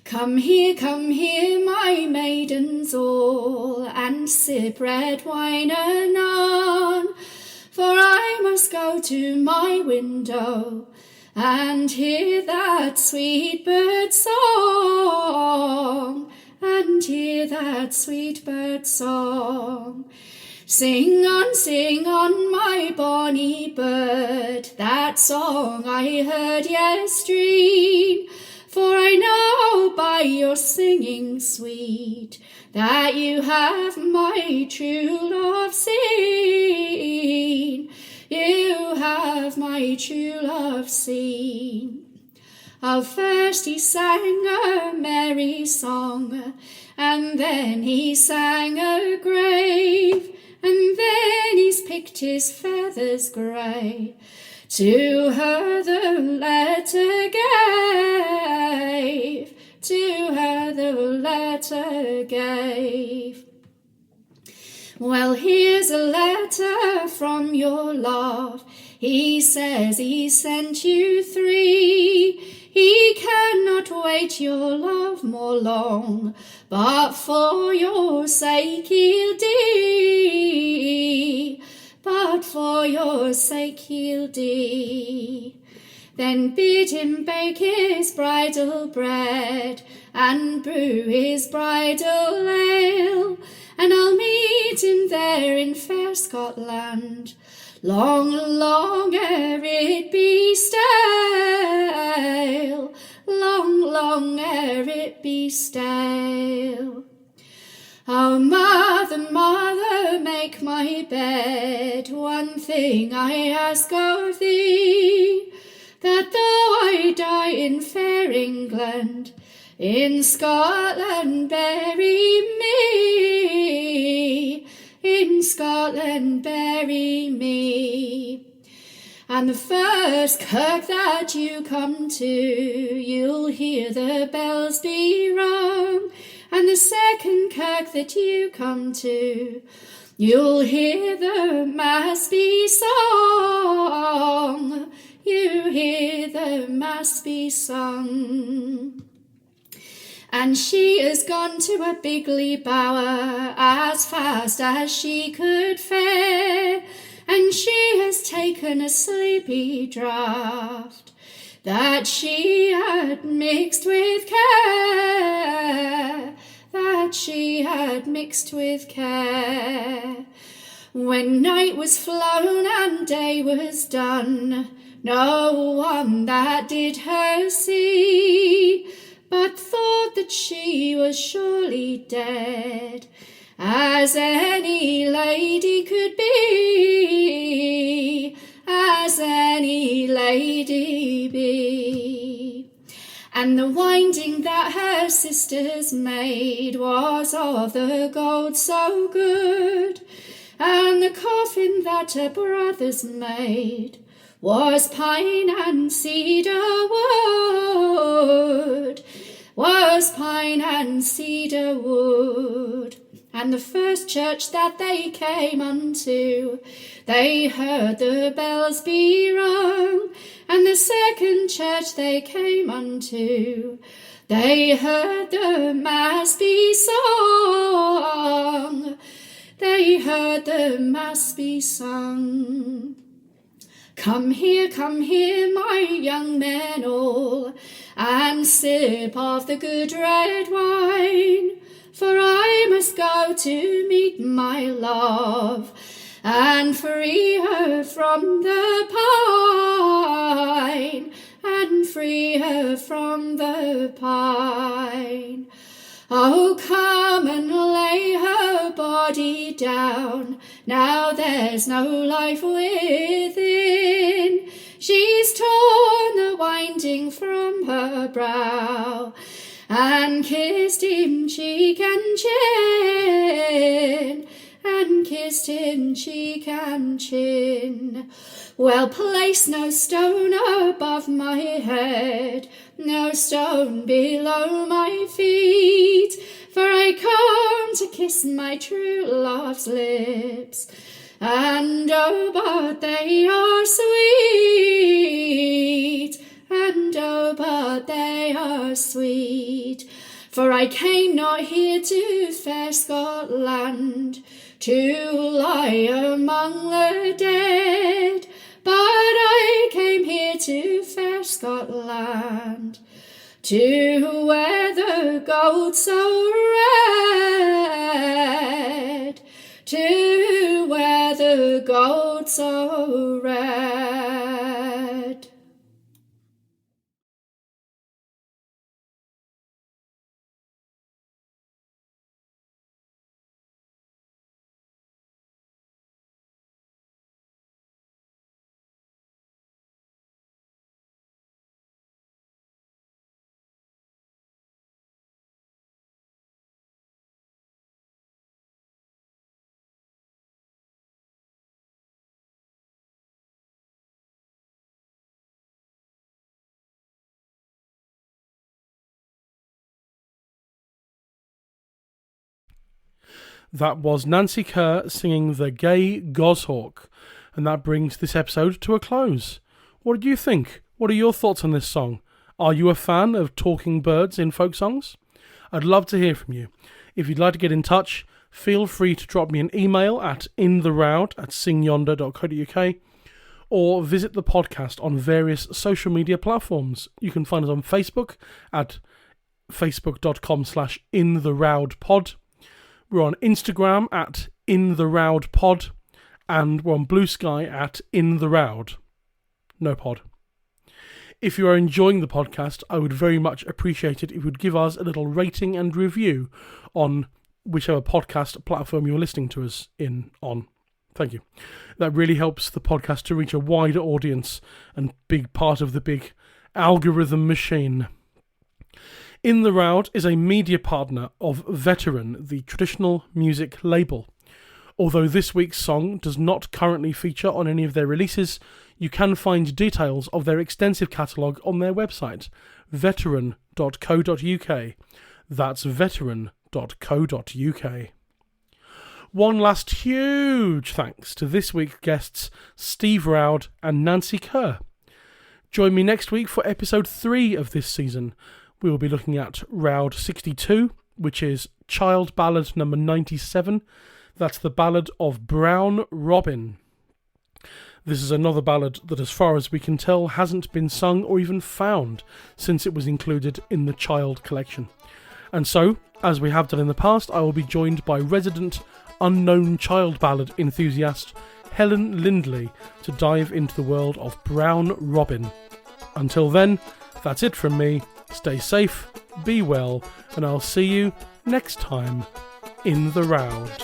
S4: Come here, my maidens all, and sip red wine anon, for I must go to my window and hear that sweet bird song, and hear that sweet bird song. Sing on, my bonny bird, that song I heard yestreen, for I know by your singing sweet that you have my true love seen. You have my true love seen. Oh, first he sang a merry song, and then he sang a grave, and then he's picked his feathers grey. To her the letter gave, to her the letter gave. Well, here's a letter from your love. He says he sent you 3. He cannot wait your love more long, but for your sake he'll dee, but for your sake he'll dee. Then bid him bake his bridal bread and brew his bridal ale, and I'll meet him there in fair Scotland, long, long ere it be stale, long, long ere it be stale. Oh, mother, mother, make my bed, one thing I ask of thee, that though I die in fair England, in Scotland bury me, in Scotland bury me. And the first kirk that you come to, you'll hear the bells be rung, and the second kirk that you come to, you'll hear the mass be sung, you hear the mass be sung. And she has gone to a bigly bower as fast as she could fare, and she has taken a sleepy draught that she had mixed with care, that she had mixed with care. When night was flown and day was done, no one that did her see, but thought that she was surely dead, as any lady could be, as any lady be. And the winding that her sisters made was of the gold so good, and the coffin that her brothers made was pine and cedar wood, was pine and cedar wood. And the first church that they came unto, they heard the bells be rung, and the second church they came unto, they heard the mass be sung, they heard the mass be sung. Come here, my young men all, and sip of the good red wine, for I must go to meet my love, and free her from the pine, and free her from the pine. Oh, come and lay her body down, now there's no life within. She's torn the winding from her brow, and kissed him cheek and chin, and kissed him cheek and chin. Well, place no stone above my head, no stone below my feet, for I come to kiss my true love's lips, and oh, but they are sweet, and oh, but they are sweet. For I came not here to fair Scotland, to lie among the dead, but I came here to fair Scotland, to wear the gold so red, to wear the gold so red.
S2: That was Nancy Kerr singing the Gay Goshawk, and that brings this episode to a close. What did you think? What are your thoughts on this song? Are you a fan of talking birds in folk songs? I'd love to hear from you. If you'd like to get in touch, feel free to drop me an email at intheroud@singyonder.co.uk or visit the podcast on various social media platforms. You can find us on Facebook at facebook.com/intheroudpod. We're on Instagram at intheroudpod, and we're on Blue Sky at intheroud. No pod. If you are enjoying the podcast, I would very much appreciate it if you would give us a little rating and review on whichever podcast platform you're listening to us on. Thank you. That really helps the podcast to reach a wider audience and big part of the big algorithm machine. In the Roud is a media partner of Veteran, the traditional music label. Although this week's song does not currently feature on any of their releases, you can find details of their extensive catalogue on their website, veteran.co.uk. That's veteran.co.uk. One last huge thanks to this week's guests, Steve Roud and Nancy Kerr. Join me next week for episode 3 of this season. We will be looking at Roud 62, which is Child Ballad number 97. That's the ballad of Brown Robin. This is another ballad that, as far as we can tell, hasn't been sung or even found since it was included in the Child collection. And so, as we have done in the past, I will be joined by resident unknown child ballad enthusiast Helen Lindley to dive into the world of Brown Robin. Until then, that's it from me. Stay safe, be well, and I'll see you next time in the Roud.